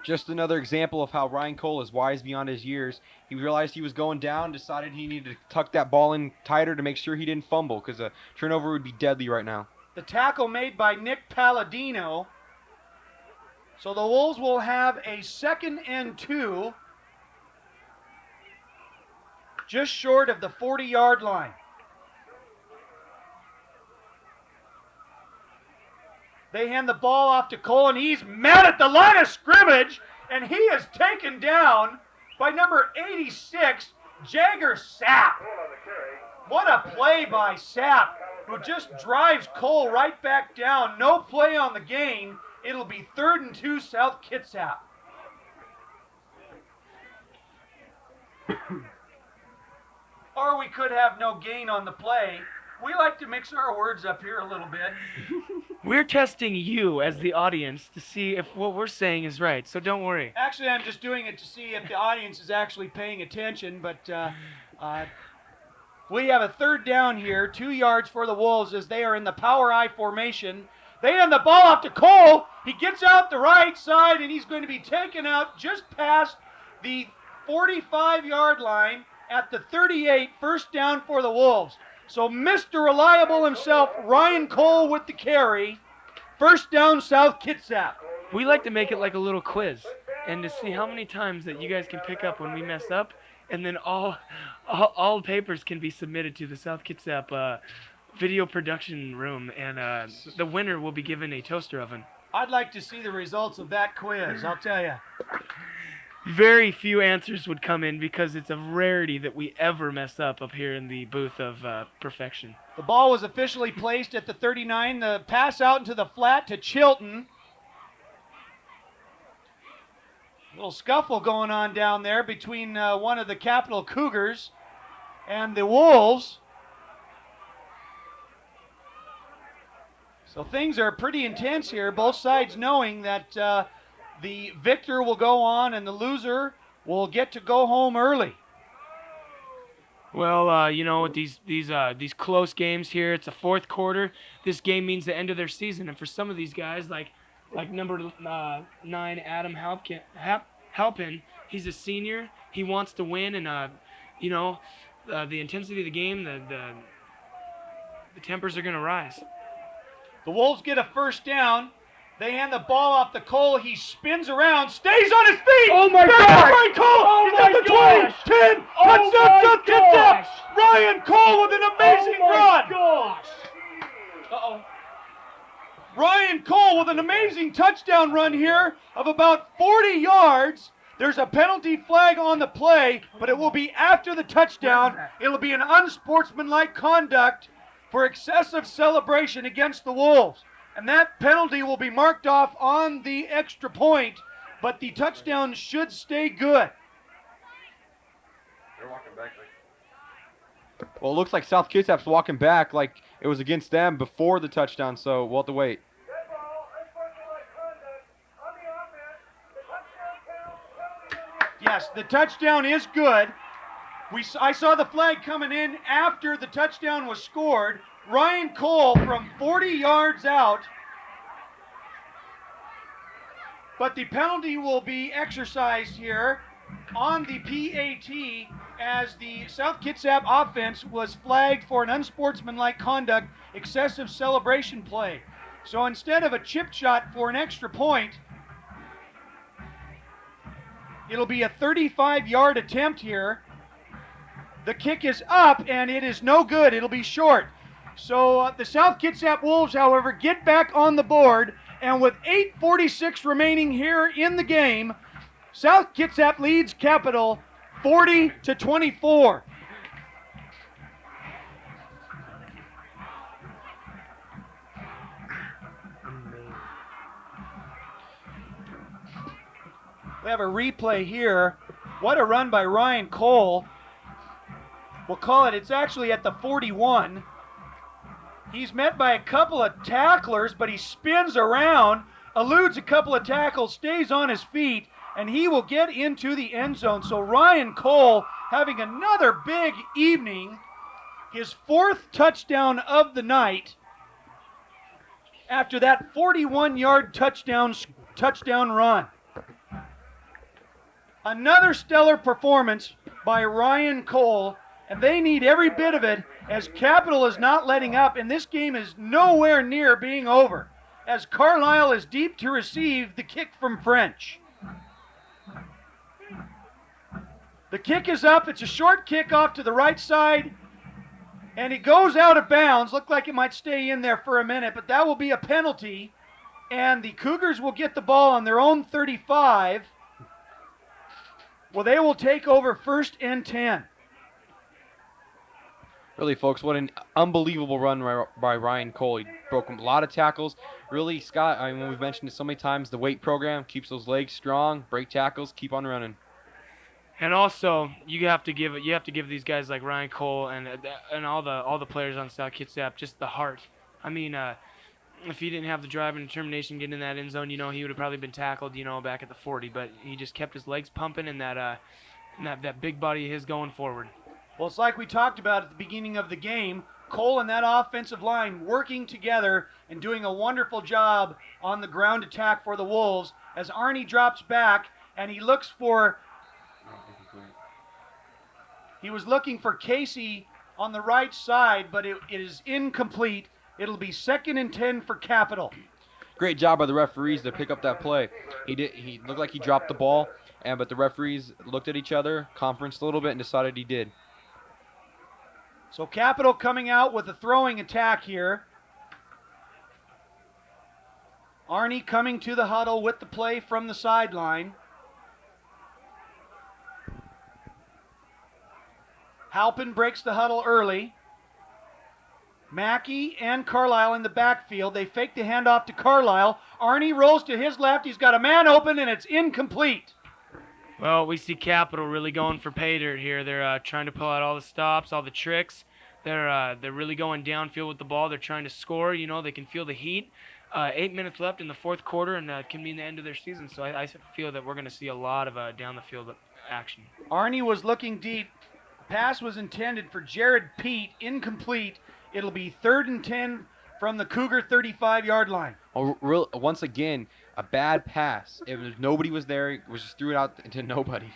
Just another example of how Ryan Cole is wise beyond his years. He realized he was going down, decided he needed to tuck that ball in tighter to make sure he didn't fumble, because a turnover would be deadly right now. The tackle made by Nick Palladino. So the Wolves will have a 2nd and 2, just short of the 40-yard line. They hand the ball off to Cole, and he's mad at the line of scrimmage, and he is taken down by number 86, Jagger Sapp. What a play by Sapp, who just drives Cole right back down. No play on the gain. It'll be 3rd and 2, South Kitsap. Or we could have no gain on the play. We like to mix our words up here a little bit. We're testing you as the audience to see if what we're saying is right, so don't worry. Actually, I'm just doing it to see if the audience is actually paying attention, but we have a 3rd down here, 2 yards for the Wolves as they are in the power I formation. They hand the ball off to Cole. He gets out the right side, and he's going to be taken out just past the 45-yard line at the 38, 1st down for the Wolves. So Mr. Reliable himself, Ryan Cole with the carry. 1st down, South Kitsap. We like to make it like a little quiz and to see how many times that you guys can pick up when we mess up, and then all papers can be submitted to the South Kitsap video production room, and the winner will be given a toaster oven. I'd like to see the results of that quiz, I'll tell you. Very few answers would come in because it's a rarity that we ever mess up here in the booth of perfection. The ball was officially placed at the 39. The pass out into the flat to Chilton. Little scuffle going on down there between one of the Capital Cougars and the Wolves. So things are pretty intense here, both sides knowing that the victor will go on and the loser will get to go home early. Well, you know, with these close games here, it's a 4th quarter. This game means the end of their season, and for some of these guys, like number 9, Adam Halpin, he's a senior. He wants to win, and you know, the intensity of the game, the tempers are gonna rise. The Wolves get a 1st down. They hand the ball off to Cole. He spins around, stays on his feet. Oh my gosh! Ryan Cole! Oh He's at the 20, 10, touchdown, South Kitsap! Ryan Cole with an amazing run. Gosh! Uh-oh. Ryan Cole with an amazing touchdown run here of about 40 yards. There's a penalty flag on the play, but it will be after the touchdown. It'll be an unsportsmanlike conduct for excessive celebration against the Wolves. And that penalty will be marked off on the extra point, but the touchdown should stay good. They're walking back. Well, it looks like South Kitsap's walking back like it was against them before the touchdown, so we'll have to wait. Yes, the touchdown is good. I saw the flag coming in after the touchdown was scored. Ryan Cole from 40 yards out. But the penalty will be exercised here on the PAT as the South Kitsap offense was flagged for an unsportsmanlike conduct, excessive celebration play. So instead of a chip shot for an extra point, it'll be a 35-yard attempt here. The kick is up, and it is no good. It'll be short. So the South Kitsap Wolves, however, get back on the board, and with 8:46 remaining here in the game, South Kitsap leads Capital 40-24. We have a replay here. What a run by Ryan Cole. We'll call it, it's actually at the 41. He's met by a couple of tacklers, but he spins around, eludes a couple of tackles, stays on his feet, and he will get into the end zone. So Ryan Cole having another big evening, his 4th touchdown of the night. after that 41-yard touchdown run. Another stellar performance by Ryan Cole, and they need every bit of it as Capital is not letting up, and this game is nowhere near being over as Carlisle is deep to receive the kick from French. The kick is up. It's a short kick off to the right side, and it goes out of bounds. Looked like it might stay in there for a minute, but that will be a penalty, and the Cougars will get the ball on their own 35. Well, they will take over 1st and 10. Really, folks, what an unbelievable run by Ryan Cole. He broke a lot of tackles. Really, Scott, I mean, we've mentioned it so many times, the weight program keeps those legs strong, break tackles, keep on running. And also, you have to give these guys like Ryan Cole and all the players on South Kitsap just the heart. I mean, if he didn't have the drive and determination getting in that end zone, he would have probably been tackled, back at the 40. But he just kept his legs pumping and that big body of his going forward. Well, it's like we talked about at the beginning of the game. Cole and that offensive line working together and doing a wonderful job on the ground attack for the Wolves as Arnie drops back and he looks for... He was looking for Casey on the right side, but it is incomplete. It'll be 2nd and 10 for Capital. Great job by the referees to pick up that play. He looked like he dropped the ball, but the referees looked at each other, conferenced a little bit, and decided he did. So Capital coming out with a throwing attack here. Arnie coming to the huddle with the play from the sideline. Halpin breaks the huddle early. Mackey and Carlisle in the backfield. They fake the handoff to Carlisle. Arnie rolls to his left. He's got a man open, and it's incomplete. Well, we see Capital really going for pay dirt here. They're trying to pull out all the stops, all the tricks. They're really going downfield with the ball. They're trying to score. They can feel the heat. 8 minutes left in the 4th quarter, and can mean the end of their season. So I feel that we're going to see a lot of down the field action. Arnie was looking deep. Pass was intended for Jared Pete, incomplete. It'll be 3rd and 10 from the Cougar 35-yard line. Once again, a bad pass. Nobody was there. It was just threw it out to nobody.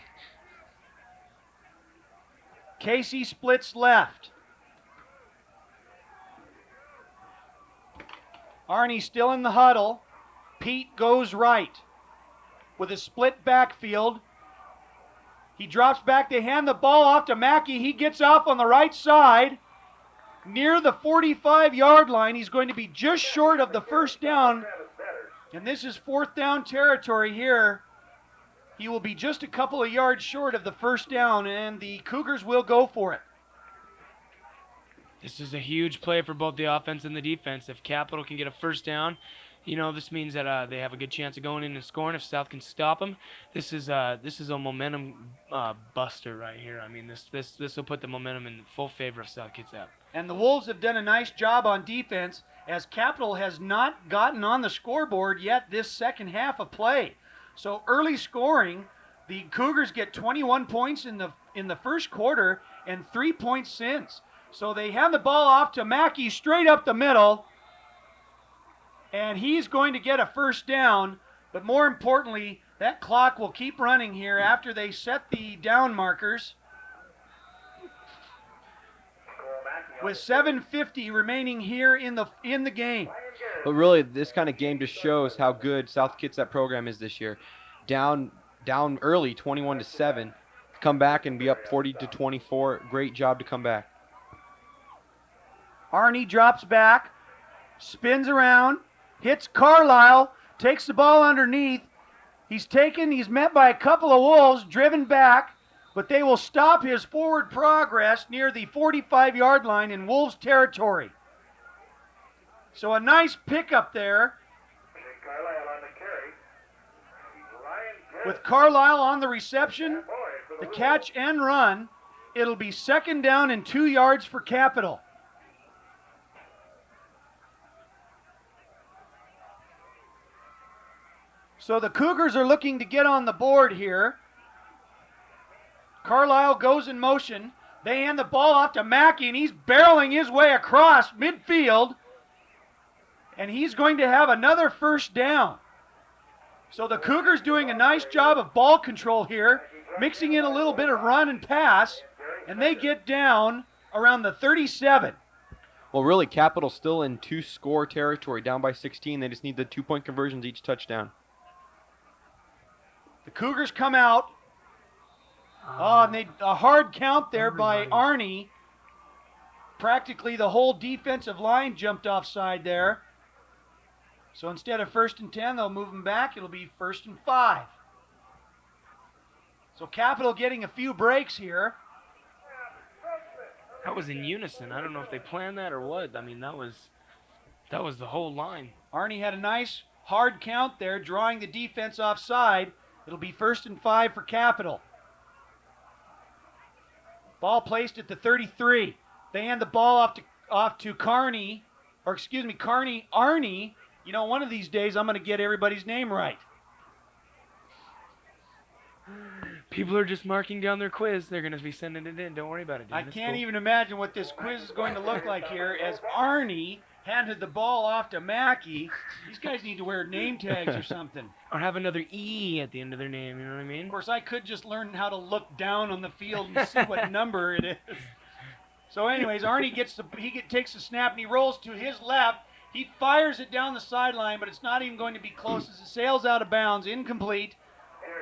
Casey splits left. Arnie still in the huddle. Pete goes right. With a split backfield. He drops back. They hand the ball off to Mackey. He gets off on the right side. Near the 45-yard line. He's going to be just short of the 1st down. And this is 4th down territory here. He will be just a couple of yards short of the 1st down, and the Cougars will go for it. This is a huge play for both the offense and the defense. If Capital can get a 1st down, this means that they have a good chance of going in and scoring. If South can stop them, this is a momentum buster right here. I mean, this will put the momentum in full favor of South Kitsap. And the Wolves have done a nice job on defense as Capital has not gotten on the scoreboard yet this second half of play. So early scoring, the Cougars get 21 points in the 1st quarter and 3 points since. So they hand the ball off to Mackey straight up the middle. And he's going to get a 1st down. But more importantly, that clock will keep running here after they set the down markers. With 7:50 remaining here in the game. But really, this kind of game just shows how good South Kitsap program is this year. Down early, 21-7. Come back and be up 40-24. Great job to come back. Arnie drops back, spins around, hits Carlisle, takes the ball underneath. He's met by a couple of Wolves, driven back, but they will stop his forward progress near the 45-yard line in Wolves territory. So a nice pickup there. With Carlisle on the reception, the catch and run, it'll be 2nd down and 2 yards for Capital. So the Cougars are looking to get on the board here. Carlisle goes in motion. They hand the ball off to Mackey, and he's barreling his way across midfield. And he's going to have another first down. So the Cougars doing a nice job of ball control here, mixing in a little bit of run and pass, and they get down around the 37. Well, really, Capital's still in two-score territory, down by 16. They just need the two-point conversions each touchdown. The Cougars come out. Oh, and a hard count there by Arnie. Practically the whole defensive line jumped offside there. So instead of 1st and 10, they'll move them back. It'll be 1st and 5. So Capital getting a few breaks here. That was in unison. I don't know if they planned that or what. I mean, that was the whole line. Arnie had a nice hard count there, drawing the defense offside. It'll be 1st and 5 for Capital. Ball placed at the 33. They hand the ball off to Arnie. You know, one of these days I'm going to get everybody's name right. People are just marking down their quiz. They're going to be sending it in. Don't worry about it, dude. I can't even imagine what this quiz is going to look like here as Arnie handed the ball off to Mackey. These guys need to wear name tags or something. Or have another E at the end of their name, you know what I mean? Of course, I could just learn how to look down on the field and see what number it is. So anyways, Arnie takes the snap and he rolls to his left. He fires it down the sideline, but it's not even going to be close as it sails out of bounds, incomplete.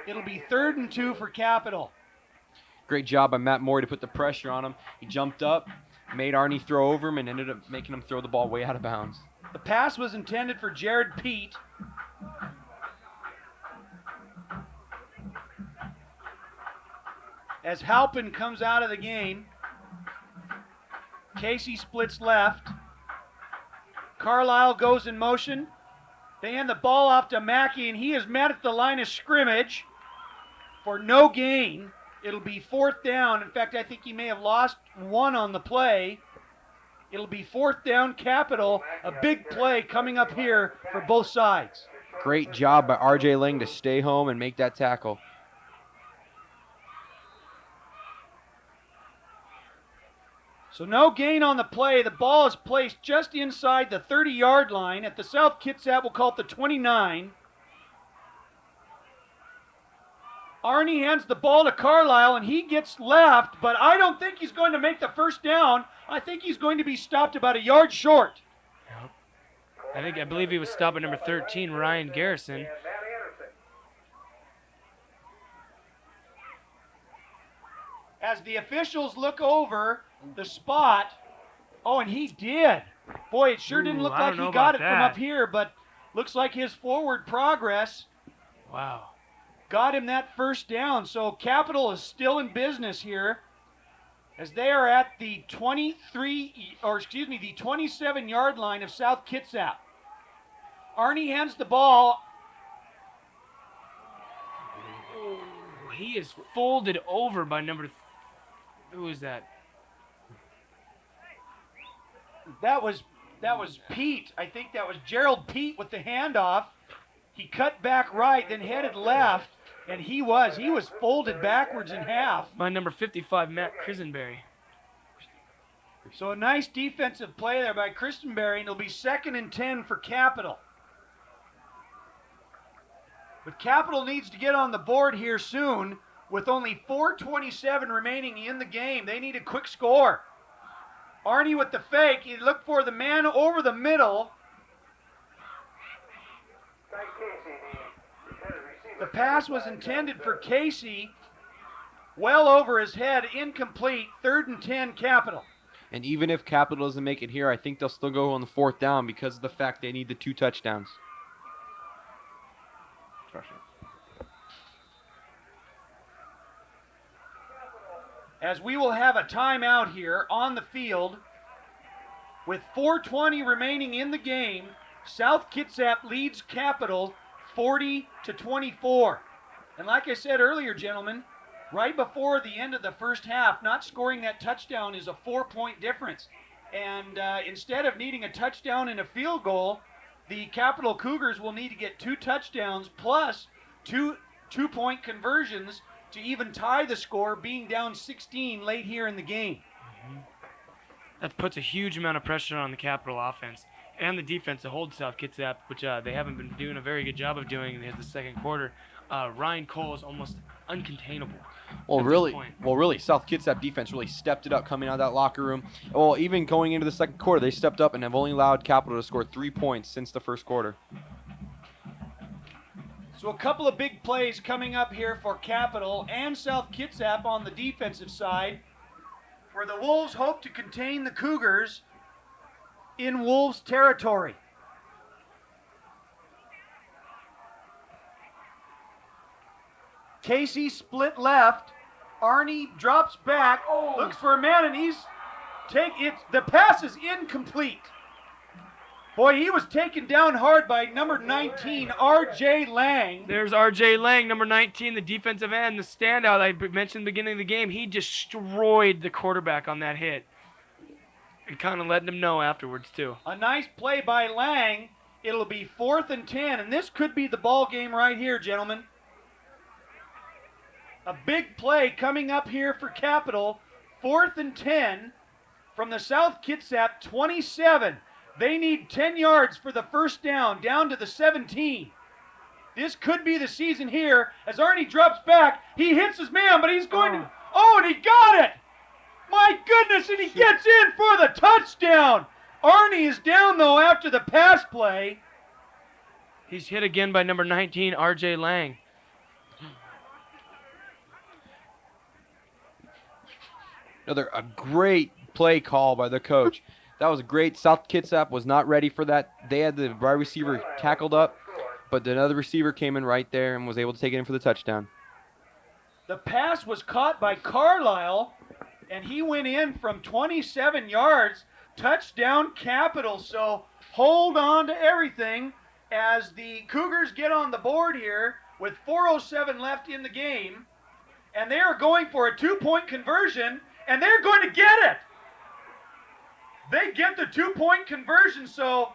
It'll be 3rd and 2 for Capital. Great job by Matt Morey to put the pressure on him. He jumped up, made Arnie throw over him, and ended up making him throw the ball way out of bounds. The pass was intended for Jared Pete. As Halpin comes out of the game, Casey splits left. Carlisle goes in motion. They hand the ball off to Mackey, and he is met at the line of scrimmage for no gain. It'll be 4th down. In fact, I think he may have lost one on the play. It'll be 4th down Capital. A big play coming up here for both sides. Great job by R.J. Lang to stay home and make that tackle. So no gain on the play. The ball is placed just inside the 30-yard line at the South Kitsap. We'll call it the 29. Arnie hands the ball to Carlisle, and he gets left, but I don't think he's going to make the first down. I think he's going to be stopped about a yard short. I believe he was stopped at number 13, Ryan Garrison. As the officials look over the spot, oh, and he did. Boy, it sure didn't look I like don't know he got about it from that. up here, but looks like his forward progress Wow. got him that first down. So Capital is still in business here as they are at the 27-yard line of South Kitsap. Arnie hands the ball. He is folded over by number. Who is that? That was Pete. I think that was Gerald Pete with the handoff. He cut back right, then headed left, and he was folded backwards in half. By number 55, Matt Krisenberry. So a nice defensive play there by Kristenberry, and it'll be 2nd and 10 for Capital. But Capital needs to get on the board here soon with only 4:27 remaining in the game. They need a quick score. Arnie with the fake. He looked for the man over the middle. The pass was intended for Casey. Well over his head, incomplete. 3rd and 10 Capital. And even if Capital doesn't make it here, I think they'll still go on the 4th down because of the fact they need the 2 touchdowns. As we will have a timeout here on the field with 4:20 remaining in the game. South Kitsap leads Capital 40-24. And like I said earlier, gentlemen, right before the end of the first half, not scoring that touchdown is a 4-point difference. And instead of needing a touchdown and a field goal, the Capital Cougars will need to get 2 touchdowns plus two-point conversions to even tie the score, being down 16 late here in the game. That puts a huge amount of pressure on the Capital offense. and the defense to hold South Kitsap, which they haven't been doing a very good job of doing in the second quarter. Ryan Cole is almost uncontainable. Well, at this really, point. South Kitsap defense really stepped it up coming out of that locker room. Well, even going into the second quarter, they stepped up and have only allowed Capital to score 3 points since the first quarter. So a couple of big plays coming up here for Capital and South Kitsap on the defensive side, where the Wolves hope to contain the Cougars in Wolves territory. Casey split left. Arnie drops back, looks for a man, and the pass is incomplete. Boy, he was taken down hard by number 19, R.J. Lang. There's R.J. Lang, number 19, the defensive end, the standout I mentioned at the beginning of the game. He destroyed the quarterback on that hit. And kind of letting him know afterwards, too. A nice play by Lang. It'll be 4th and 10, and this could be the ball game right here, gentlemen. A big play coming up here for Capital. 4th and 10 from the South Kitsap 27. They need 10 yards for the first down to the 17. This could be the season here as Arnie drops back. He hits his man, but he's going to... Oh, and he got it! My goodness, and he gets in for the touchdown. Arnie is down, though, after the pass play. He's hit again by number 19, R.J. Lang. A great play call by the coach. That was great. South Kitsap was not ready for that. They had the wide receiver tackled up, but another receiver came in right there and was able to take it in for the touchdown. The pass was caught by Carlisle, and he went in from 27 yards. Touchdown Capital. So hold on to everything as the Cougars get on the board here with 4:07 left in the game. And they are going for a 2-point conversion, and they're going to get it. They get the 2-point conversion, so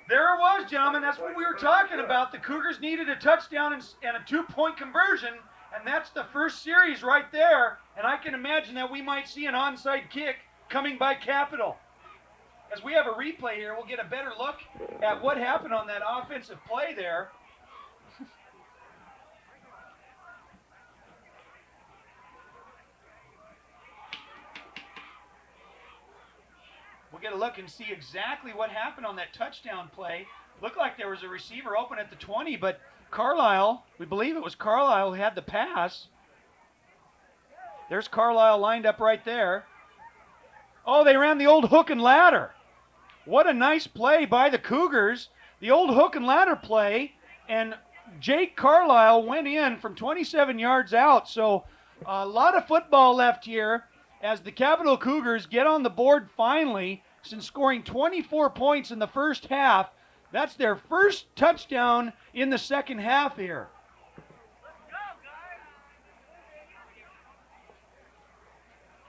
there it was, gentlemen. That's what we were talking about. The Cougars needed a touchdown and a 2-point conversion, and that's the first series right there. And I can imagine that we might see an onside kick coming by Capital. As we have a replay here, we'll get a better look at what happened on that offensive play there. We'll get a look and see exactly what happened on that touchdown play. Looked like there was a receiver open at the 20, but Carlisle, we believe it was Carlisle who had the pass. There's Carlisle lined up right there. Oh, they ran the old hook and ladder. What a nice play by the Cougars. The old hook and ladder play, and Jake Carlisle went in from 27 yards out. So a lot of football left here as the Capital Cougars get on the board finally, since scoring 24 points in the first half. That's their first touchdown in the second half here.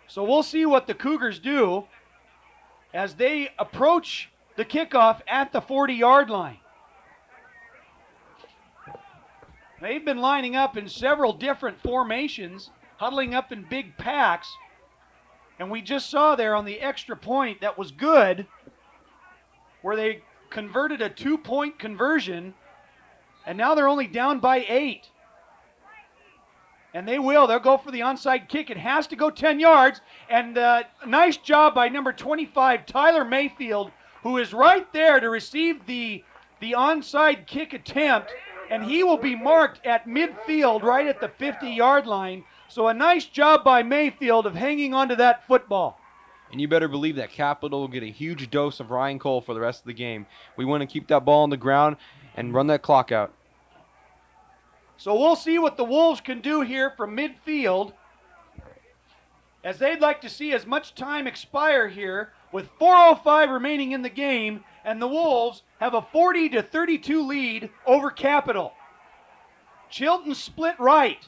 So we'll see what the Cougars do as they approach the kickoff at the 40-yard line. They've been lining up in several different formations, huddling up in big packs. And we just saw there on the extra point that was good, where they converted a 2-point conversion, and now they're only down by 8. And they'll go for the onside kick. It has to go 10 yards, and nice job by number 25, Tyler Mayfield, who is right there to receive the onside kick attempt, and he will be marked at midfield right at the 50-yard line. So a nice job by Mayfield of hanging onto that football. And you better believe that Capital will get a huge dose of Ryan Cole for the rest of the game. We want to keep that ball on the ground and run that clock out. So we'll see what the Wolves can do here from midfield, as they'd like to see as much time expire here with 4:05 remaining in the game, and the Wolves have a 40-32 lead over Capital. Chilton split right.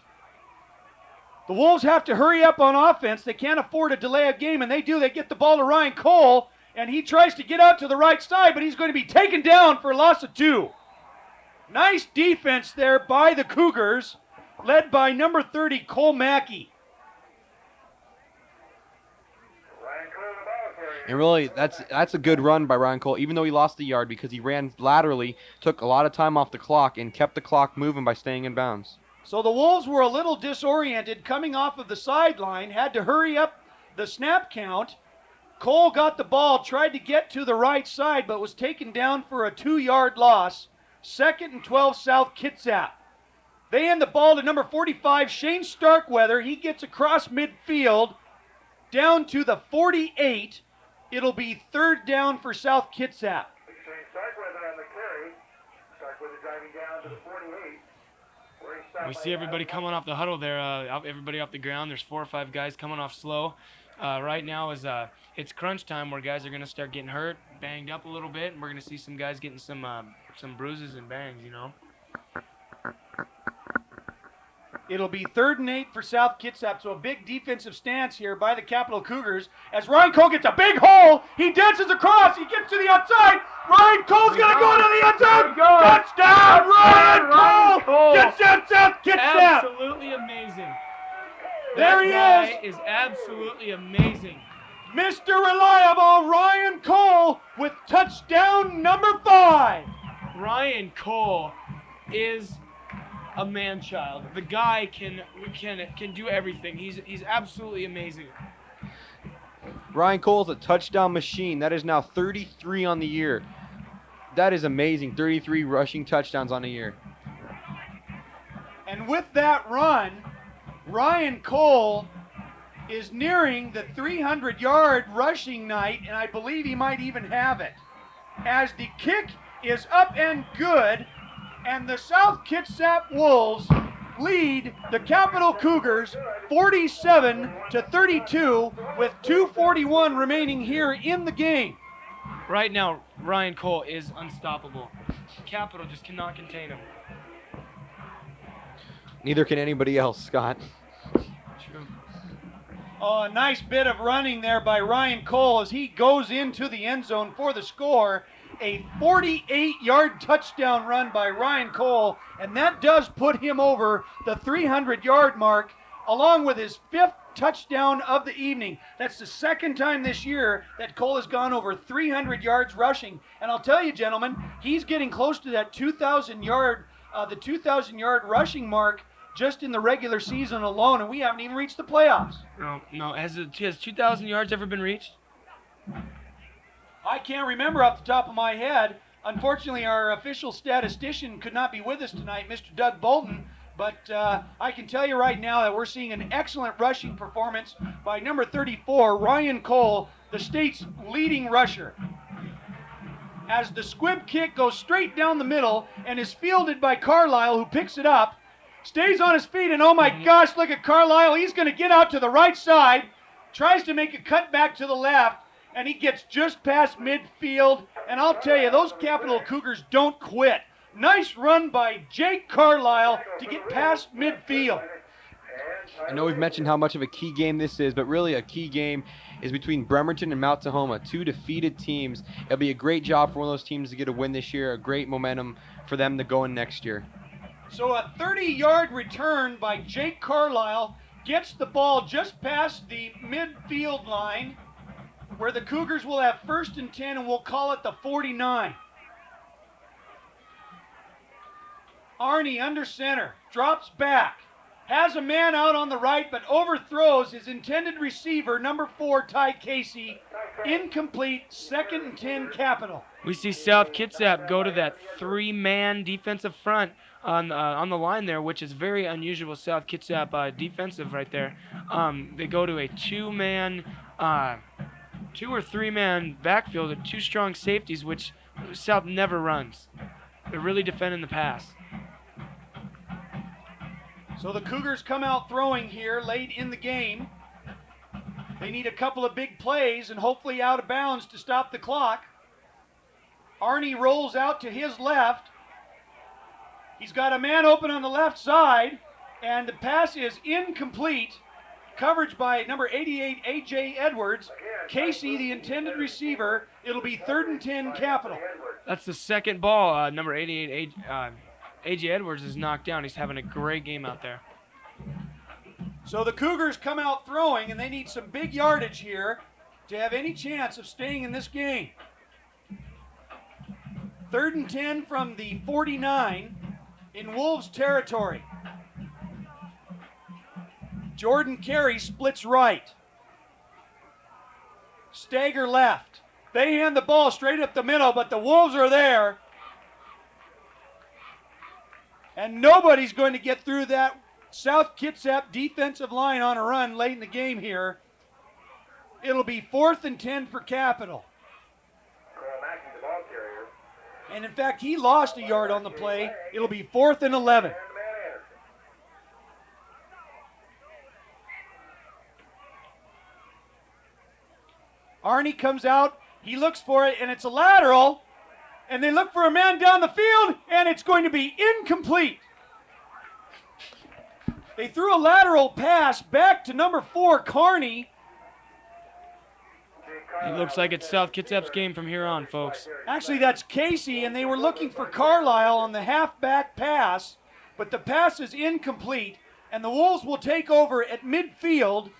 The Wolves have to hurry up on offense. They can't afford to delay a game, and they do. They get the ball to Ryan Cole, and he tries to get out to the right side, but he's going to be taken down for a loss of 2. Nice defense there by the Cougars, led by number 30, Cole Mackey. Ryan Cole the ball carrier. And really, that's a good run by Ryan Cole, even though he lost the yard because he ran laterally, took a lot of time off the clock, and kept the clock moving by staying in bounds. So the Wolves were a little disoriented coming off of the sideline, had to hurry up the snap count. Cole got the ball, tried to get to the right side, but was taken down for a 2-yard loss. 2nd and 12, South Kitsap. They hand the ball to number 45, Shane Starkweather. He gets across midfield down to the 48. It'll be 3rd down for South Kitsap. Shane Starkweather on the carry. Starkweather driving down to the 48. Where he stopped We by see everybody coming off the huddle there, everybody off the ground. There's 4 or 5 guys coming off slow. Right now is it's crunch time where guys are going to start getting hurt, banged up a little bit, and we're going to see some guys getting some bruises and bangs, you know. It'll be 3rd and 8 for South Kitsap, so a big defensive stance here by the Capital Cougars as Ryan Cole gets a big hole. He dances across. He gets to the outside. Ryan Cole's going to go to the end zone. Touchdown, Ryan Cole! Touchdown, South Kitsap! Absolutely amazing. There he That is. guy is absolutely amazing. Mr. Reliable, Ryan Cole with touchdown number 5. Ryan Cole is a man-child. The guy can do everything. He's absolutely amazing. Ryan Cole's a touchdown machine. That is now 33 on the year. That is amazing. 33 rushing touchdowns on a year. And with that run, Ryan Cole is nearing the 300-yard rushing night, and I believe he might even have it. As the kick is up and good, and the South Kitsap Wolves lead the Capital Cougars 47-32 with 2:41 remaining here in the game. Right now, Ryan Cole is unstoppable. Capital just cannot contain him. Neither can anybody else, Scott. True. Oh, a nice bit of running there by Ryan Cole as he goes into the end zone for the score. A 48-yard touchdown run by Ryan Cole, and that does put him over the 300-yard mark, along with his 5th touchdown of the evening. That's the 2nd time this year that Cole has gone over 300 yards rushing. And I'll tell you, gentlemen, he's getting close to that 2,000-yard rushing mark just in the regular season alone, and we haven't even reached the playoffs. No. Has 2,000 yards ever been reached? I can't remember off the top of my head. Unfortunately, our official statistician could not be with us tonight, Mr. Doug Bolton, but I can tell you right now that we're seeing an excellent rushing performance by number 34, Ryan Cole, the state's leading rusher. As the squib kick goes straight down the middle and is fielded by Carlisle, who picks it up, stays on his feet, and oh my gosh, look at Carlisle. He's going to get out to the right side, tries to make a cut back to the left, and he gets just past midfield. And I'll tell you, those Capital Cougars don't quit. Nice run by Jake Carlisle to get past midfield. I know we've mentioned how much of a key game this is, but really a key game is between Bremerton and Mount Tahoma, 2 defeated teams. It'll be a great job for one of those teams to get a win this year, a great momentum for them to go in next year. So a 30-yard return by Jake Carlisle gets the ball just past the midfield line, where the Cougars will have 1st and 10, and we'll call it the 49. Arnie under center, drops back, has a man out on the right, but overthrows his intended receiver, number 4, Ty Casey. Incomplete, 2nd and 10, Capital. We see South Kitsap go to that 3-man defensive front on the line there, which is very unusual. South Kitsap defensive right there. They go to a 2-man, 2 or 3-man backfield with 2 strong safeties, which South never runs. They're really defending the pass. So the Cougars come out throwing here late in the game. They need a couple of big plays and hopefully out of bounds to stop the clock. Arnie rolls out to his left. He's got a man open on the left side, and the pass is incomplete. Coverage by number 88, A.J. Edwards. Casey, the intended receiver. It'll be 3rd and 10, Capital. That's the second ball. Number 88, A.J. Edwards is knocked down. He's having a great game out there. So the Cougars come out throwing, and they need some big yardage here. to have any chance of staying in this game. 3rd and 10 from the 49 in Wolves territory. Jordan Carey splits right. Stagger left. They hand the ball straight up the middle, but the Wolves are there. And nobody's going to get through that South Kitsap defensive line on a run late in the game here. It'll be 4th and 10 for Capital. And in fact, he lost a yard on the play. It'll be 4th and 11. Arnie comes out, he looks for it, and it's a lateral. And they look for a man down the field, and it's going to be incomplete. They threw a lateral pass back to number 4, Carney. It looks like it's South Kitsap's game from here on, folks. Actually, that's Casey, and they were looking for Carlisle on the halfback pass, but the pass is incomplete, and the Wolves will take over at midfield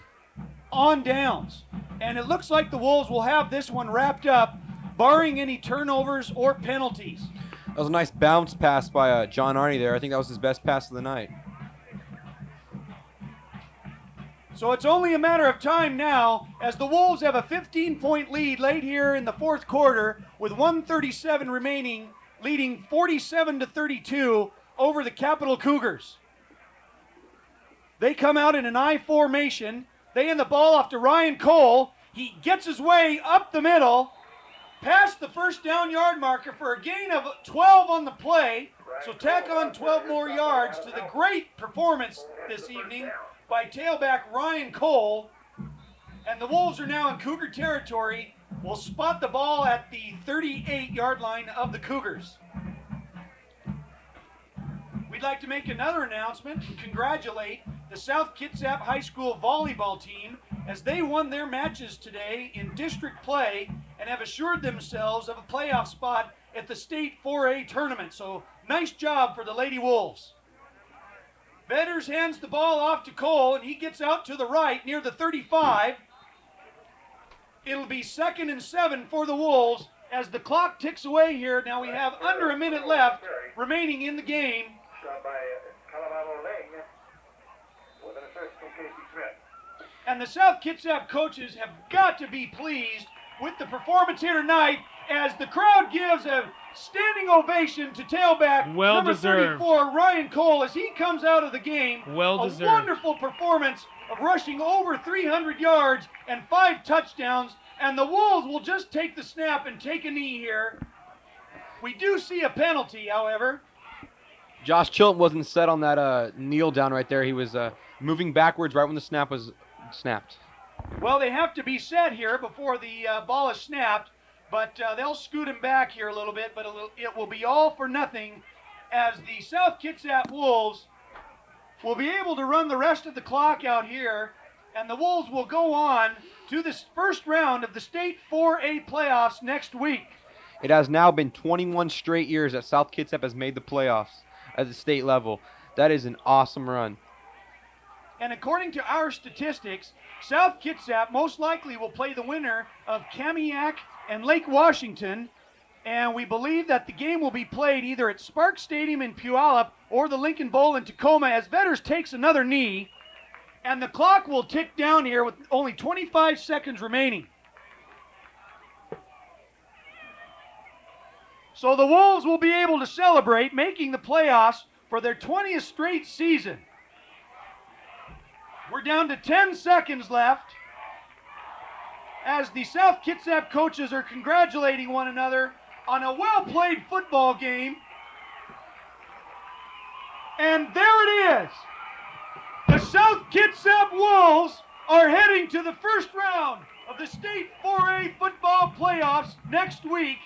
on downs. And it looks like the Wolves will have this one wrapped up, barring any turnovers or penalties. That was a nice bounce pass by John Arney there. I think that was his best pass of the night. So it's only a matter of time now as the Wolves have a 15-point lead late here in the 4th quarter with 1:37 remaining, leading 47-32 over the Capital Cougars. They come out in an I formation. They hand the ball off to Ryan Cole. He gets his way up the middle, past the first down yard marker for a gain of 12 on the play. So tack on 12 more yards to the great performance this evening by tailback Ryan Cole. And the Wolves are now in Cougar territory. Will spot the ball at the 38-yard line of the Cougars. We'd like to make another announcement and congratulate the South Kitsap High School volleyball team as they won their matches today in district play and have assured themselves of a playoff spot at the state 4A tournament. So nice job for the Lady Wolves. Vedders hands the ball off to Cole, and he gets out to the right near the 35. It'll be 2nd and 7 for the Wolves as the clock ticks away here. Now we have under a minute left remaining in the game. And the South Kitsap coaches have got to be pleased with the performance here tonight as the crowd gives a standing ovation to tailback number 34, Ryan Cole, as he comes out of the game. Well deserved. A wonderful performance of rushing over 300 yards and 5 touchdowns. And the Wolves will just take the snap and take a knee here. We do see a penalty, however. Josh Chilton wasn't set on that kneel down right there. He was moving backwards right when the snap was snapped. Well, they have to be set here before the ball is snapped, but they'll scoot him back here a little bit, but it will be all for nothing as the South Kitsap Wolves will be able to run the rest of the clock out here, and the Wolves will go on to this first round of the state 4A playoffs next week. It has now been 21 straight years that South Kitsap has made the playoffs at the state level. That is an awesome run. And according to our statistics, South Kitsap most likely will play the winner of Kamiak and Lake Washington, and we believe that the game will be played either at Spark Stadium in Puyallup or the Lincoln Bowl in Tacoma as Vedders takes another knee, and the clock will tick down here with only 25 seconds remaining. So the Wolves will be able to celebrate making the playoffs for their 20th straight season. We're down to 10 seconds left as the South Kitsap coaches are congratulating one another on a well-played football game. And there it is. The South Kitsap Wolves are heading to the first round of the state 4A football playoffs next week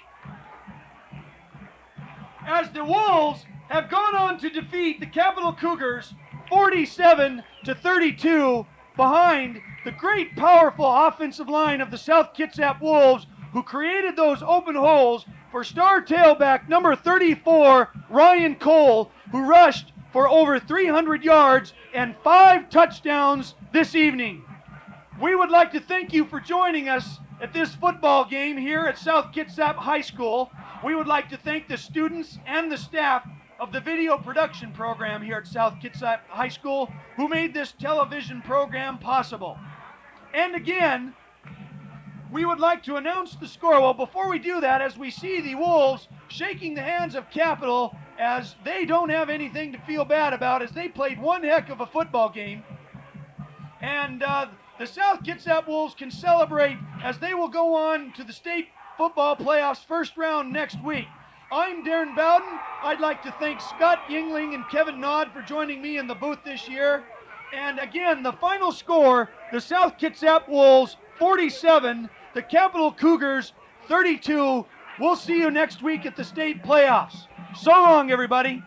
as the Wolves have gone on to defeat the Capital Cougars 47-32 behind the great, powerful offensive line of the South Kitsap Wolves, who created those open holes for star tailback number 34, Ryan Cole, who rushed for over 300 yards and 5 touchdowns this evening. We would like to thank you for joining us at this football game here at South Kitsap High School. We would like to thank the students and the staff of the video production program here at South Kitsap High School who made this television program possible. And again, we would like to announce the score. Well, before we do that, as we see the Wolves shaking the hands of Capital as they don't have anything to feel bad about, as they played one heck of a football game. And the South Kitsap Wolves can celebrate as they will go on to the state football playoffs first round next week. I'm Darren Bowden. I'd like to thank Scott Yingling and Kevin Nod for joining me in the booth this year. And again, the final score, the South Kitsap Wolves 47, the Capital Cougars 32. We'll see you next week at the state playoffs. So long, everybody.